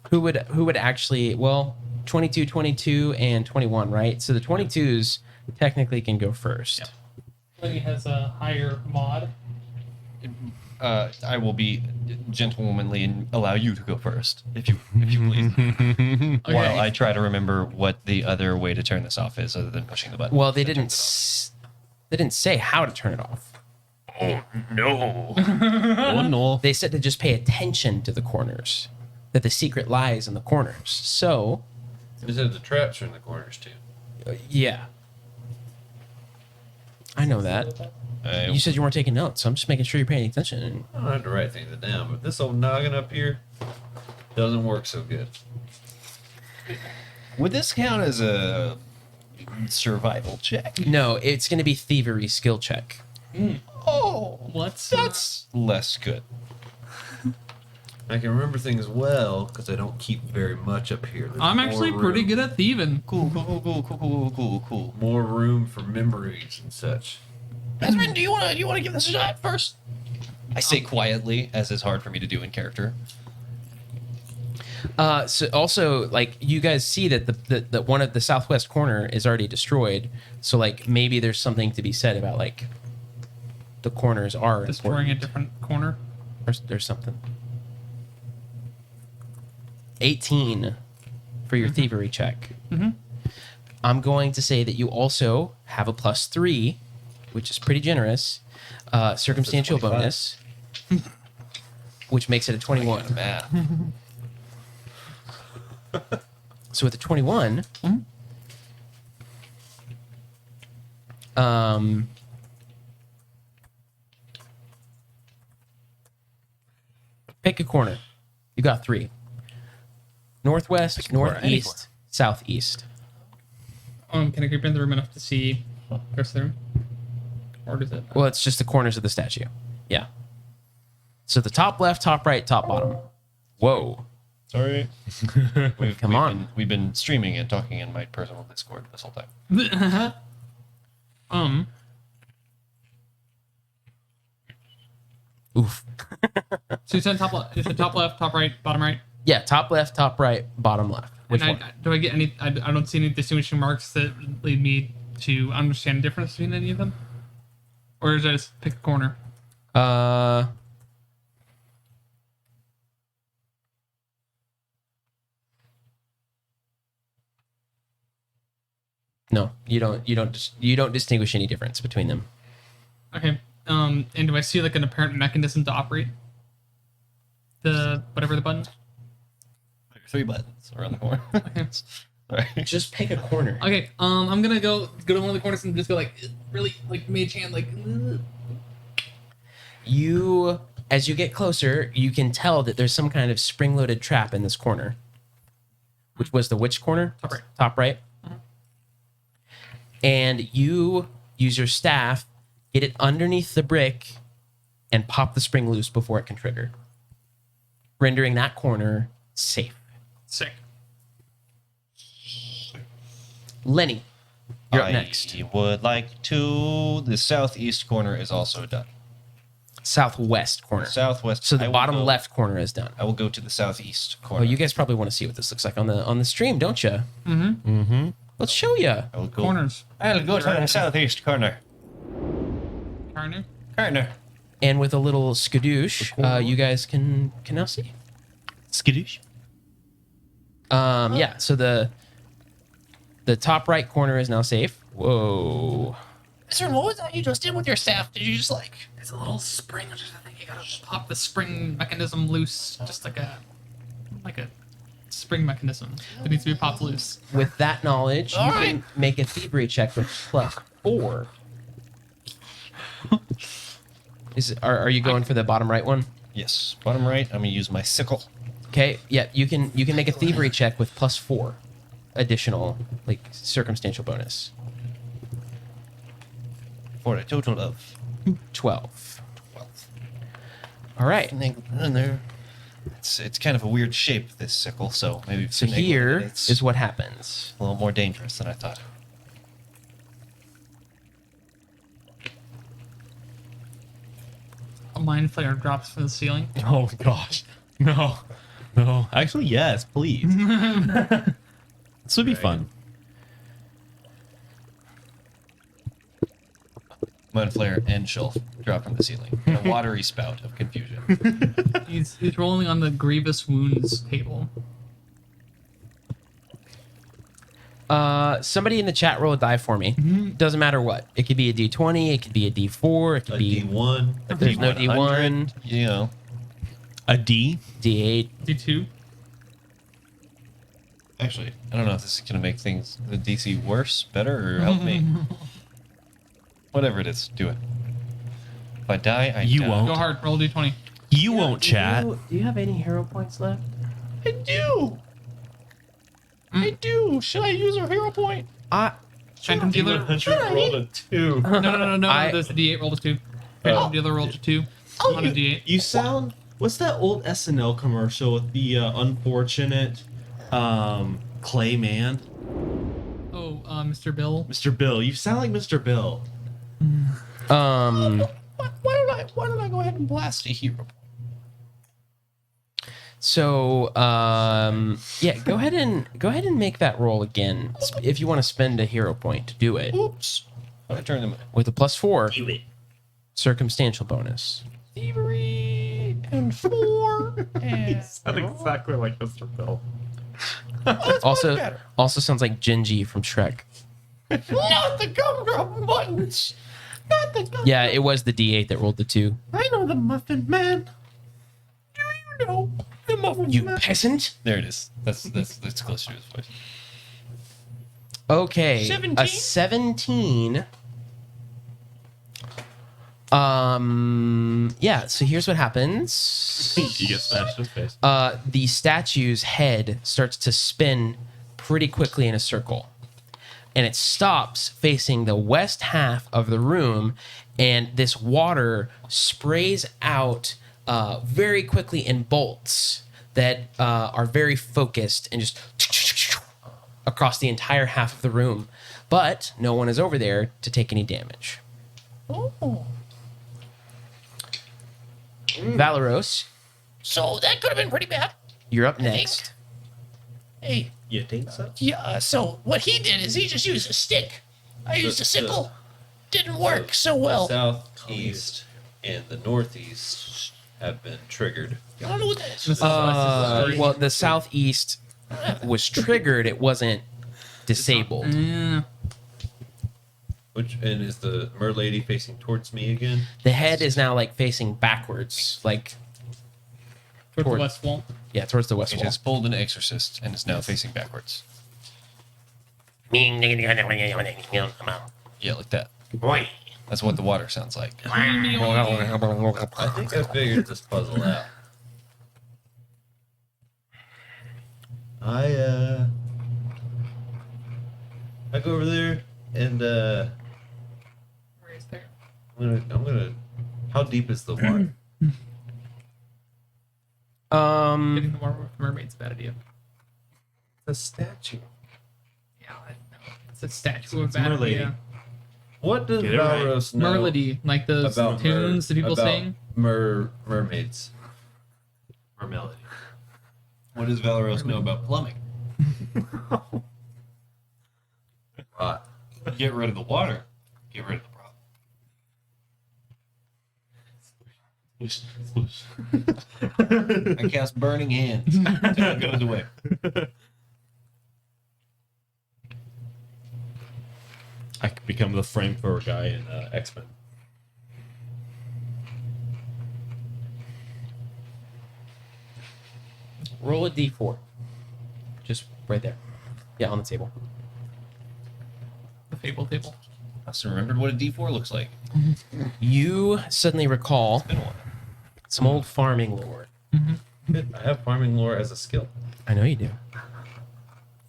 who would actually, well, 22, 22, and 21, right? So the 22s technically can go first. Yep. He has a higher mod. I will be gentlemanly and allow you to go first, if you please. Okay. While I try to remember what the other way to turn this off is, other than pushing the button. Well, they didn't say how to turn it off. Oh no! Oh no. They said to just pay attention to the corners, that the secret lies in the corners. So, They said the traps are in the corners too. yeah. I know that. You said you weren't taking notes, so I'm just making sure you're paying attention. I don't have to write things down, but this old noggin up here doesn't work so good. Would this count as a survival check? No, it's going to be thievery skill check. Oh, That's less good. I can remember things well because I don't keep very much up here. There's I'm more actually pretty room. good at thieving. Cool. More room for memories and such. Ezrin, do you want to give this a shot first? I say quietly, as is hard for me to do in character. So also, like, you guys see that the one at the southwest corner is already destroyed. So, like, maybe there's something to be said about, like, the corners are Destroying a important. different corner. There's something. 18 for your thievery check. Mm-hmm. I'm going to say that you also have a +3, which is pretty generous. Circumstantial bonus, which makes it a 21. Math. So with the 21, pick a corner. You got 3. Northwest, northeast, southeast. Can I creep into the room enough to see the rest of the room? Or does it? Well, it's just the corners of the statue. Yeah. So the top left, top right, top bottom. Whoa. Sorry. Come on. We've been streaming and talking in my personal Discord this whole time. Oof. So you said top left. Is it top left, top right, bottom right? Yeah, top left, top right, bottom left. Which And one? do I get any? I don't see any distinguishing marks that lead me to understand the difference between any of them, or is I just pick a corner? No, you don't distinguish any difference between them. Okay. And do I see like an apparent mechanism to operate the whatever the button? 3 buttons around the corner. Okay. Sorry. Just pick a corner. Okay. I'm gonna go to one of the corners and just go like really like mage hand like. You, as you get closer, you can tell that there's some kind of spring-loaded trap in this corner. Which was the which corner? Top right. Top right. And you use your staff, get it underneath the brick, and pop the spring loose before it can trigger, rendering that corner safe. Sick. Lenny, you're up I next. would like to. The southeast corner is also done. Southwest corner. Southwest. So I the will bottom go- left corner is done. I will go to the southeast Oh, corner. you guys probably want to see what this looks like on the stream, don't you? Mm-hmm. Mm-hmm. Let's show you. I will go. Corners. I'll go to the southeast corner. Corner. Corner. And with a little skadoosh, you guys can now see. Skadoosh. Yeah. So the top right corner is now safe. Whoa. Sir, what was that you just did with your staff? Did you just like? It's a little spring. I think you gotta pop the spring mechanism loose, just like a spring mechanism that needs to be popped loose. With that knowledge, you can make a thievery check with +4. Are you going for the bottom right one? Yes. Bottom right. I'm gonna use my sickle. Okay. Yeah. You can make a thievery check with +4, additional like circumstantial bonus. for a total of 12. 12. All right. In there. It's kind of a weird shape, this sickle, so maybe So finagle here it. It's is what happens. a little more dangerous than I thought. A mind flare drops from the ceiling. Oh gosh. No. No. Actually, yes, please. This would be fun. Mud flare and shelf drop from the ceiling in a watery spout of confusion. He's rolling on the grievous wounds table. Somebody in the chat roll a die for me. Doesn't matter what. It could be a D20. It could be a D4. It could be D1. If there's no D1, You know, A D? D8. D2. actually, I don't know if this is going to make things, the DC worse, better, or help me. Whatever it is, do it. If I die, I You die. won't. Go hard. Roll D20. You won't chat. Do you have any hero points left? I do. I do. Should I use a hero point? Phantom dealer. rolled a 2. No. There's a D8 rolled a 2. Phantom dealer rolled a 2 on a D8. You sound. What's that old SNL commercial with the unfortunate clay man? Oh, Mr. Bill. Mr. Bill. You sound like Mr. Bill. Why don't I go ahead and blast a hero? So, yeah, go ahead and make that roll again if you want to spend a hero point to do it Oops. I turned them with a +4 circumstantial bonus. thievery and 4 and Sound exactly like Mr. Bill. Also sounds like Genji from Shrek. not the gumdrop buttons. Not the gum. Yeah, it was the D8 that rolled the 2. I know the muffin man. Do you know the muffin You man? peasant. There it is. That's closer to his voice. Okay, 17? a 17. Yeah, so here's what happens. You get smashed in the face. The statue's head starts to spin pretty quickly in a circle. And it stops facing the west half of the room, and this water sprays out very quickly in bolts that are very focused and just across the entire half of the room. But no one is over there to take any damage. Oh. Valeros, So that could have been pretty bad. you're up next. Hey. You think so? Yeah, so what he did is he just used a stick. I used a sickle. Didn't work so well. Southeast and the northeast have been triggered. I don't know what that is. Well, the southeast was triggered. It wasn't disabled. Which and is the merlady facing towards me again? The head is now like facing backwards, like Towards the Toward- west wall. yeah, towards the west He wall. just pulled an exorcist and is now facing backwards. Yeah, like that. That's what the water sounds like. I think I figured this puzzle out. I go over there and Where is there? I'm gonna. How deep is the water? Getting the water with mermaid's a bad idea. The statue. Yeah, I know. It's a statue of It's a bad merlady. idea. What does Get it right. Valros know Merlady, like those about tunes that people about sing. mermaids? Or melody. What does Valeros know about plumbing? Get rid of the water. Get rid of the problem. I cast burning hands. Until it goes away. I could become the flamethrower guy in X-Men. Roll a d4. Just right there. Yeah, on the table. The fable table. I just remembered what a D4 looks like. You suddenly recall Been a while. some old farming lore. I have farming lore as a skill. I know you do.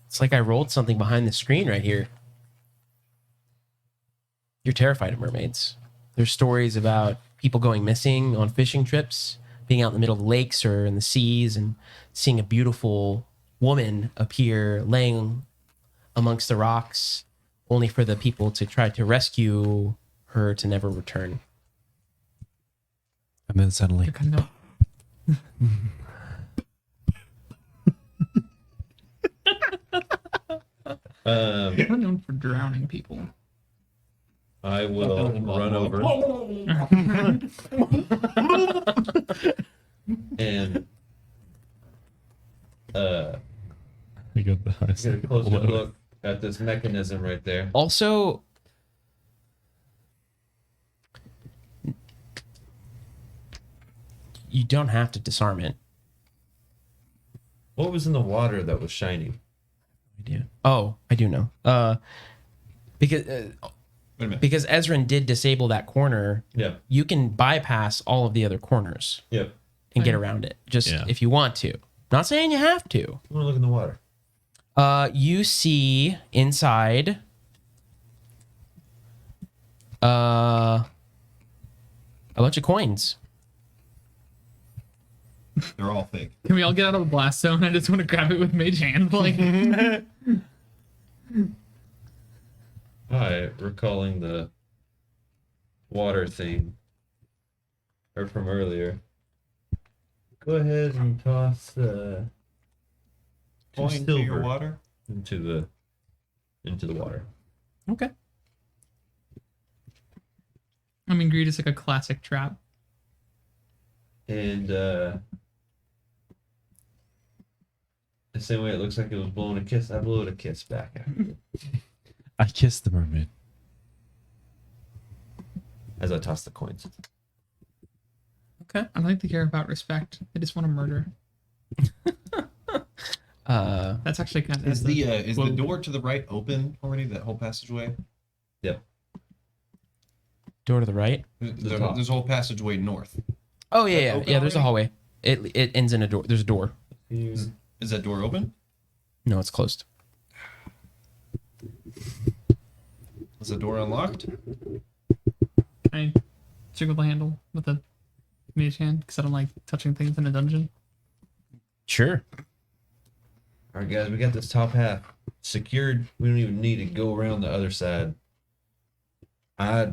It's like I rolled something behind the screen right here. You're terrified of mermaids. There's stories about people going missing on fishing trips, being out in the middle of lakes or in the seas and seeing a beautiful woman appear laying amongst the rocks, only for the people to try to rescue her to never return. And then suddenly, Kind of. We're known for drowning people. I will run over and get a closer look at this mechanism right there. Also, you don't have to disarm it. What was in the water that was shining? Oh, I do know. Because Ezrin did disable that corner. Yeah. You can bypass all of the other corners. Yep. And get around it, just Yeah. if you want to. Not saying you have to. I want to look in the water. You see inside a bunch of coins. They're all fake. Can we all get out of the blast zone? I just want to grab it with mage hand. Like, Hi, recalling the water thing or from earlier. Go ahead and toss Coin to silver your water? into the water. Okay. I mean, greed is like a classic trap. And the same way it looks like it was blowing a kiss, I blew it a kiss back after I kissed the mermaid. as I tossed the coins. Okay. I don't think they care about respect. They just want to murder. That's actually kind of Is the door to the right open already? That whole passageway? Yep. Door to the right. There's a whole passageway north. Oh yeah, open yeah. There's a already? hallway. It ends in a door. There's a door. Is that door open? No, it's closed. Is the door unlocked? I jiggle the handle with a mage hand because I don't like touching things in a dungeon. Sure. All right, guys, we got this top half secured. We don't even need to go around the other side. I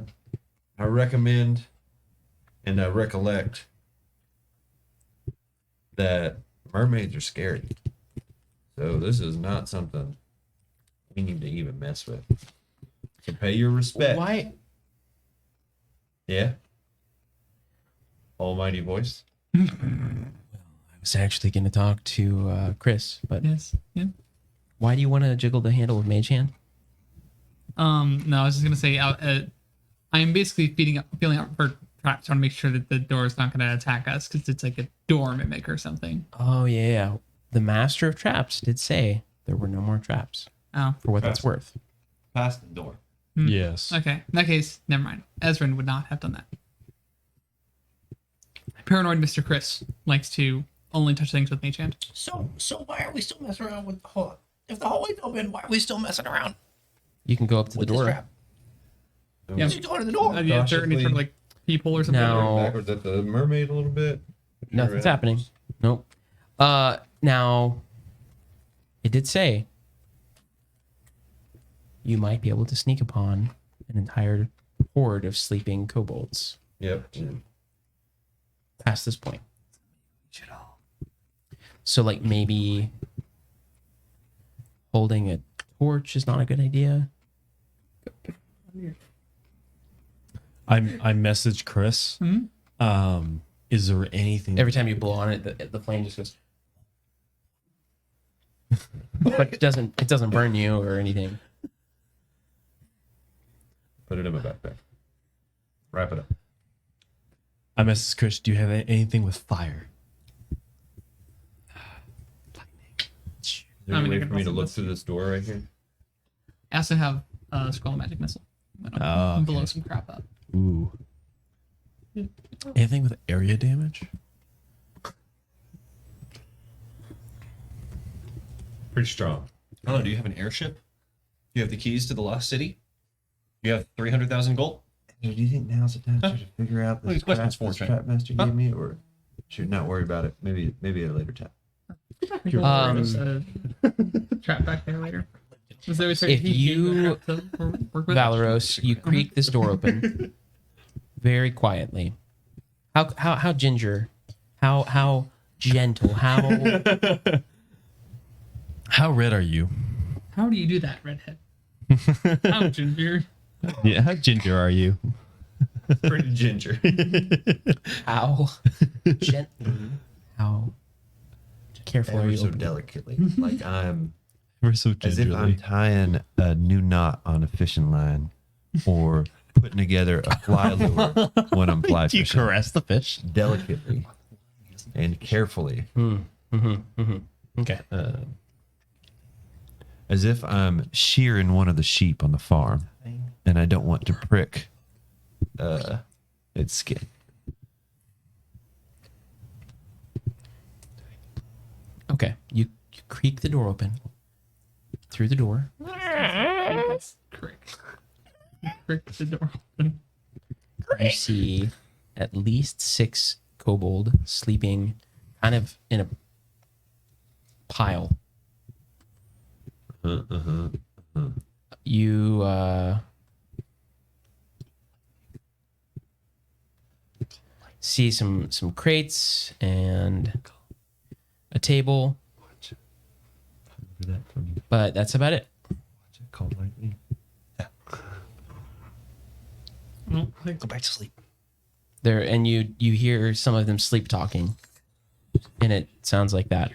recommend and I recollect that mermaids are scary. So this is not something we need to even mess with. So pay your respect. Why? Yeah. Almighty voice. I was actually going to talk to Chris, but Yes. Yeah. why do you want to jiggle the handle with mage hand? No, I was just gonna say, I'm basically feeling out for traps, trying to make sure that the door is not gonna attack us because it's like a door mimic or something. Oh yeah, the master of traps did say there were no more traps. Oh. For what that's worth. Past the door. Yes. Okay. In that case, never mind. Ezrin would not have done that. Paranoid Mr. Chris likes to only touch things with mage hand. So why are we still messing around with the hall? If the hallway's open, why are we still messing around You can go up to the with this door. trap? Yeah. What's going to the door? Yeah, is there any sort of like people or something? Now- Backwards at the mermaid a little bit. Nothing's happening. Nope. Now, it did say you might be able to sneak upon an entire horde of sleeping kobolds Yep. past this point. So, like, maybe holding a torch is not a good idea. I messaged Chris. Is there anything? Every time you blow on it, the flame just goes. But it doesn't burn you or anything. Put it in my backpack. Wrap it up. I messaged Chris. Do you have anything with fire? Is there I any mean, I way can for me to also look list- through this door right here? I also have a scroll of magic missile. Oh, okay. Blow some crap up. Ooh. Anything with area damage? Pretty strong. I don't know. Do you have an airship? Do you have the keys to the lost city? You have 300,000 gold. Do you think now's the time to figure out Well, this these questions trap, for this Trent. trap master gave me, or should not worry about it? Maybe at a later time. Trap back there later. If you, Valeros, you creak this door open very quietly. How ginger, how gentle, How red are you? How do you do that, redhead? How ginger? Yeah, how ginger are you? Pretty ginger. how gently, how careful are Ever you? so delicately, like I'm We're so as if I'm gingerly. tying a new knot on a fishing line, or putting together a fly lure when I'm fly Do you fishing. caress the fish? Delicately and carefully, Okay. as if I'm shearing one of the sheep on the farm, and I don't want to prick its skin. Okay. You creak the door open. Through the door, Crick the door open. you see at least 6 kobold sleeping kind of in a pile. You see some crates and a table, but that's about it. Called lightning. Well, Go back to sleep. There, and you hear some of them sleep talking, and it sounds like that.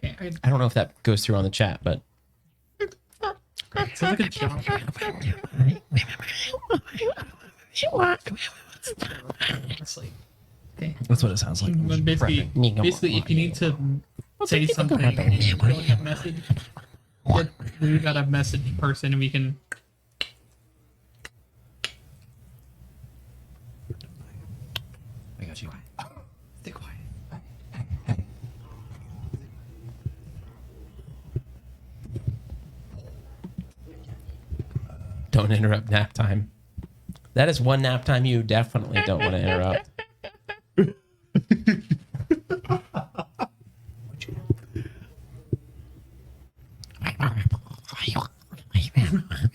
okay, I don't know if that goes through on the chat, but sounds like a job. Honestly. Okay. That's what it sounds like. But basically, if you need to say something, really a message, we got a message person, and we can. I got you. Stay quiet. don't interrupt nap time. That is one nap time you definitely don't want to interrupt.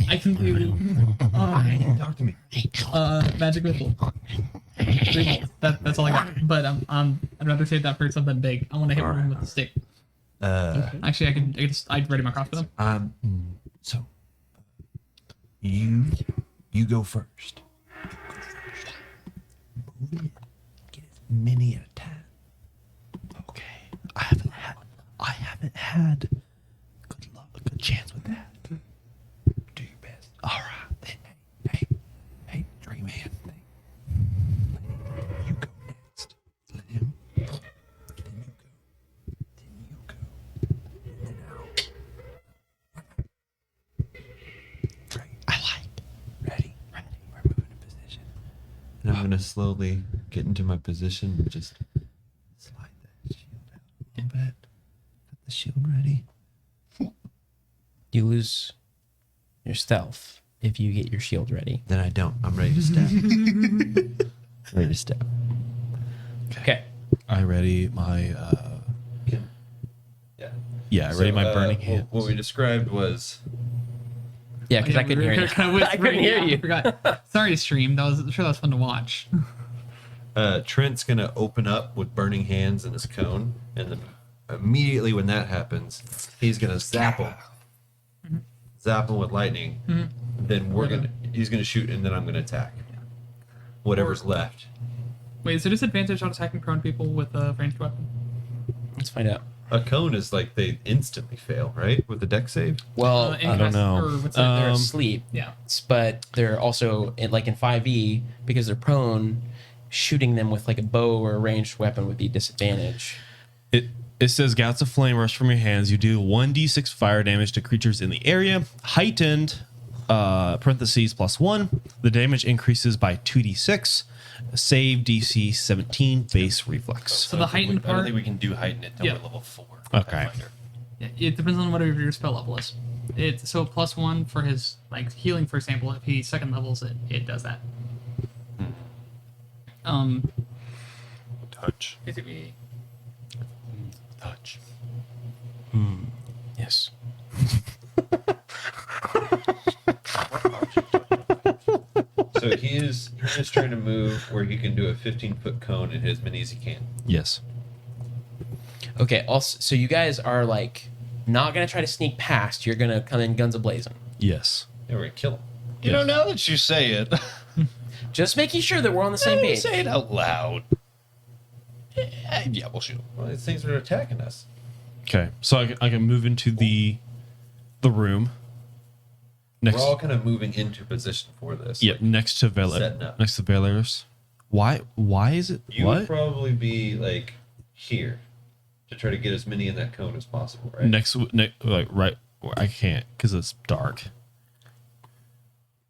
I can do. Talk to me. Magic missile. That's all I got. But I'd rather save that for something big. I want to hit one with the stick. Actually, I'd ready my crossbow. So you go first. Move in. Get as many at a time. Okay. I haven't had a good chance with that. Do your best. All right. Then, hey, dream hand thing. You go next. Let him. Then you go. Then out. Great. I like. Ready. We're moving to position. And I'm gonna slowly get into my position and just slide that shield out a little bit. Got the shield ready. You lose your stealth if you get your shield ready. Then I don't. I'm ready to stab. Ready to stab. Okay. I ready my Yeah. yeah, I ready my burning hand. What we described was Yeah, because I couldn't hear you. I couldn't hear I you. forgot. Sorry, stream. I'm sure that was fun to watch. Trent's gonna open up with burning hands in his cone, and then immediately when that happens, he's gonna zap him. Zap him with lightning. Then he's gonna shoot, and then I'm gonna attack. Whatever's left. Wait, is there disadvantage on attacking prone people with a ranged weapon? Let's find out. A cone is like they instantly fail, right? With the deck save? Well, I don't know. they're asleep. Yeah. But they're also like in 5e because they're prone. Shooting them with like a bow or a ranged weapon would be disadvantage. It says gouts of flame rush from your hands. You do 1d6 fire damage to creatures in the area. Heightened parentheses +1. The damage increases by 2d6. Save DC 17 base reflex. So the heightened I don't part. think we can do heighten it until Yeah. we're level 4. Okay. Yeah, it depends on whatever your spell level is. It's so +1 for his like healing, for example. If he second levels it, it does that. Touch. Basically, Touch. Yes. So he is trying to move where he can do a 15-foot cone and hit as many as he can. Yes. Okay. Also, so you guys are like not gonna try to sneak past. You're gonna come in guns a-blazing. Yes. Yeah, we're gonna kill him. You know, now that you say it, Just making sure that we're on the same page. say it out loud. Yeah, we'll shoot him. Well, these things are attacking us. Okay. So I can move into the room. Next. We're all kind of moving into position for this. Yep. Like, Next to setting up. Next to Valorous. Why is it? you would what? probably be like here to try to get as many in that cone as possible, right? Like right. I can't because it's dark.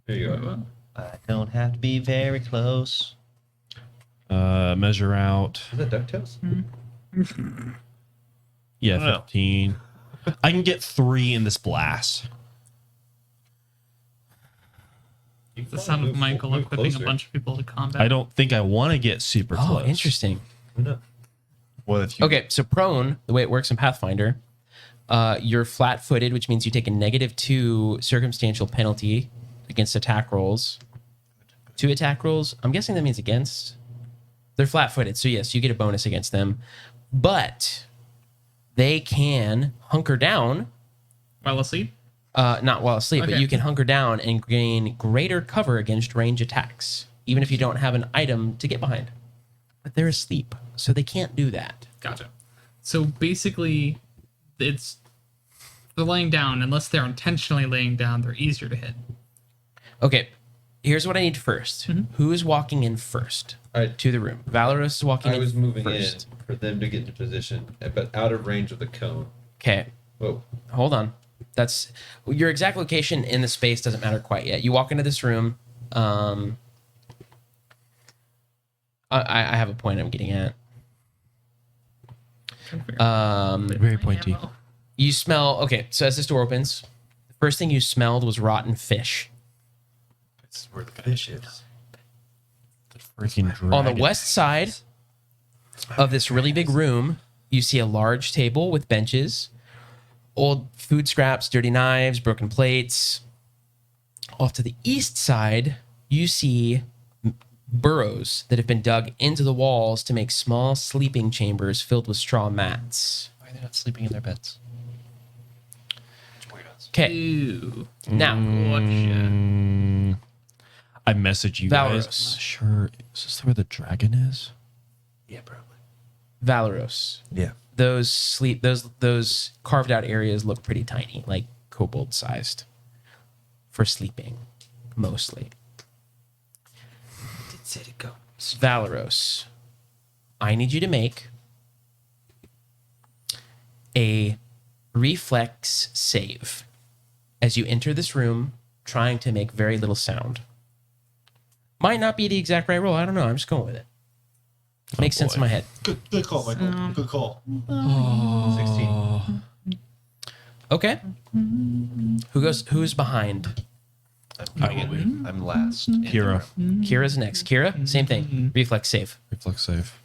Here you go. I don't have to be very close. Measure out. Is that DuckTales? Yeah, I don't know. 15. I can get 3 in this blast. the sound of Michael equipping a bunch of people to combat. I don't think I want to get super Oh, close. interesting. Well, if you Okay, so prone, the way it works in Pathfinder, you're flat-footed, which means you take a -2 circumstantial penalty against attack rolls. 2 attack rolls. I'm guessing that means against. They're flat-footed, so yes, you get a bonus against them. But they can hunker down. while asleep. Not while asleep, but Okay. you can hunker down and gain greater cover against range attacks, even if you don't have an item to get behind. But they're asleep, so they can't do that. Gotcha. So basically, it's they're laying down. Unless they're intentionally laying down, they're easier to hit. Okay, here's what I need first. Who is walking in first to the room? Valorous is walking I in was moving first. in for them to get into position, but out of range of the cone. Okay, Whoa. hold on. That's your exact location in the space doesn't matter quite yet. You walk into this room. I have a point I'm getting at. Very pointy. You smell. Okay, so as this door opens, the first thing you smelled was rotten fish. It's where the fish is. Freaking dragon. On the west side of this really big room, you see a large table with benches, old food scraps, dirty knives, broken plates. Off to the east side, you see burrows that have been dug into the walls to make small sleeping chambers filled with straw mats. Why are they not sleeping in their beds? Okay, Ew. now I message you guys. Valorous. I'm not sure. Is this where the dragon is? Yeah, probably. Valoros. Yeah. Those carved out areas look pretty tiny, like kobold sized, for sleeping, mostly. Did say to go. Valoros, I need you to make a reflex save as you enter this room, trying to make very little sound. Might not be the exact right roll. I don't know. I'm just going with it. Makes sense in my head. Good call, Michael. Good call. 16. Okay. Who's behind? I'm last. Kira. Kira's next. Kira, same thing. Reflex save. Reflex save.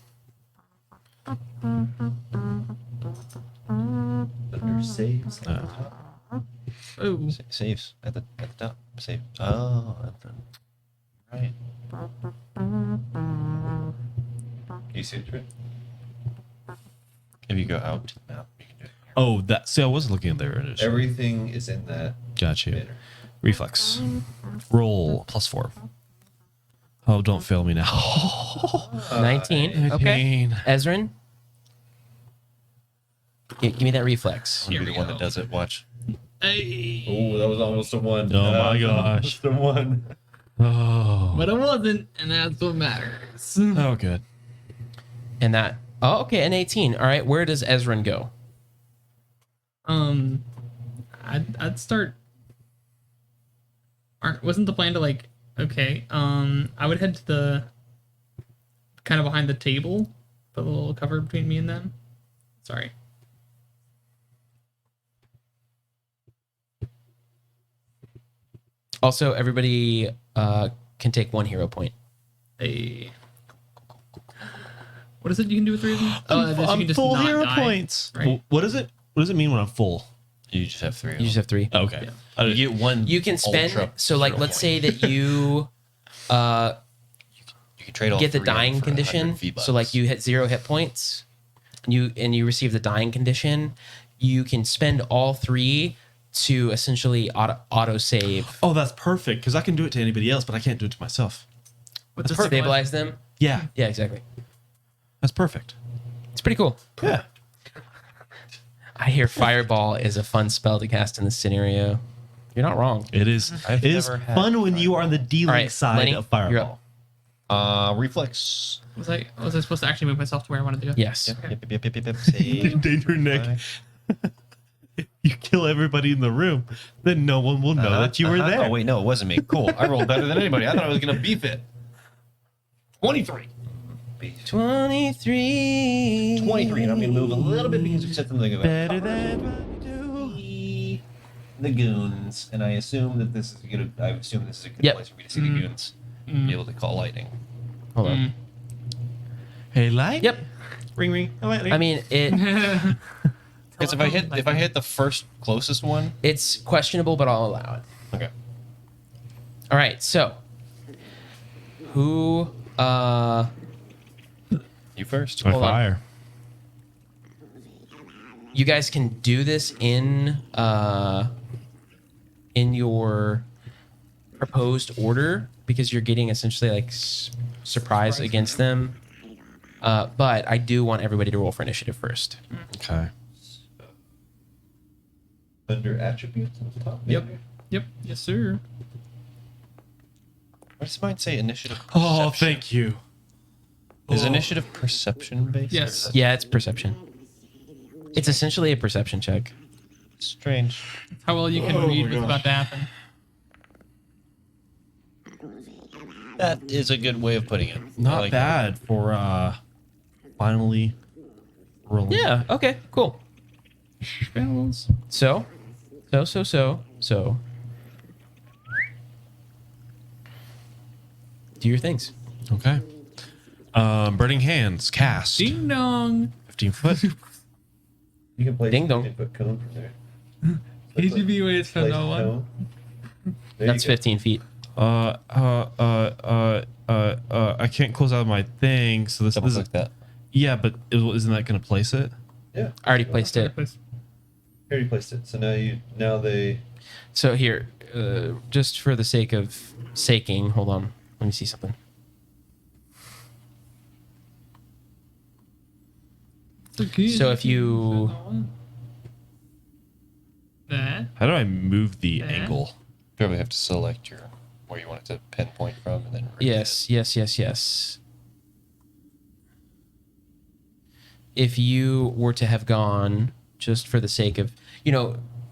Under saves. Oh, Saves at the top. Save. Oh, at the right. You see it, right? If you go out to the map, you can do it. Oh, that. See, I was looking at there. initially. Everything is in that Got you. banner. Reflex. Roll +4. Oh, don't fail me now. 19. Okay. 19. Ezrin, give me that reflex. I'll be the one that does it. Watch. hey. Oh, that was almost a 1. Oh my Almost gosh. a 1. Oh. But it wasn't, and that's what matters. Oh, good. And that. Oh, okay. An 18. All right. Where does Ezrin go? I'd start. Wasn't the plan to like? Okay. I would head to the kind of behind the table, put a little cover between me and them. Sorry. Also, everybody can take 1 hero point. A. What is it you can do with 3 of them? This you I'm can just full not hero die, points. Right? What is it? What does it mean when I'm full? You just have 3. You just have 3. Okay. You get 1. You can spend. ultra So, like, hero let's point. say that you You can trade all get the 3 of them dying for 100 condition. V-bucks. So, like, you hit 0 hit points, and you receive the dying condition. You can spend all 3 to essentially auto save. Oh, that's perfect because I can do it to anybody else, but I can't do it to myself. What's To stabilize them. Yeah, Yeah, exactly. that's perfect. It's pretty cool. Yeah. I hear Fireball is a fun spell to cast in this scenario. You're not wrong. It is. I've It is never had fun when you are on the dealing All right, side Lenny, of you're Fireball. up. Reflex. Was I supposed to actually move myself to where I wanted to go? Yes. Yep. Save. Danger, Nick. If you kill everybody in the room, then no one will know that you were there. Oh, wait, no, it wasn't me. Cool. I rolled better than anybody. I thought I was going to beef it. 23. 23. 23, and I'm going to move a little bit because you said something about Better than what you do. the goons, and I assume that this is a good. I assume this is a good Yep. place for me to see the goons. Be able to call lightning. Hold on. Hey, light. Yep. Ring, ring. Lightning. I mean, Because if I hit the first closest one, it's questionable, but I'll allow it. okay. All right. So, who? You first. My hold on. fire. You guys can do this in your proposed order because you're getting essentially like surprise against them. But I do want everybody to roll for initiative first. Okay. Under attributes at the top. Yep. Yep. Yes, sir. What does mine say? Initiative. Oh, Perception? thank you. Is initiative perception based? Yes. Yeah, it's perception. It's essentially a perception check. Strange. How well you can read what's about to happen. That is a good way of putting it. I Not like bad for finally rolling. Yeah. Okay. Cool. Spells. So. Do your things. Okay. Burning Hands, cast. Ding dong. 15 foot. You can place Ding a dong. 15-foot cone from there. KGB waits for Place no a one. cone. There That's you go. 15 feet. I can't close out my thing, so this Double is click that. yeah, but isn't that going to place it? Yeah. I already placed it. I already placed it. So now they. So here, just for the sake of saking, hold on. Let me see something. So if you that How do I move the angle? Probably have to select your where you want it to pinpoint from, and then rotate it. yes. If you were to have gone just for the sake of,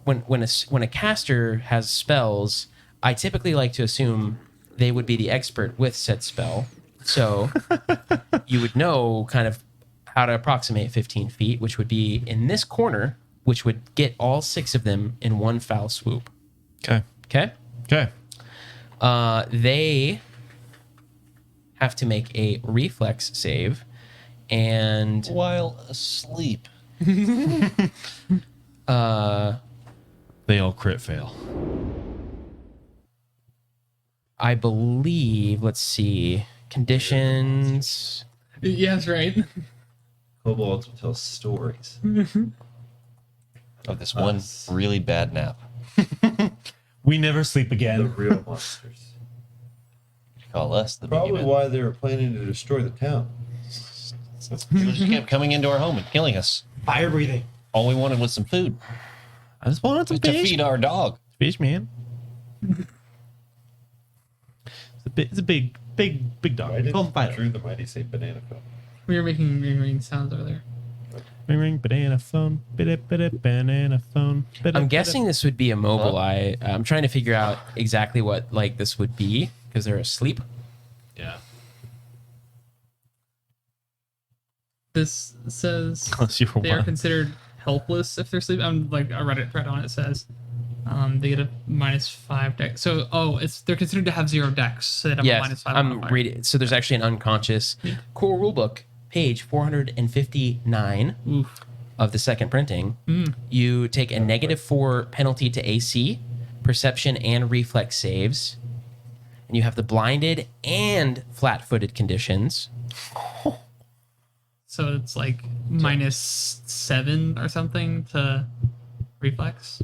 when a caster has spells, I typically like to assume they would be the expert with said spell. So you would know kind of how to approximate 15 feet, which would be in this corner, which would get all 6 of them in one foul swoop. Okay. Okay? Okay. They have to make a reflex save, and While asleep. They all crit fail. I believe, let's see, conditions. yes, right. Kobolds will tell stories. Of this one really bad nap. We never sleep The again. real monsters. Call us the Probably boogeyman. why they were planning to destroy the town. People just kept coming into our home and killing us. Fire breathing. All we wanted was some food I just wanted some to fish. feed our dog. Fish, man. It's a big dog. Why Call him did Fire. Drew the Mighty say banana phone? We were making ring sounds over there. Ring, ring, banana phone. Banana phone. I'm guessing this would be a mobile. I'm trying to figure out exactly what like this would be because they're asleep. Yeah. This says Unless you were they are one. considered helpless if they're sleeping. I'm like a Reddit thread on it says They get a -5 dex. So, they're considered to have 0 dex. So they have a Yes, -5 I'm modifier. reading. So there's actually an unconscious core rulebook, page 459 of the second printing. You take a -4 penalty to AC, perception, and reflex saves, and you have the blinded and flat-footed conditions. So it's like -7 or something to reflex.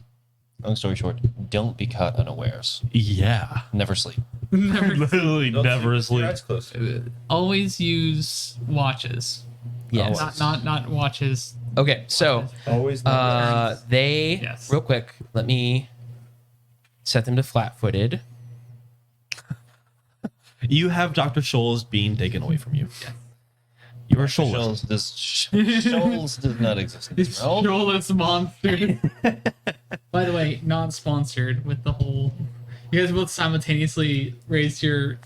Long story short, don't be caught unawares. Yeah. Never sleep. Literally never asleep. Eyes closed. Always use watches. Yes. Not watches. Okay, so Always. they Yes. real quick. Let me set them to flat-footed. You have Dr. Scholl's being taken away from you. You are Scholl. Shoals does not exist in this realm. Joel's monster. By the way, not sponsored with the whole. You guys both simultaneously raised your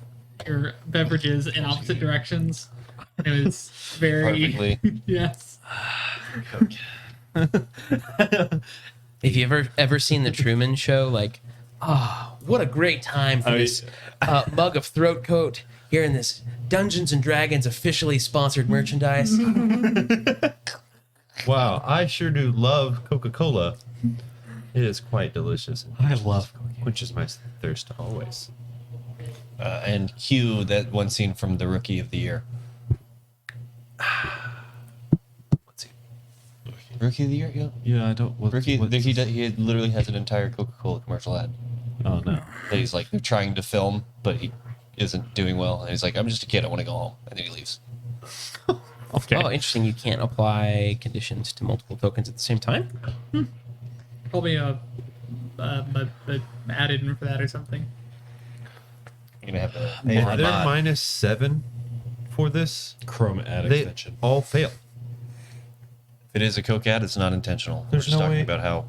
beverages in opposite directions. It was very Perfectly. yes. If you ever seen the Truman Show, like, what a great time for this mug of throat coat here in this Dungeons and Dragons officially sponsored merchandise. Wow, I sure do love Coca-Cola. It is quite delicious. I love Quenches my thirst always. And Hugh, that one scene from The Rookie of the Year. What's he? Rookie of the Year? Yeah. Yeah, I don't. He literally has an entire Coca-Cola commercial ad. Oh no. That he's like, they're trying to film, but he isn't doing well. And he's like, I'm just a kid. I want to go home. And then he leaves. Okay. Oh, interesting. You can't apply conditions to multiple tokens at the same time? Probably a added in for that or something. You're going to have to If pay they're a lot. -7 for this, Chrome ad they extension. all fail. If it is a Coke ad, it's not intentional. There's We're just no talking way- about how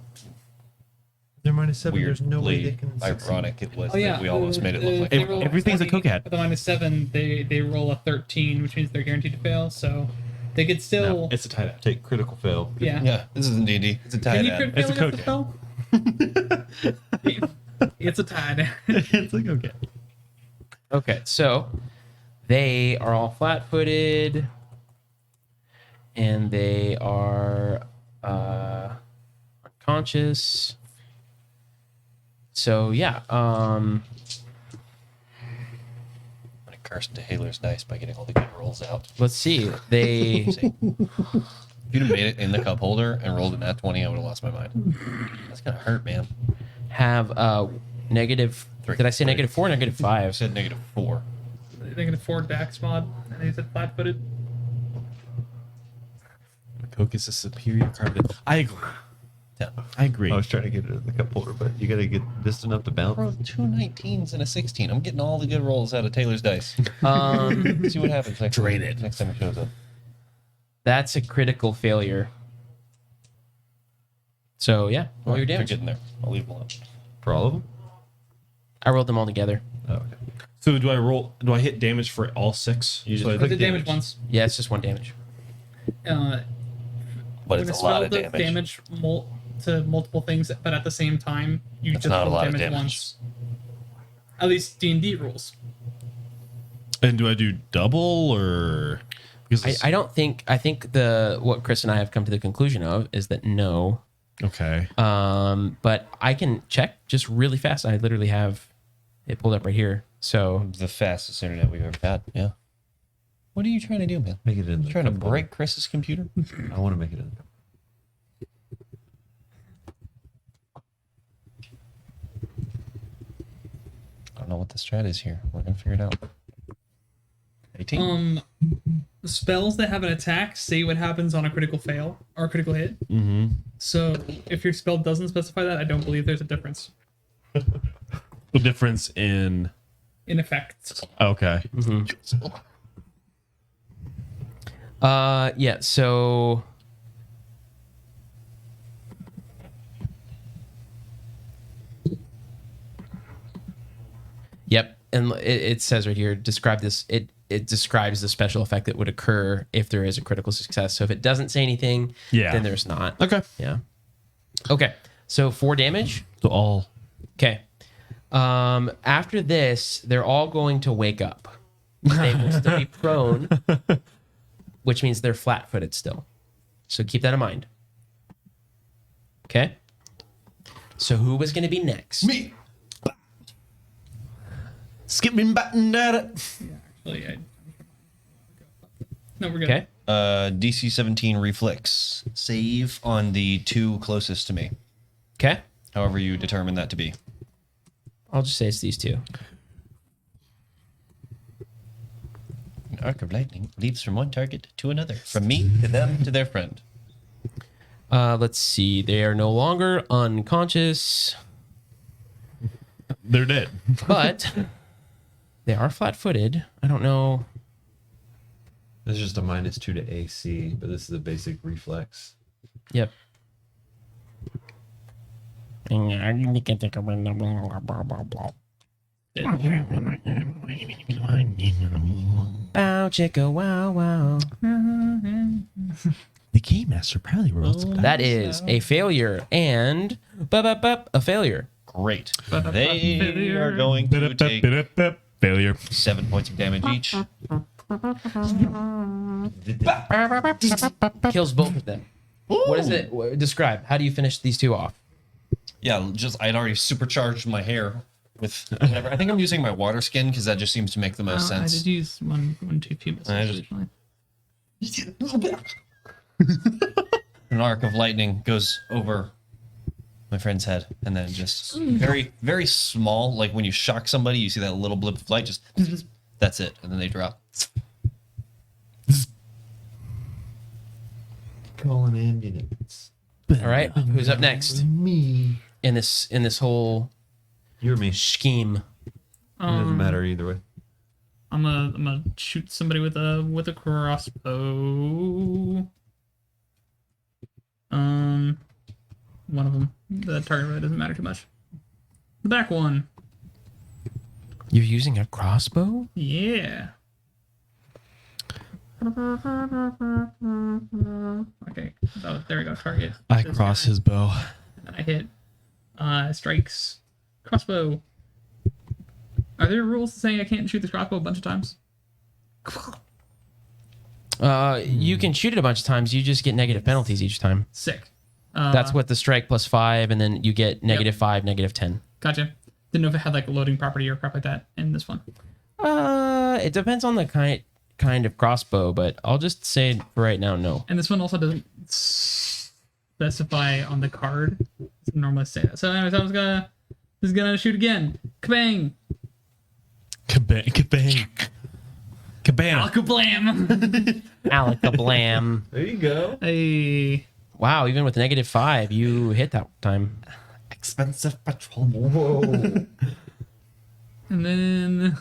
They're -7. There's no way they weirdly can succeed. ironic it was Oh yeah, that we almost made it look like they that. roll everything's a 20, Coke ad. With a -7, they roll a 13, which means they're guaranteed to fail. So they could still. It's a tight ad. Take critical fail. Yeah. Yeah, this isn't D&D. It's a Can tie you ad. crit It's a fail against the spell? It's a tide. It's like okay. Okay, so they are all flat-footed, and they are unconscious. So yeah, I'm going to curse Taylor's dice by getting all the good rolls out. let's see. They If you'd have made it in the cup holder and rolled a nat 20, I would have lost my mind. That's going to hurt, man. have negative. Three. Did I say -4 or -5? I said -4. They can afford Dax mod, and they said flat-footed. Coke is a superior carbon. I agree. Yeah. I agree. I was trying to get it in the cup holder, but you got to get just enough to Bro, balance. 2 19s and a 16. I'm getting all the good rolls out of Taylor's dice. See what happens next time it shows up. That's a critical failure. So yeah, roll your They're damage. getting there. I'll leave them alone. For all of them? I rolled them all together. Oh, okay. So do I roll? Do I hit damage for all 6? You So I just But click the damage once. Yeah, it's just 1 damage. Uh, But when it's a a lot spell of does damage. to multiple things, but at the same time, you That's just not a roll lot of damage damage. once. At least D&D rules. And do I do double or? Because I don't think. I think what Chris and I have come to the conclusion of is that no. okay. But I can check just really fast. I literally have it pulled up right here. So The fastest internet we've ever had. Yeah. What are you trying to do, man? Make it in the You trying to cup holder. break Chris's computer? I want to make it in the cup. I don't know what the strat is here. We're gonna figure it out. 18. Spells that have an attack say what happens on a critical fail or a critical hit. Mm-hmm. So if your spell doesn't specify that, I don't believe there's a difference The difference in. in effects. Okay. yeah. So yep. And it says right here, describe this. It describes the special effect that would occur if there is a critical success. So if it doesn't say anything, Yeah. then there's not. Okay. Yeah. Okay. So 4 damage. So all. Okay. After this, they're all going to wake up. They will still be prone, which means they're flat-footed still. So keep that in mind. Okay. So who was going to be next? Me. Skipping button at it. Actually, no, we're good. Okay. DC 17 reflex save on the 2 closest to me. Okay. However you determine that to be. I'll just say it's these 2. An arc of lightning leaps from one target to another, from me to them to their friend. Let's see. They are no longer unconscious, They're dead. but they are flat-footed. I don't know. This is just a -2 to AC, but this is a basic reflex. Yep. Bow chicka wow wow. The game master probably rolled some That is a failure and a failure. Great. They are going to take failure. 7 points of damage each. Kills both of them. What is it? Describe. How do you finish these 2 off? Yeah, I'd already supercharged my hair with whatever. I think I'm using my water skin because that just seems to make the most I sense. did use one two few missiles originally. An arc of lightning goes over my friend's head, and then just very, very small. Like when you shock somebody, you see that little blip of light. Just that's it, and then they drop. Call an ambulance. All right. Who's up next? Me. In this whole You're me. scheme. It doesn't matter either way. I'm gonna shoot somebody with a crossbow. One of them. The target really doesn't matter too much. The back one. You're using a crossbow? Yeah. Okay. Oh, there we go. Target. I This cross guy. his bow. And then I hit. Strikes. Crossbow. Are there rules saying I can't shoot the crossbow a bunch of times? You can shoot it a bunch of times. You just get negative penalties each time. Sick. That's what the strike +5, and then you get -5, -10. Gotcha. Didn't know if it had like a loading property or crap like that in this one. It depends on the kind of crossbow, but I'll just say for right now, no. And this one also doesn't specify on the card. It's normally say that. So anyways, I was gonna shoot again. Kabang! Kabang! Kabang! Cabana! Alakablam! Alakablam! There you go. Hey. Wow, even with -5, you hit that time. Expensive petrol. Whoa. And then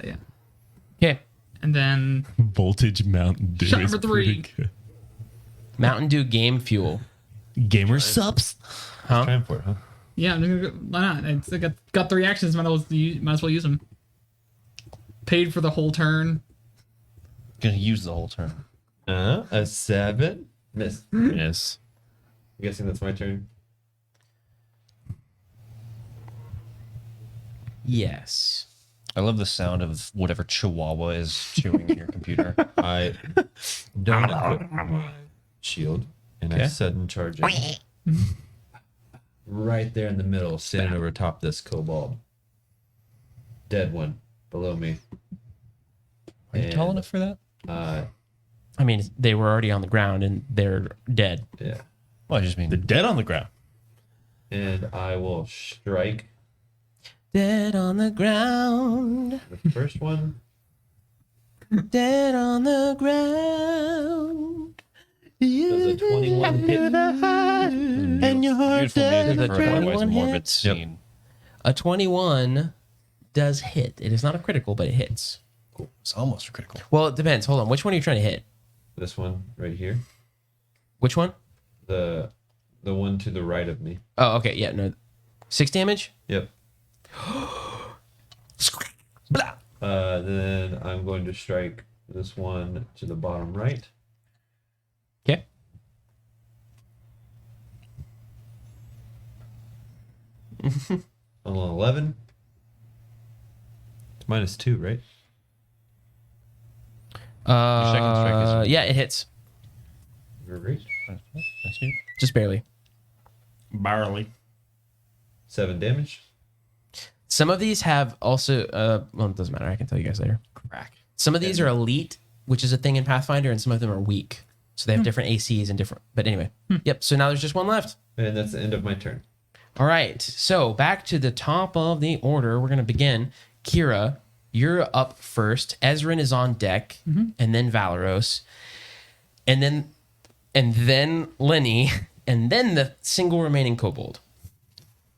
yeah. Okay. And then Voltage Mountain Dew. Shot is number pretty 3. good. Mountain Dew Game Fuel. Gamer subs. Huh? Time for it, huh? yeah, I'm gonna go, why not? It's got 3 actions. Might as well use them. Paid for the whole turn. Gonna use the whole turn. A 7. Miss. Yes. I'm guessing that's my turn. Yes. I love the sound of whatever chihuahua is chewing in your computer. I don't equip my shield, and I sudden charge it. Right there in the middle, standing over top this kobold. Dead one below me. Are you tall enough for that? I mean, they were already on the ground and they're dead. Yeah. Well, I just mean They're dead on the ground. And I will strike Dead on the ground. the first one. Dead on the ground. Does a 21 hit? And your heart beautiful dead. music for a otherwise 21 morbid hit. scene. A 21 does hit. It is not a critical, but it hits. It's almost critical. Well, it depends. Hold on. Which one are you trying to hit? This one right here. Which one? The one to the right of me. Oh, okay. Yeah, no. 6 damage? Yep. Then I'm going to strike this one to the bottom right. Okay. On 11. It's -2, right? second strike is- Yeah, it hits. Great. Just barely. Barely. 7 damage. Some of these have also, well, it doesn't matter. I can tell you guys later. Crack. Some of these are elite, which is a thing in Pathfinder, and some of them are weak. So they have different ACs and different. But anyway, yep. So now there's just one left. And that's the end of my turn. All right. So back to the top of the order. We're gonna begin. Kira, you're up first. Ezrin is on deck, and then Valeros, and then Lenny, and then the single remaining kobold.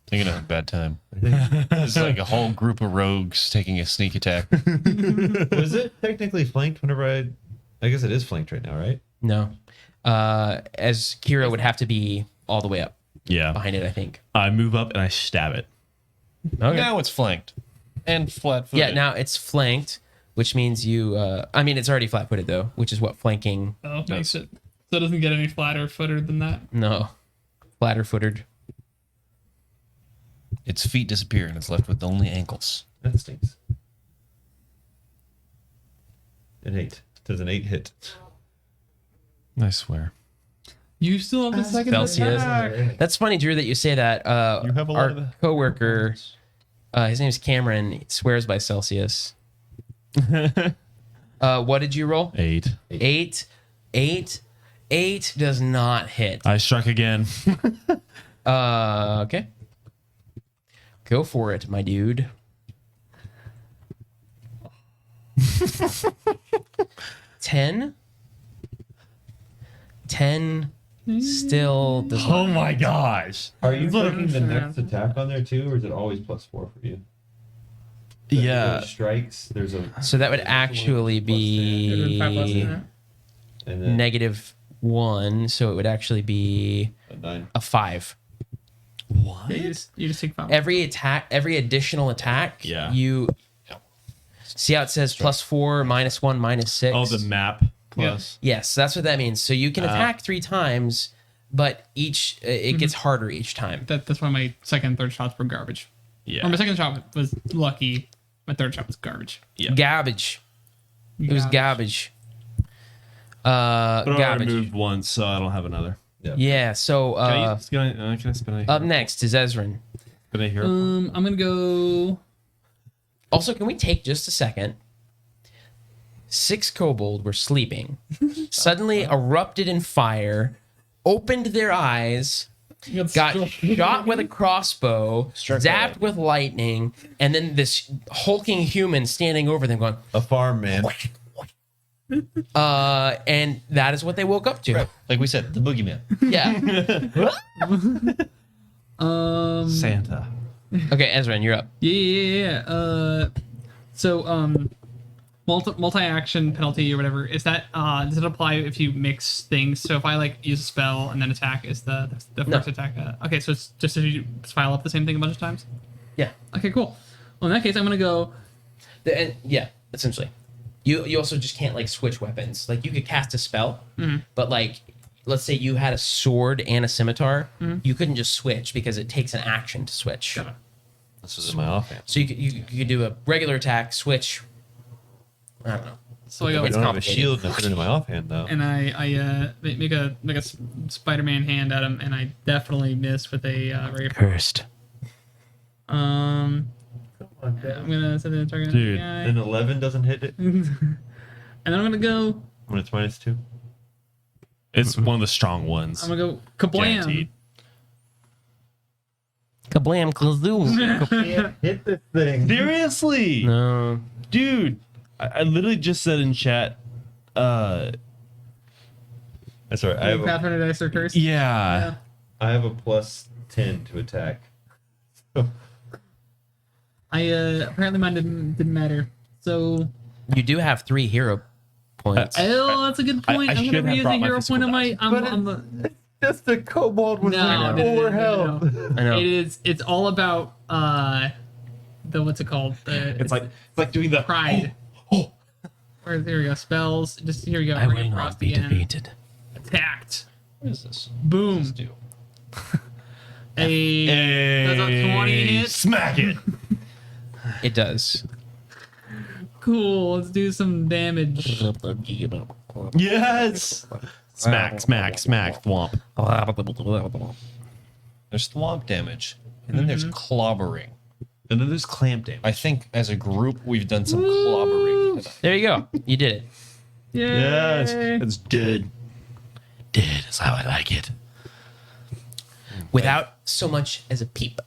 Thinking of a bad time. It's like a whole group of rogues taking a sneak attack. Was it technically flanked whenever I guess it is flanked right now, right? No, as Kira would have to be all the way up Yeah. behind it, I think. I move up and I stab it. Okay. Now it's flanked and flat-footed. Yeah, now it's flanked, which means you. I mean, it's already flat-footed though, which is what flanking. Oh, makes it so it doesn't get any flatter footed than that. No, flatter-footed. Its feet disappear and it's left with only ankles. That stinks. An 8. Does an 8 hit? I swear. You still have the second Celsius. attack. That's funny, Drew, that you say that. You have a lot our of coworker, his name's Cameron, swears by Celsius. What did you roll? 8. 8 does not hit. I struck again. Okay. Go for it, my dude. 10 still does Oh not. my gosh. Are you putting the next attack on there too, or is it always +4 for you? Yeah. Strikes. There's a. So that would actually be 5 plus, isn't it? And then -1, so it would actually be a 9. a 5. What? Yeah, you just take 5. Every additional attack, Yeah. you see how it says +4, -1, -6. Oh, the map plus. Yes, that's what that means. So you can attack 3 times, but it gets harder each time. That's why my second and third shots were garbage. Yeah. Or my second shot was lucky. My third shot was garbage. Yeah. Garbage. It was garbage. But I already Garbage. moved once, so I don't have another. Yeah. So Can I spin a up next is Ezrin. Spin a hero? I'm gonna go. Also, can we take just a second? 6 kobold were sleeping, suddenly erupted in fire, opened their eyes, got shot with a crossbow, zapped with lightning, and then this hulking human standing over them going, A farm man. and that is what they woke up to. Like we said, the boogeyman. Yeah. Santa. Okay, Ezrin, you're up. Yeah. So multi-action penalty or whatever is that? Does it apply if you mix things? So if I like use a spell and then attack, is the first attack? Okay, so it's just if you file up the same thing a bunch of times. Yeah. Okay, cool. Well, in that case, I'm gonna go. Yeah, essentially. You also just can't like switch weapons. Like you could cast a spell, but like let's say you had a sword and a scimitar, you couldn't just switch because it takes an action to switch. Got it. This was in my offhand. So you could do a regular attack, switch. I don't know. So I go. I don't have a complicated. shield and I put it in my offhand though. And I make a Spider-Man hand at him, and I definitely miss with a regular. Cursed. I'm gonna set the target. Dude, guy. An 11 doesn't hit it And then I'm gonna go. when it's -2. It's one of the strong ones. I'm gonna go kablam. Guaranteed. Kablam, kazoo. Hit this thing. Seriously? No. Dude, I literally just said in chat, That's all right. Pathfinder dice are cursed. yeah. I have a +10 to attack. I apparently mine didn't matter. So You do have 3 hero points. oh, that's a good point. I I'm should gonna have reuse brought a my hero physical point on my. dice. On the Just a kobold with no, full health. I know. It's all about the what's it called? It's like doing the pride. Or there we go. Spells. Just here we go. I Bring will it not across be the end. defeated. Attacked. What is this? Boom. Let's do. Does a 20 hit? Smack it. It does. Cool. Let's do some damage. Yes. Smack, thwomp. There's thwomp damage, and then there's clobbering. And then there's clamp damage. I think as a group we've done some clobbering. There you go. You did it. Yay. Yes. It's dead. Dead is how I like it. Without so much as a peep.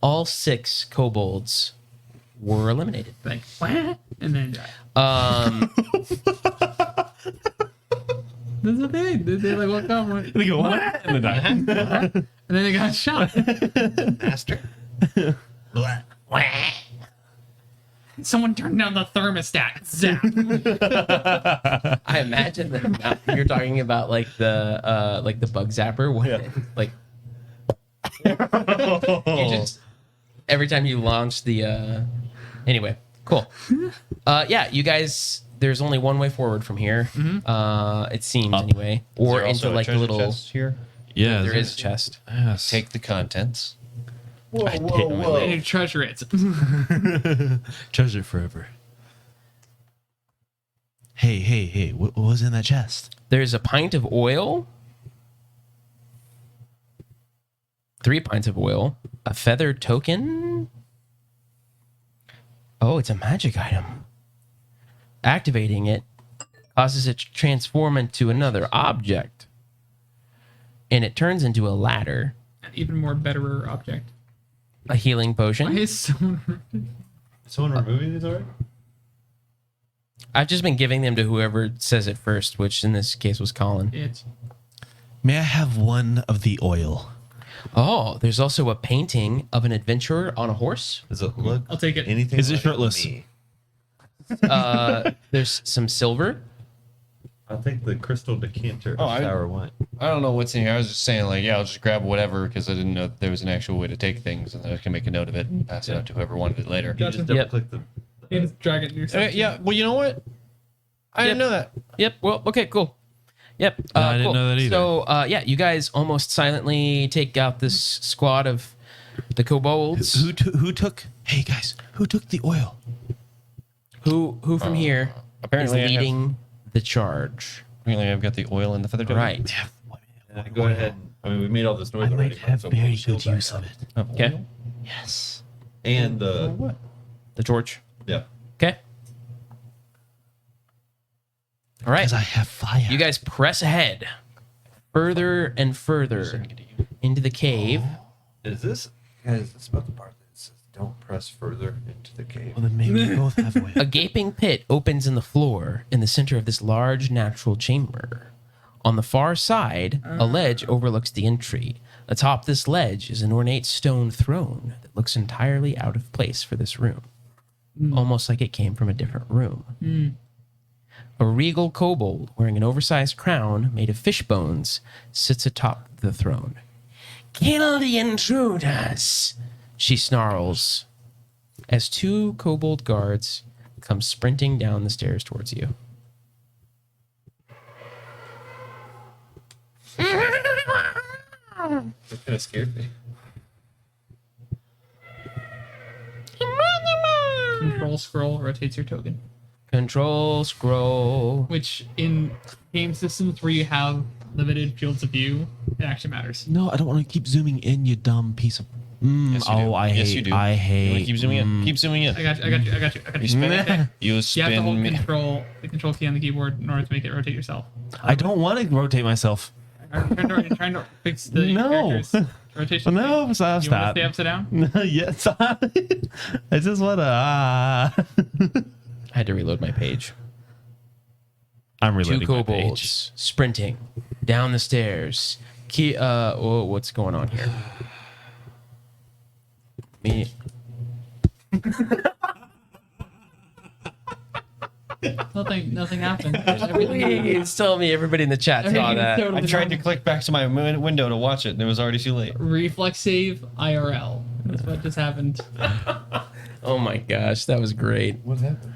All 6 kobolds were eliminated. Like, "Wah," and then die. That's the thing. They like woke up and They go, what? And then die. then they got shot. Master. Someone turned down the thermostat. Zap. I imagine that you're talking about like the bug zapper when like you just every time you launch the anyway, cool. Yeah, you guys, there's only one way forward from here. It seems anyway. Or into like the little here. Yeah, there is a chest. Yes. Take the contents. They need to treasure it. Treasure forever. Hey, what was in that chest? There's a pint of oil. 3 pints of oil. A feathered token. Oh, it's a magic item. Activating it causes it to transform into another object. And it turns into a ladder. An even more betterer object. A healing Why potion. is someone? Someone removing these already? I've just been giving them to whoever says it first, which in this case was Colin. It's May I have one of the oil? Oh, there's also a painting of an adventurer on a horse. Does it look I'll take it. anything Is it like shirtless? me? There's some silver. I'll take the crystal decanter Oh, of I- sour wine. I don't know what's in here. I was just saying, like, yeah, I'll just grab whatever because I didn't know that there was an actual way to take things, and then I can make a note of it and pass it out to whoever wanted it later. You just Gotcha. double Yep. click the. You just drag it in your section. Yeah, well, you know what? I didn't know that. Yep. Well, okay, cool. Yep. I didn't cool. know that either. So, yeah, you guys almost silently take out this squad of the kobolds. Who took? Hey guys, who took the oil? Who from here Apparently, is leading the charge? Apparently, I've got the oil in the feather token. Right. Go ahead. I mean, we made all this noise I already. might have so very we'll shield good back use up. of it. Okay. Yes. And the What? The torch. yeah. Okay. All right. Because I have fire. You guys press ahead further and further into the cave. Is this guys? That's about the part that says don't press further into the cave. Well, then maybe we both have oil. A gaping pit opens in the floor in the center of this large natural chamber. On the far side, a ledge overlooks the entry. Atop this ledge is an ornate stone throne that looks entirely out of place for this room, almost like it came from a different room. A regal kobold wearing an oversized crown made of fish bones sits atop the throne. "Kill the intruders," she snarls, as 2 kobold guards come sprinting down the stairs towards you. That kind of scared me. Control scroll rotates your token. Control scroll. Which in game systems where you have limited fields of view, it actually matters. No, I don't want to keep zooming in, you dumb piece of. Yes, you do. I Yes, hate. you do. I You hate. wanna keep zooming in. Keep zooming in. I got you. You spin it. You You have to spin hold me. the control key on the keyboard in order to make it rotate yourself. I don't want to rotate myself. You're trying to fix the No. character's rotation. No, thing. stop. You want to stay upside down? Yes, I just want to. I had to reload my page. I'm 2 reloading my page. kobolds sprinting down the stairs. What's going on here? Me. Nothing happened. Please tell me everybody in the chat saw Everything's that. totally I tried to normal. click back to my window to watch it, and it was already too late. Reflex save IRL. That's what just happened. Oh my gosh, that was great. What happened?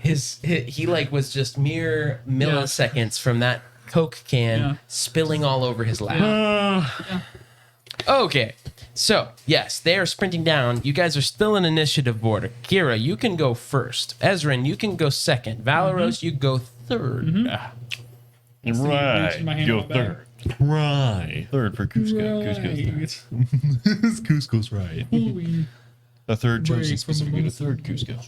He like was just mere milliseconds from that Coke can Yeah. spilling all over his lap. Okay. So, yes, they are sprinting down. You guys are still in initiative order. Kira, you can go first. Ezrin, you can go second. Valeros, you go third. Right. My hand You're on my back. third. Right. Third for Cusco. Cusco's Cusco's right. Holy. a third chosen Break from specifically the to third Cusco.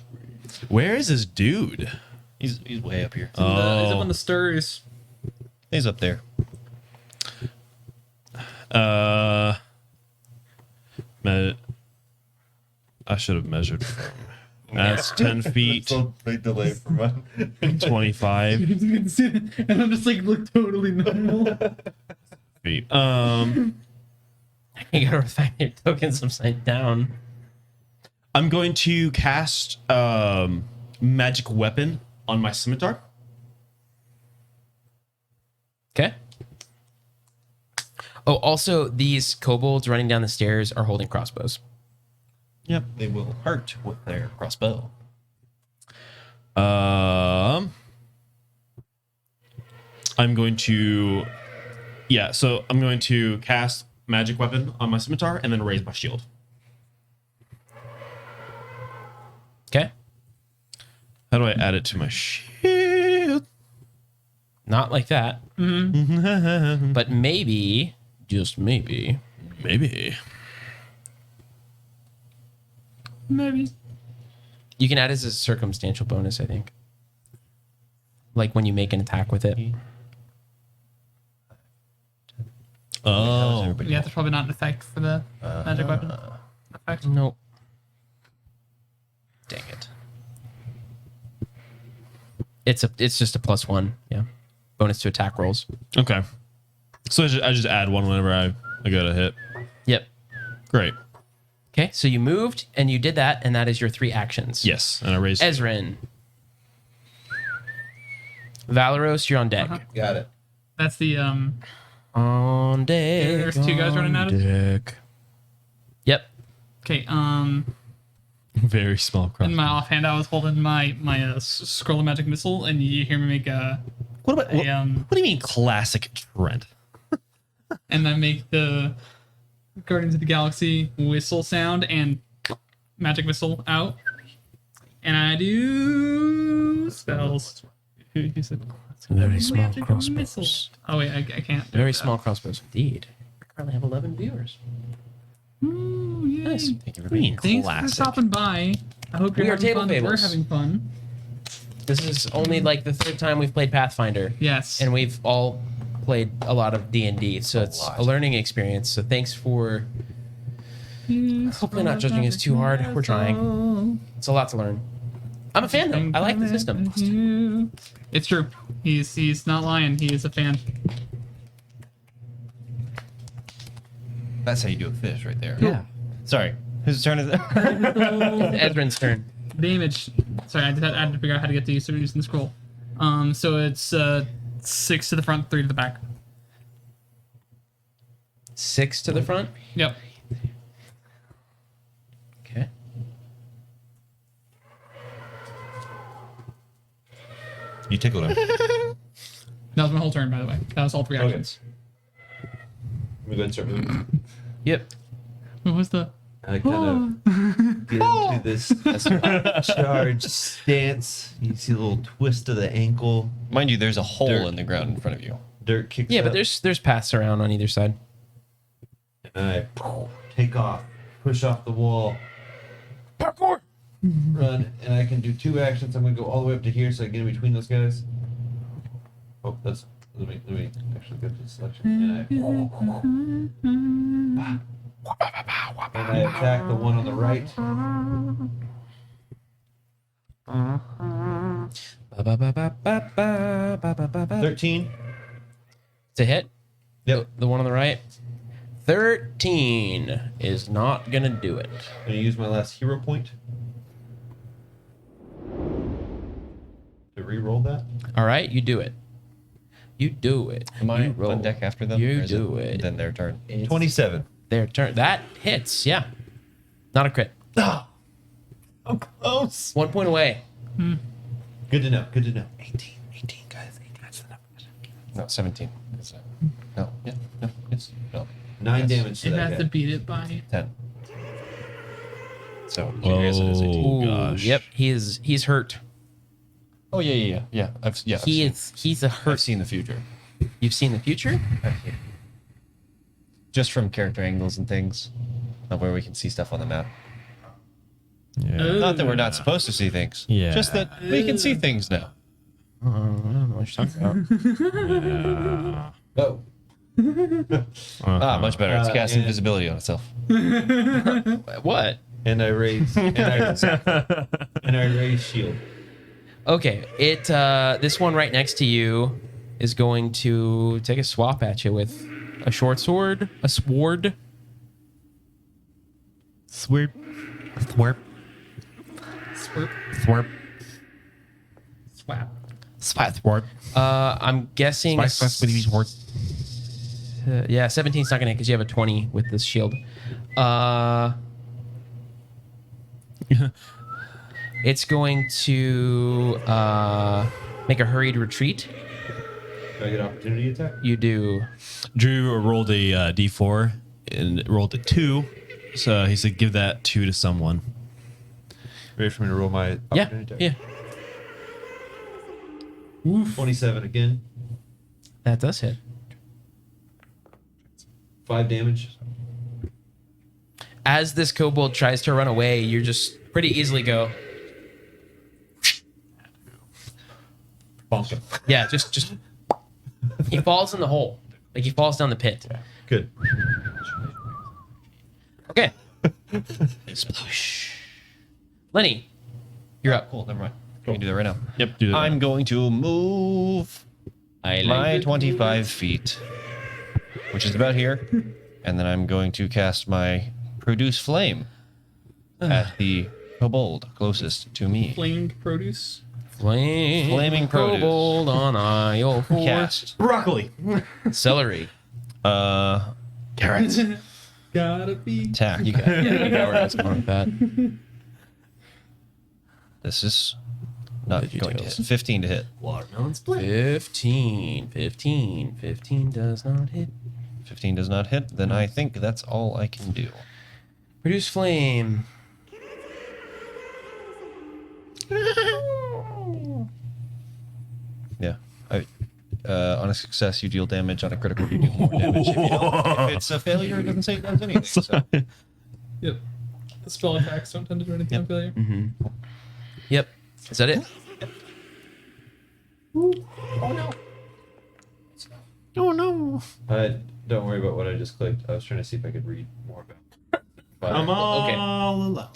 Where is this dude? He's way up here. He's up on the stairs. He's up there. I should have measured from. That's 10 feet. So big delay for mine. 25 And I'm just like, look totally normal. feet. You gotta find your tokens upside down. I'm going to cast magic weapon on my scimitar. Okay. Oh, also, these kobolds running down the stairs are holding crossbows. Yep, they will hurt with their crossbow. I'm going to, so I'm going to cast magic weapon on my scimitar and then raise my shield. Okay. How do I add it to my shield? Not like that. But maybe, just maybe. Maybe. You can add it as a circumstantial bonus, I think. Like when you make an attack with it. Oh. Yeah, that's probably not an effect for the magic weapon. Effect. Nope. Dang it. It's just a +1, yeah. Bonus to attack rolls. Okay. So I just add one whenever I go to hit. Yep. Great. Okay, so you moved and you did that, and that is your 3 actions. Yes, and I raised. Ezrin. Valeros, you're on deck. Got it. That's the On deck. There's 2 guys running at us. Deck. Yep. Okay, Very small cross. in my offhand, I was holding my scroll of magic missile, and you hear me make What do you mean classic Trent? and I make the Guardians of the Galaxy whistle sound and magic missile out, and I do spells. He said very small Magic crossbows. missile. Oh wait, I can't. do Very that. small crossbows. Indeed. We currently have 11 viewers. Ooh, yay. Nice. Thank you for being Thanks classic. for stopping by. I hope you're We are having table fun. fables. We're having fun. This is only like the 3rd time we've played Pathfinder. Yes. And we've all played a lot of D&D, so it's a learning experience. So thanks for hopefully not judging us too hard. We're trying. It's a lot to learn. I'm a fan though. I like the system. It's true. He's not lying. He is a fan. That's how you do a fish right there. Yeah. Sorry. Whose turn is it? Edrin's turn. Damage. Sorry, I had to figure out how to get to using the scroll. So it's 6 to the front, 3 to the back. 6 to the front. Yep. Okay. You tickled him. That was my whole turn, by the way. That was all 3 actions. Let me go ahead and start moving. Yep. What was the? I kind of get into this charge stance. You see a little twist of the ankle. Mind you, there's a hole Dirt. in the ground in front of you. Dirt kicks Yeah, up, but there's paths around on either side. and I take off, push off the wall, Parkour. run, and I can do 2 actions. I'm going to go all the way up to here so I get in between those guys. Oh, that's... Let me actually get to the selection. And I attack the one on the right. Ba-ba-ba-ba-ba-ba-ba-ba-ba. 13. To hit? Yep. The one on the right? 13 is not gonna do it. I'm going to use my last hero point to re-roll that. All right, you do it. You do it. Am I You roll. on deck after them? You or is do it. Then their turn. 27. Their turn. That hits. Yeah. Not a crit. Oh, I'm close. 1 point away. Good to know. Good to know. 18, guys. 18. That's enough. No, 17. Is that? No. Yeah. No. Yes. No. 9 damage to It that has to guy. beat it by 10. So curious it is 18. Oh, Ooh, gosh. yep, he's hurt. Oh yeah. I've He's a hurt. I've seen the future. You've seen the future? Just from character angles and things, of where we can see stuff on the map. Yeah. Not that we're not supposed to see things. Yeah. Just that we can see things now. I don't know what you're talking about. Oh. Much better. It's cast and- invisibility on itself. What? And I raise and I raise shield. Okay, this one right next to you is going to take a swap at you with a short sword, a sword. Swirp. Thwarp. Swirp. Thwarp. Swap. Splat thwarp. I'm guessing. Thwarp. Yeah, 17's not gonna hit because you have a 20 with this shield. It's going to make a hurried retreat. Do I get opportunity attack? You do. Drew rolled a d4 and rolled a 2. So he said, give that 2 to someone. Ready for me to roll my Yeah, opportunity attack? yeah. 27 again. That does hit. 5 damage. As this kobold tries to run away, you just pretty easily go. Bonk him. Yeah, just. He falls in the hole. Like he falls down the pit. Good. Okay. Sploosh. Lenny, you're up. Cool. Never mind. We can do that right now. Yep. Do that. I'm going to move my 25 feet, which is about here, and then I'm going to cast my Produce Flame at the kobold closest to me. Flamed produce. Flaming produce. Kobold on aisle 4. Cast. broccoli. Celery. Carrots. Gotta be. Attack. You got where I was going with that. This is not going to hit. 15 to hit. Watermelon split. 15 does not hit. 15 does not hit. Then I think that's all I can do. Produce flame. Yeah. On a success, you deal damage. On a critical, you do more damage. If it's a failure, it doesn't say it does anything. So. Yep. The spell attacks don't tend to do anything on failure. Mm-hmm. Yep. Is that it? Oh no. Don't worry about what I just clicked. I was trying to see if I could read more about it. I'm all Okay. alone.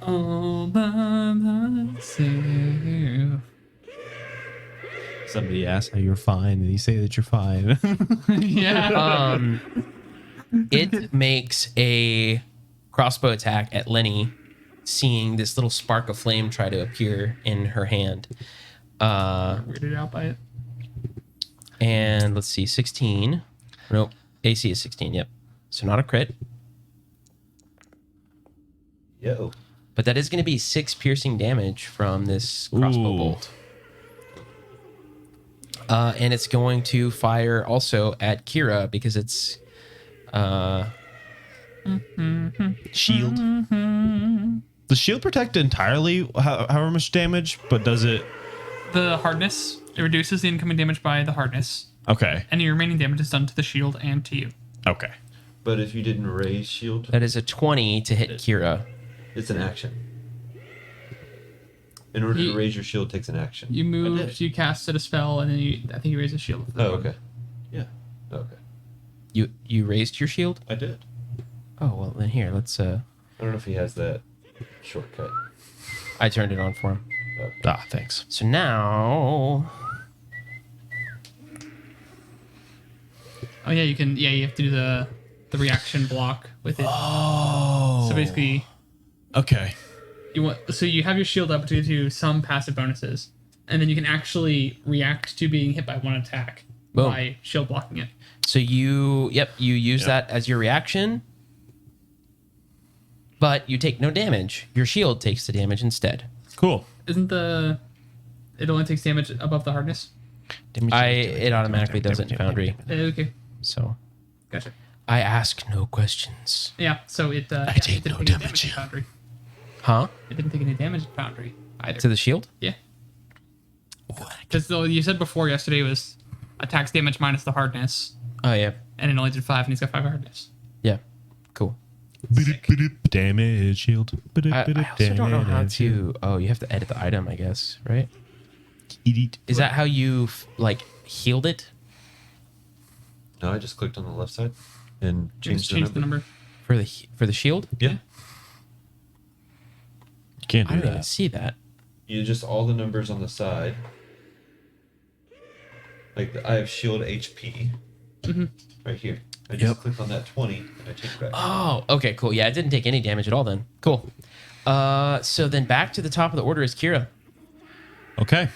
All by myself. Somebody asked how you're fine, and you say that you're fine. Yeah. It makes a crossbow attack at Lenny, seeing this little spark of flame try to appear in her hand. Weirded out by it. And let's see, 16. Nope. AC is 16, yep. So not a crit. Yo. But that is going to be 6 piercing damage from this crossbow Ooh. bolt. And it's going to fire also at Kira because it's Shield. Does shield protect entirely however much damage, but does it? The hardness. It reduces the incoming damage by the hardness. Okay. Any remaining damage is done to the shield and to you. Okay. But if you didn't raise shield, that is a 20 to hit Kira. it's an action. In order You- to raise your shield, takes an action. You moved, you casted a spell, and then I think you raised a shield. Oh, okay. Yeah. Okay. You raised your shield? I did. Oh, well then here, let's I don't know if he has that shortcut. I turned it on for him. Okay. Thanks. So now Oh yeah, you can. Yeah, you have to do the reaction block with it. Oh. So basically, Okay. you have your shield up to do some passive bonuses, and then you can actually react to being hit by one attack Boom. by shield blocking it. So you use that as your reaction, but you take no damage. Your shield takes the damage instead. Cool. Isn't it only takes damage above the hardness? It automatically does it in Foundry. Okay. So Gotcha. I ask no questions. Yeah, so it I it take didn't no any damage. at Foundry. Huh? It didn't take any damage at Foundry either. To the shield? Yeah. Because you said before yesterday it was attacks damage minus the hardness, Oh, yeah. and it only did 5, and he's got 5 hardness. Yeah. Cool. Damage shield. I also don't know how to... Oh, you have to edit the item, I guess, right? Is that how you, healed it? No, I just clicked on the left side and Just changed change the number. For the shield? Yeah. You can't I do don't even that. see that. You just all the numbers on the side. Like I have shield HP right here. I just clicked on that 20 and I changed back. Oh, okay, cool. Yeah, it didn't take any damage at all then. Cool. So then back to the top of the order is Kira. Okay.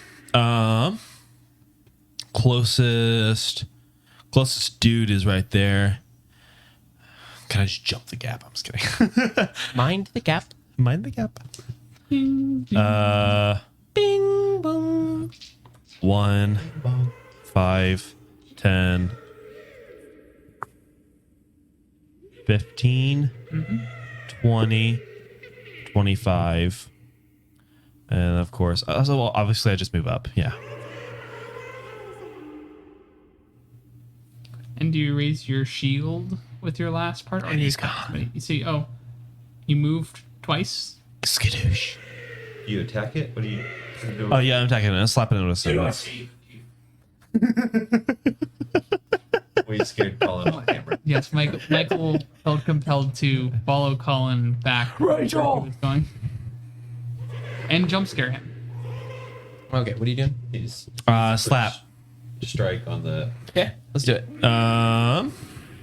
Closest dude is right there. Can I just jump the gap? I'm just kidding. Mind the gap. Mind the gap. Bing, boom. 1, 5, 10, 15, 20, 25. And of course, so obviously I just move up. Yeah. And do you raise your shield with your last part? Or he's gone. You see, you moved twice. Skadoosh. You attack it? What do you do? Oh yeah, I'm attacking it. I'm slapping it with a sword. Were you scared Colin on camera? Yes, Michael felt compelled to follow Colin back where he was going. And jump scare him. Okay, what are you doing? He's Slap. strike on the. Okay, let's do it.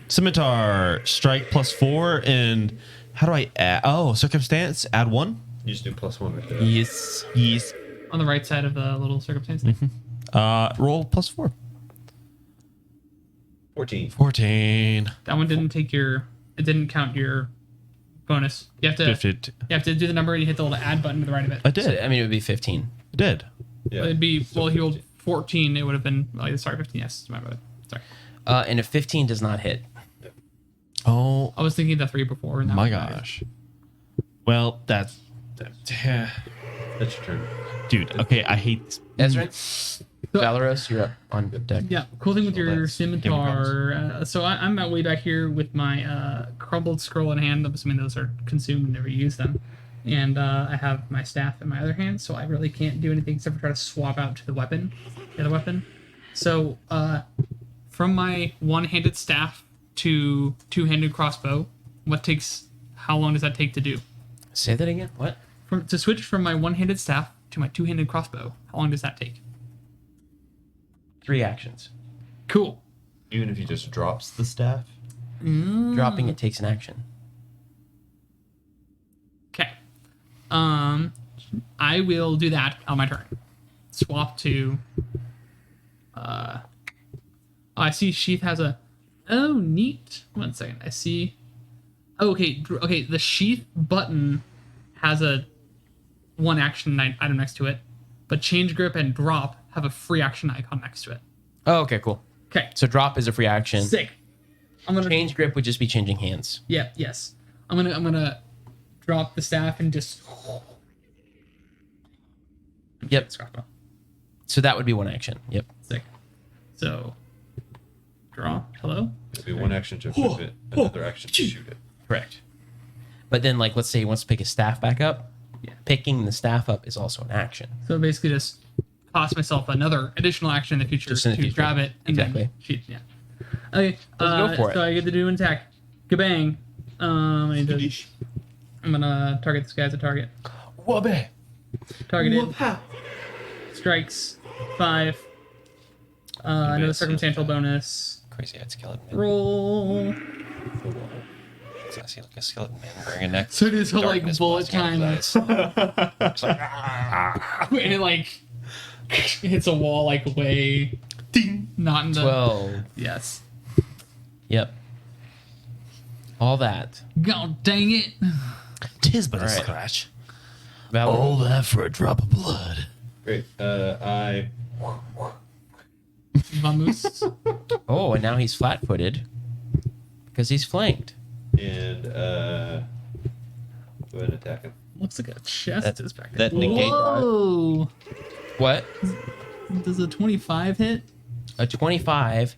Scimitar, strike +4, and how do I add? Oh, circumstance, add 1. You just do +1 right there. Yes. On the right side of the little circumstance thing. Roll +4. 14. 14. That one didn't take it didn't count your bonus. You have to do the number and you hit the little add button to the right of it. I did. So, it would be 15. I did. Yeah. It'd be, he rolled 14, it would have been, 15, yes, my bad. Sorry. And a 15 does not hit. Oh I was thinking the 3 before. And that my one gosh. Well, that's That's your turn. dude. Okay, I hate this. Ezrin? Valeros, you're up on deck. Yeah, cool thing with your that's scimitar. So I'm way back here with my crumbled scroll in hand. I'm assuming those are consumed and never use them. And I have my staff in my other hand, so I really can't do anything except for try to swap out to the other weapon. So from my one-handed staff to two-handed crossbow, how long does that take to do? Say that again? What? To switch from my one-handed staff to my two-handed crossbow, how long does that take? 3 actions. Cool. Even if he just drops the staff? Dropping it takes an action. Okay. I will do that on my turn. Swap to. I see Sheath has a. Oh, neat. 1 second. I see. Oh, okay. Okay. The Sheath button has a 1 action item next to it, but Change Grip and Drop have a free action icon next to it. Oh, okay, cool. Okay. So drop is a free action. Sick. I'm gonna Change grip would just be changing hands. Yeah. Yes. I'm gonna drop the staff and just. Yep. So that would be 1 action. Yep. Sick. So. Draw. Hello. It'd be 1 action to equip it, another action to shoot it. Correct. But then, let's say he wants to pick his staff back up. Yeah. Picking the staff up is also an action. So basically, just cost myself another additional action in the future Just in the to future. grab it and Exactly. then shoot. Yeah. Okay. Let's go for it. So I get to do an attack. Kabang. I'm gonna target this guy as a target. Wabbe. Targeted. Strikes. 5. Another circumstantial bonus. Crazy eyed skeleton man. Roll. So I see like a skeleton man wearing a neck. So it is like Darkness bullet blasting out time. his eyes. It's like, And it hits a wall way ding, not in the 12. Yes. Yep. All that. God dang it. Tis but a Alright. scratch. All that for a drop of blood. Great. I Vamoose. Oh, and now he's flat-footed. because he's flanked. And go ahead and attack him. Looks like a chest is back that there. negate- Whoa! What? Does a 25 hit? A 25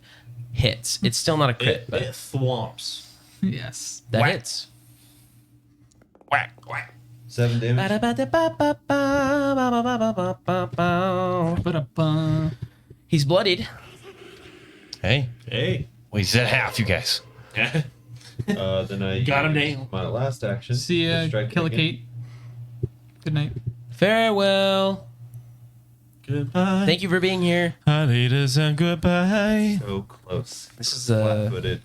hits. It's still not a crit, but It thwomps. Yes. that hits. Whack, whack. 7 damage. Ba-da-ba. He's bloodied. Hey. Hey. Well, he's at half, you guys. Then I Got him use down. my last action. See to ya, strike Kill a again. Kate. Good night. Farewell. Goodbye. Thank you for being here. Adidas and goodbye. So close. This is Flat-footed.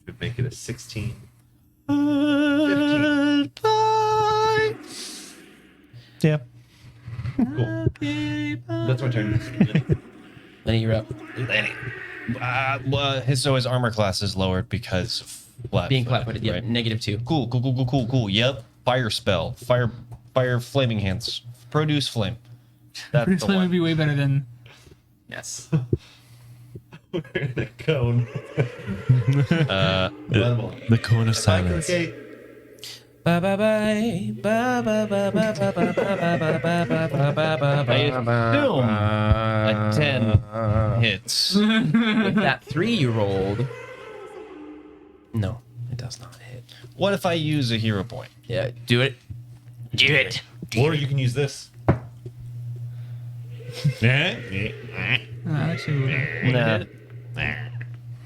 Should make it a 16. Goodbye. Yeah. Cool. That's my turn. Lenny, you're up. Well, his armor class is lowered because of Being flat-footed. Yeah, right? -2. Cool. Yep. Fire spell. Fire flaming hands. Produce flame. That's Bruce the Lee would one. be way better than. Yes. We're in a cone. The cone of silence. Bye bye bye. Bye bye bye bye bye bye bye bye A 10 hits. With that 3 you rolled. No, it does not hit. What if I use a hero point? Yeah, do it. Do it. Or you can use this. Actually, Nah.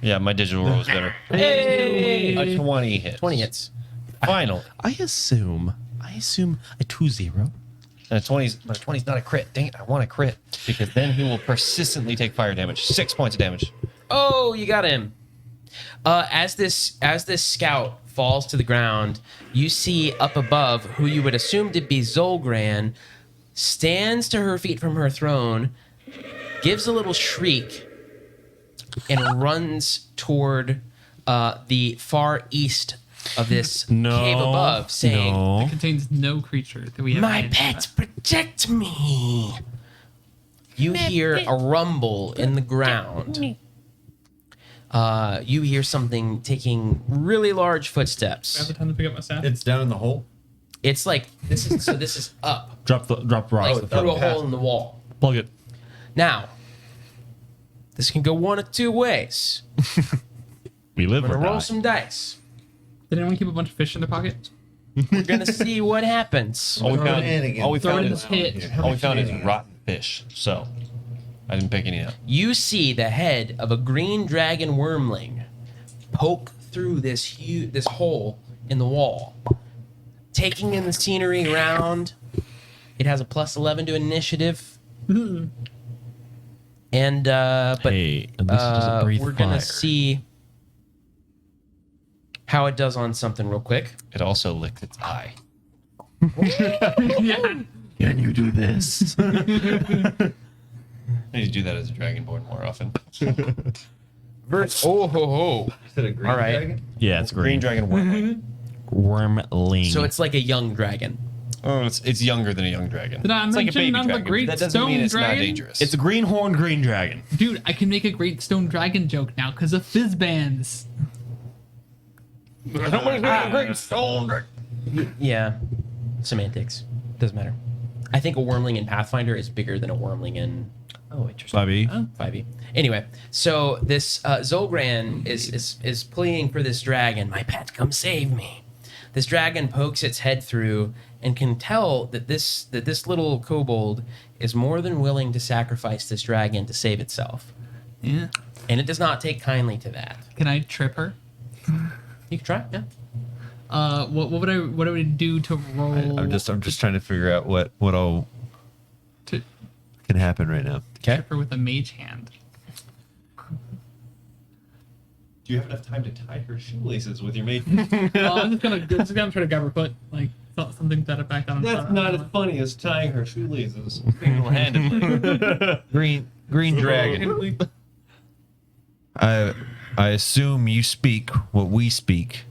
Yeah, my digital roll is better. Hey! A 20 hits. 20 hits. Final. I assume a 2-0. And a 20's not a crit. Dang it, I want a crit. Because then he will persistently take fire damage. 6 points of damage. Oh, you got him. As this scout falls to the ground, you see up above who you would assume to be Zolgran stands to her feet from her throne, gives a little shriek, and runs toward the far east of this cave above, saying, it contains no creature that we have. "My named. pets, protect me." You hear a rumble in the ground. You hear something taking really large I have footsteps. the time to pick up my staff. It's down in the hole. It's like this is up, Drop like rocks. through a hole in the wall. Plug it. Now, this can go one of two ways. We live I'm or gonna roll die. some dice. Did anyone keep a bunch of fish in their pocket? We're gonna see what happens. All we found, Shenanigans. all we Throw it found in is the pit. all we found is rotten fish. So I didn't pick any up. You see the head of a green dragon wormling poke through this hole in the wall, taking in the scenery around. It has a +11 to initiative, and but Hey, at least it doesn't breathe we're gonna fire. see how it does on something real quick. It also licked its eye. Yeah. Can you do this? I need to do that as a dragonborn more often. Oh ho ho! Is it a green All right. dragon? Yeah, it's Green green. dragon worm. Wormling. So it's like a young dragon. Oh, it's younger than a young dragon. Did I It's like a mention baby I'm the dragon. great That doesn't stone mean it's not dragon? dangerous. It's a greenhorn green dragon. Dude, I can make a great stone dragon joke now because of fizz bands. Yeah, semantics doesn't matter. I think a wormling in Pathfinder is bigger than a wormling in. Oh, interesting. 5e. 5e. Anyway, so this Zolgran is pleading for this dragon. My pet, come save me. This dragon pokes its head through and can tell that this little kobold is more than willing to sacrifice this dragon to save itself, Yeah. and it does not take kindly to that. Can I trip her? You can try, yeah. What would I do to roll? I'm just trying to figure out what all to can happen right now. trip her with a mage hand. Do you have enough time to tie her shoelaces with your mate? I'm just gonna try to grab her foot, like something that back down. That's not as funny as tying her shoelaces single-handedly. Green dragon. I assume you speak what we speak.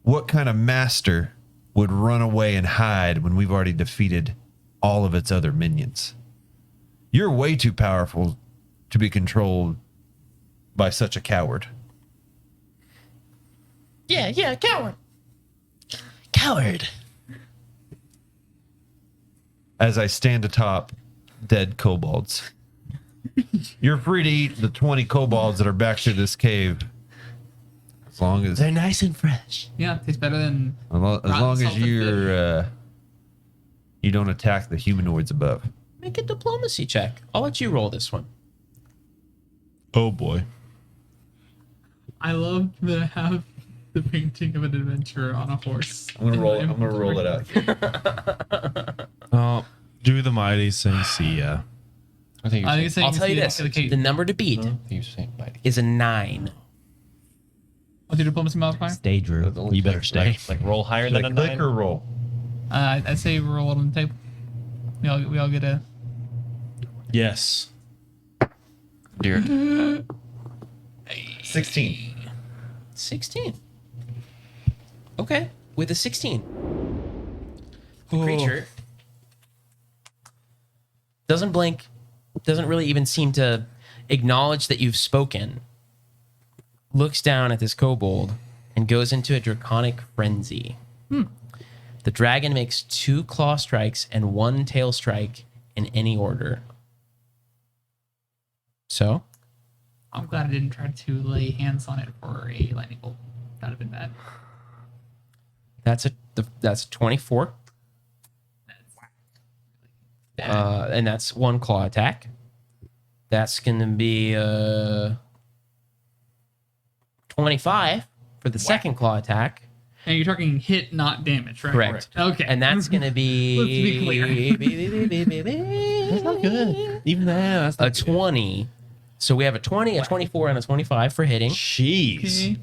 What kind of master would run away and hide when we've already defeated all of its other minions? You're way too powerful to be controlled by such a coward. Yeah, coward. Coward. As I stand atop dead kobolds. You're free to eat the 20 kobolds that are back through this cave. As long as They're nice and fresh. Yeah, tastes better than. as long as salted you're you don't attack the humanoids above. Make a diplomacy check. I'll let you roll this one. Oh boy. I love that I have the painting of an adventurer on a horse. I'm gonna roll it out. Oh, do the mighty saying see ya. I think I you're think saying, I'll tell you this: the number to beat you're saying mighty. is a 9. What's your diplomacy modifier? Stay, Drew. You better stay. Like roll higher Should than I a click 9? or roll? I'd say roll it on the table. We all get a. Yes. Dear. 16. 16. Okay, with a 16. The creature doesn't blink, doesn't really even seem to acknowledge that you've spoken, looks down at this kobold, and goes into a draconic frenzy. The dragon makes 2 claw strikes and 1 tail strike in any order. So, I'm glad I didn't try to lay hands on it for a lightning bolt. That'd have been bad. that's a 24. And that's 1 claw attack. That's going to be 25 for the second claw attack. And you're talking hit, not damage, right? Correct. Okay. And that's going to be... Let's be clear. That's not good. Even that. That's not a 20. So we have a 20, a 24, and a 25 for hitting. Jeez. Okay.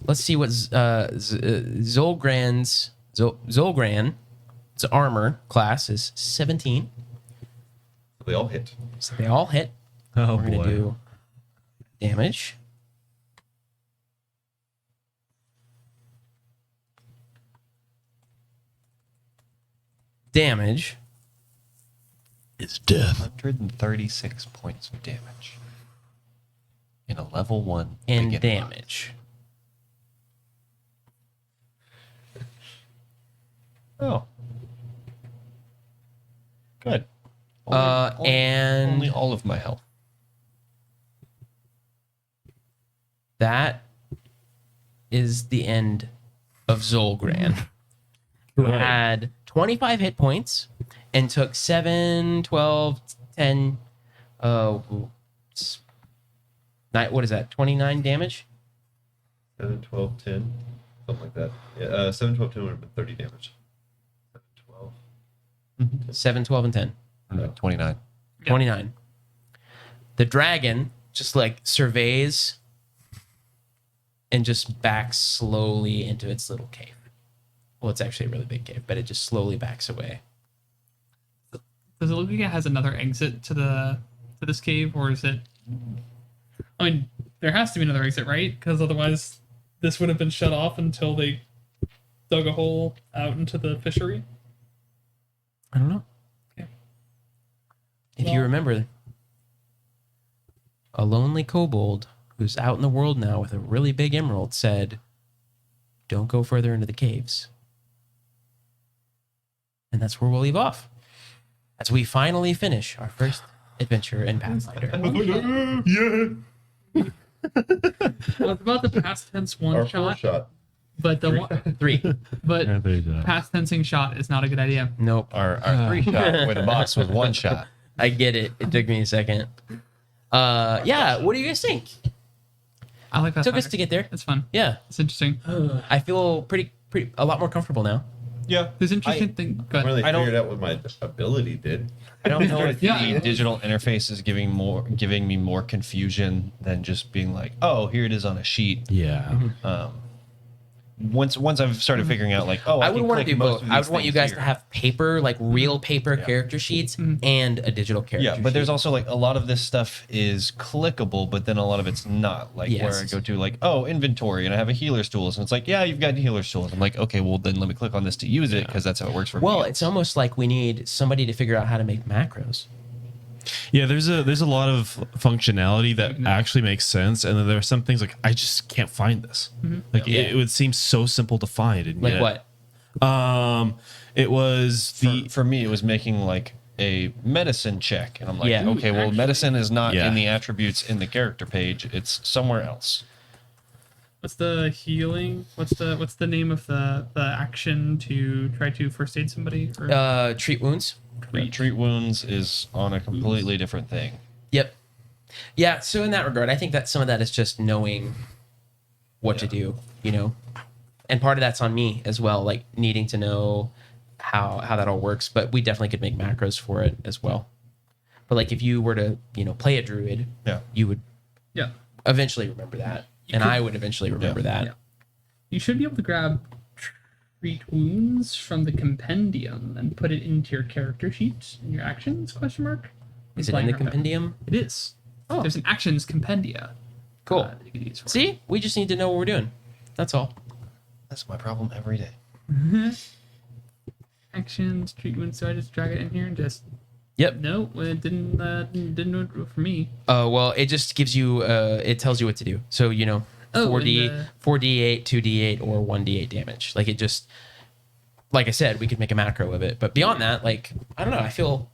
Let's see what Zolgran's armor class is 17. They all hit. So they all hit. Oh We're going to do damage. Damage. It's death. 136 points of damage. In a level 1. And beginning damage. Oh. Good. And only all of my health. that is the end of Zolgran, who had 25 hit points and took 7, 12, 10, what is that, 29 damage? 7, 12, 10. Something like that. Yeah, 7, 12, 10 would have been 30 damage. 7, 12. 7, 12, and 10. No, 29. 29. The dragon just like surveys and just backs slowly into its little cave. Well, it's actually a really big cave, but it just slowly backs away. Does it look like it has another exit to this cave, or is it? I mean, there has to be another exit, right? Because otherwise, this would have been shut off until they dug a hole out into the fishery. I don't know. Okay. If you Well- remember, a lonely kobold who's out in the world now with a really big emerald said, "Don't go further into the caves." And that's where we'll leave off as we finally finish our first adventure in Pathfinder. Yeah. I was about the past tense one Our shot, shot. but the one, 3. but past tensing shot is not a good idea. Nope. Our 3 shot with the boss was 1 shot. I get it. It took me a second. Yeah. What do you guys think? I like that. Took us to get there. It's fun. Yeah. It's interesting. I feel pretty a lot more comfortable now. Yeah. There's interesting thing. Go I ahead. really I don't- figured out what my ability did. I don't know if Yeah. the digital interface is giving me more confusion than just being like, oh, here it is on a sheet. Yeah. Once I've started figuring out like, oh, I I would can want to click do most both. of I these would want you things guys here. to have paper, like real paper character sheets, and a digital character. Yeah, but there's sheet. also like a lot of this stuff is clickable, but then a lot of it's not. Like where I Yes. go to like, oh, inventory, and I have a healer's tools, and it's like, yeah, you've got healer's tools. I'm like, okay, well then let me click on this to use it because that's how it works for me. Well, it's almost like we need somebody to figure out how to make macros. Yeah, there's a lot of functionality that actually makes sense, and then there are some things like I just can't find this. Like it would seem so simple to find. And Like yet, what? It was For me, it was making like a medicine check, and I'm like, Yeah. okay, well, Actually- medicine is not Yeah. in the attributes in the character page; it's somewhere else. What's the healing? What's the name of the action to try to first aid somebody? Or Treat wounds. Treat wounds is on a completely different thing. Yep. Yeah. So in that regard, I think that some of that is just knowing what to do, you know, and part of that's on me as well, like needing to know how that all works. But we definitely could make macros for it as well. But like if you were to, you know, play a druid, Yeah. you would yeah, eventually remember that, and I would eventually remember that. Yeah. you should be able to grab treat wounds from the compendium and put it into your character sheet in your actions ? Is it in the compendium? It is. Oh. There's an actions compendia. Cool. That you can use for it. See, we just need to know what we're doing. That's all. That's my problem every day. Actions, treatment. So I just drag it in here and just. Yep. No, it didn't do it for me. Well, it just gives you. It tells you what to do. So you know, Oh, 4D, 4d8, 2d8, or 1d8 damage. Like it just. Like I said, we could make a macro of it, but beyond that, like I don't know. I feel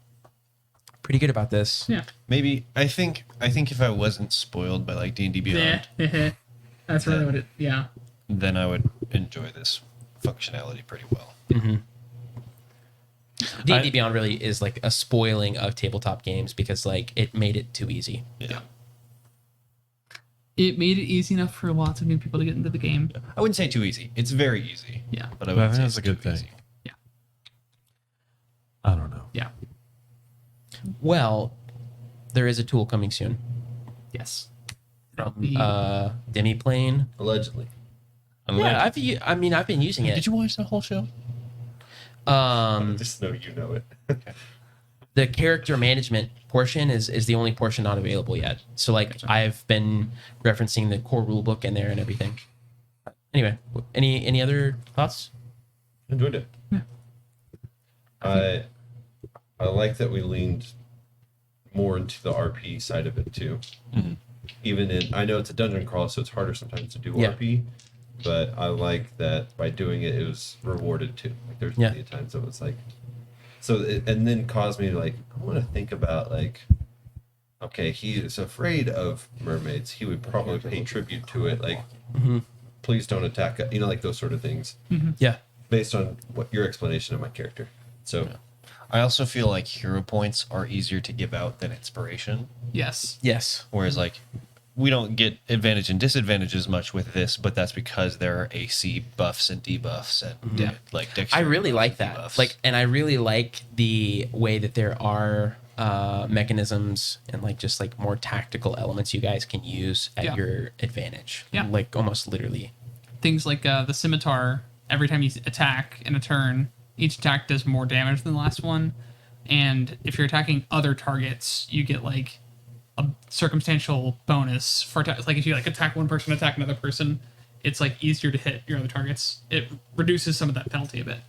pretty good about this. Yeah. Maybe I think if I wasn't spoiled by like D&D Beyond, Yeah. That's really what it. Yeah. then I would enjoy this functionality pretty well. D&D Beyond really is like a spoiling of tabletop games because like it made it too easy. Yeah. It made it easy enough for lots of new people to get into the game. I wouldn't say too easy. It's very easy. Yeah. But I Well, I wouldn't think say that's a it's good too thing. easy. I don't know. Yeah. Well, there is a tool coming soon Yes. from The- Demiplane. Allegedly. Yeah, I've been using it. Did you watch the whole show? Just know you know it. The character management portion is the only portion not available yet. So like I've been referencing the core rulebook in there and everything. Anyway, any other thoughts? Enjoyed it. I like that we leaned more into the RP side of it too. Even in, I know it's a dungeon crawl, so it's harder sometimes to do Yeah. RP, but I like that by doing it, it was rewarded too. Like there's Yeah. many times that was like, and then caused me to like, I want to think about like, okay, he is afraid of mermaids. He would probably pay tribute to it. Like, please don't attack it. You know, like those sort of things. Yeah. Based on what your explanation of my character. So I also feel like hero points are easier to give out than inspiration. Yes. Yes. Whereas like we don't get advantage and disadvantage as much with this, but that's because there are AC buffs and debuffs and like I dexterity really buffs like and that. debuffs. Like, and I really like the way that there are mechanisms and like just like more tactical elements you guys can use at Yeah. your advantage. Yeah. Like almost literally. Things like the scimitar. Every time you attack in a turn, each attack does more damage than the last one. And if you're attacking other targets, you get like a circumstantial bonus for like if you like attack one person, attack another person, it's like easier to hit your other targets. It reduces some of that penalty a bit.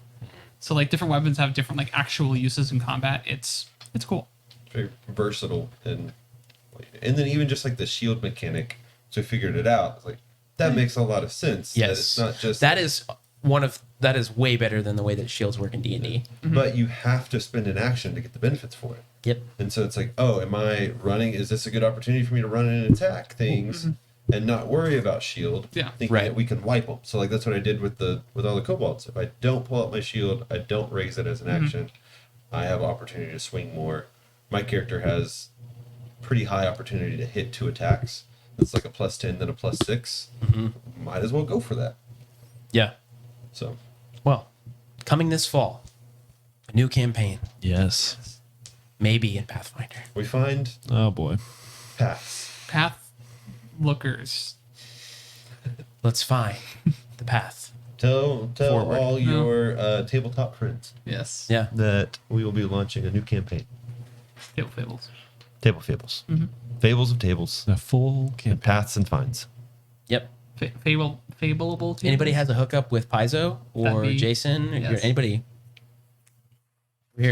So like different weapons have different like actual uses in combat. It's cool. very versatile and then even just like the shield mechanic. So I figured it out. It's like that makes a lot of sense. that Yes. it's not just that is way better than the way that shields work in D&D. but you have to spend an action to get the benefits for it. Yep. And so it's like, oh, am I running? Is this a good opportunity for me to run in and attack things and not worry about shield? Yeah. Thinking Right. that we can wipe them. So like that's what I did with all the kobolds. If I don't pull out my shield, I don't raise it as an action. I have opportunity to swing more. My character has pretty high opportunity to hit 2 attacks. That's like a +10, then a +6. Might as well go for that. Yeah. So Well, coming this fall, a new campaign, Yes. maybe in Pathfinder. we find Oh boy. paths. Path lookers. Let's find the path. Tell Forward. all your tabletop friends Yes. Yeah. that we will be launching a new campaign. Table fables. Table Fables. Fables of tables. A full And campaign. paths and finds. Yep. Fableable tables. Anybody has a hookup with Paizo or That'd be- Jason? Or yes. anybody? We're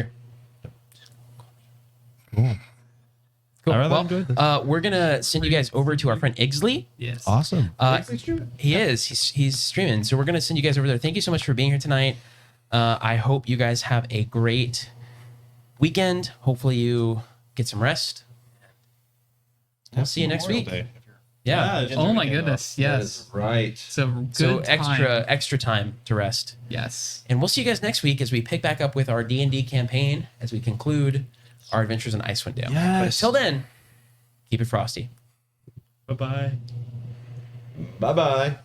here. Cool. I rather Well, enjoyed this. we're gonna send you guys over to our friend Igsley. Yes. Awesome. He is. He's streaming. So we're gonna send you guys over there. Thank you so much for being here tonight. I hope you guys have a great weekend. Hopefully you get some rest. We'll see you next week. Yeah. Oh my goodness. Yes. Right. So good So time. extra time to rest. Yes. And we'll see you guys next week as we pick back up with our D&D campaign as we conclude our adventures in Icewind Dale. But until then, keep it frosty. Bye-bye. Bye bye.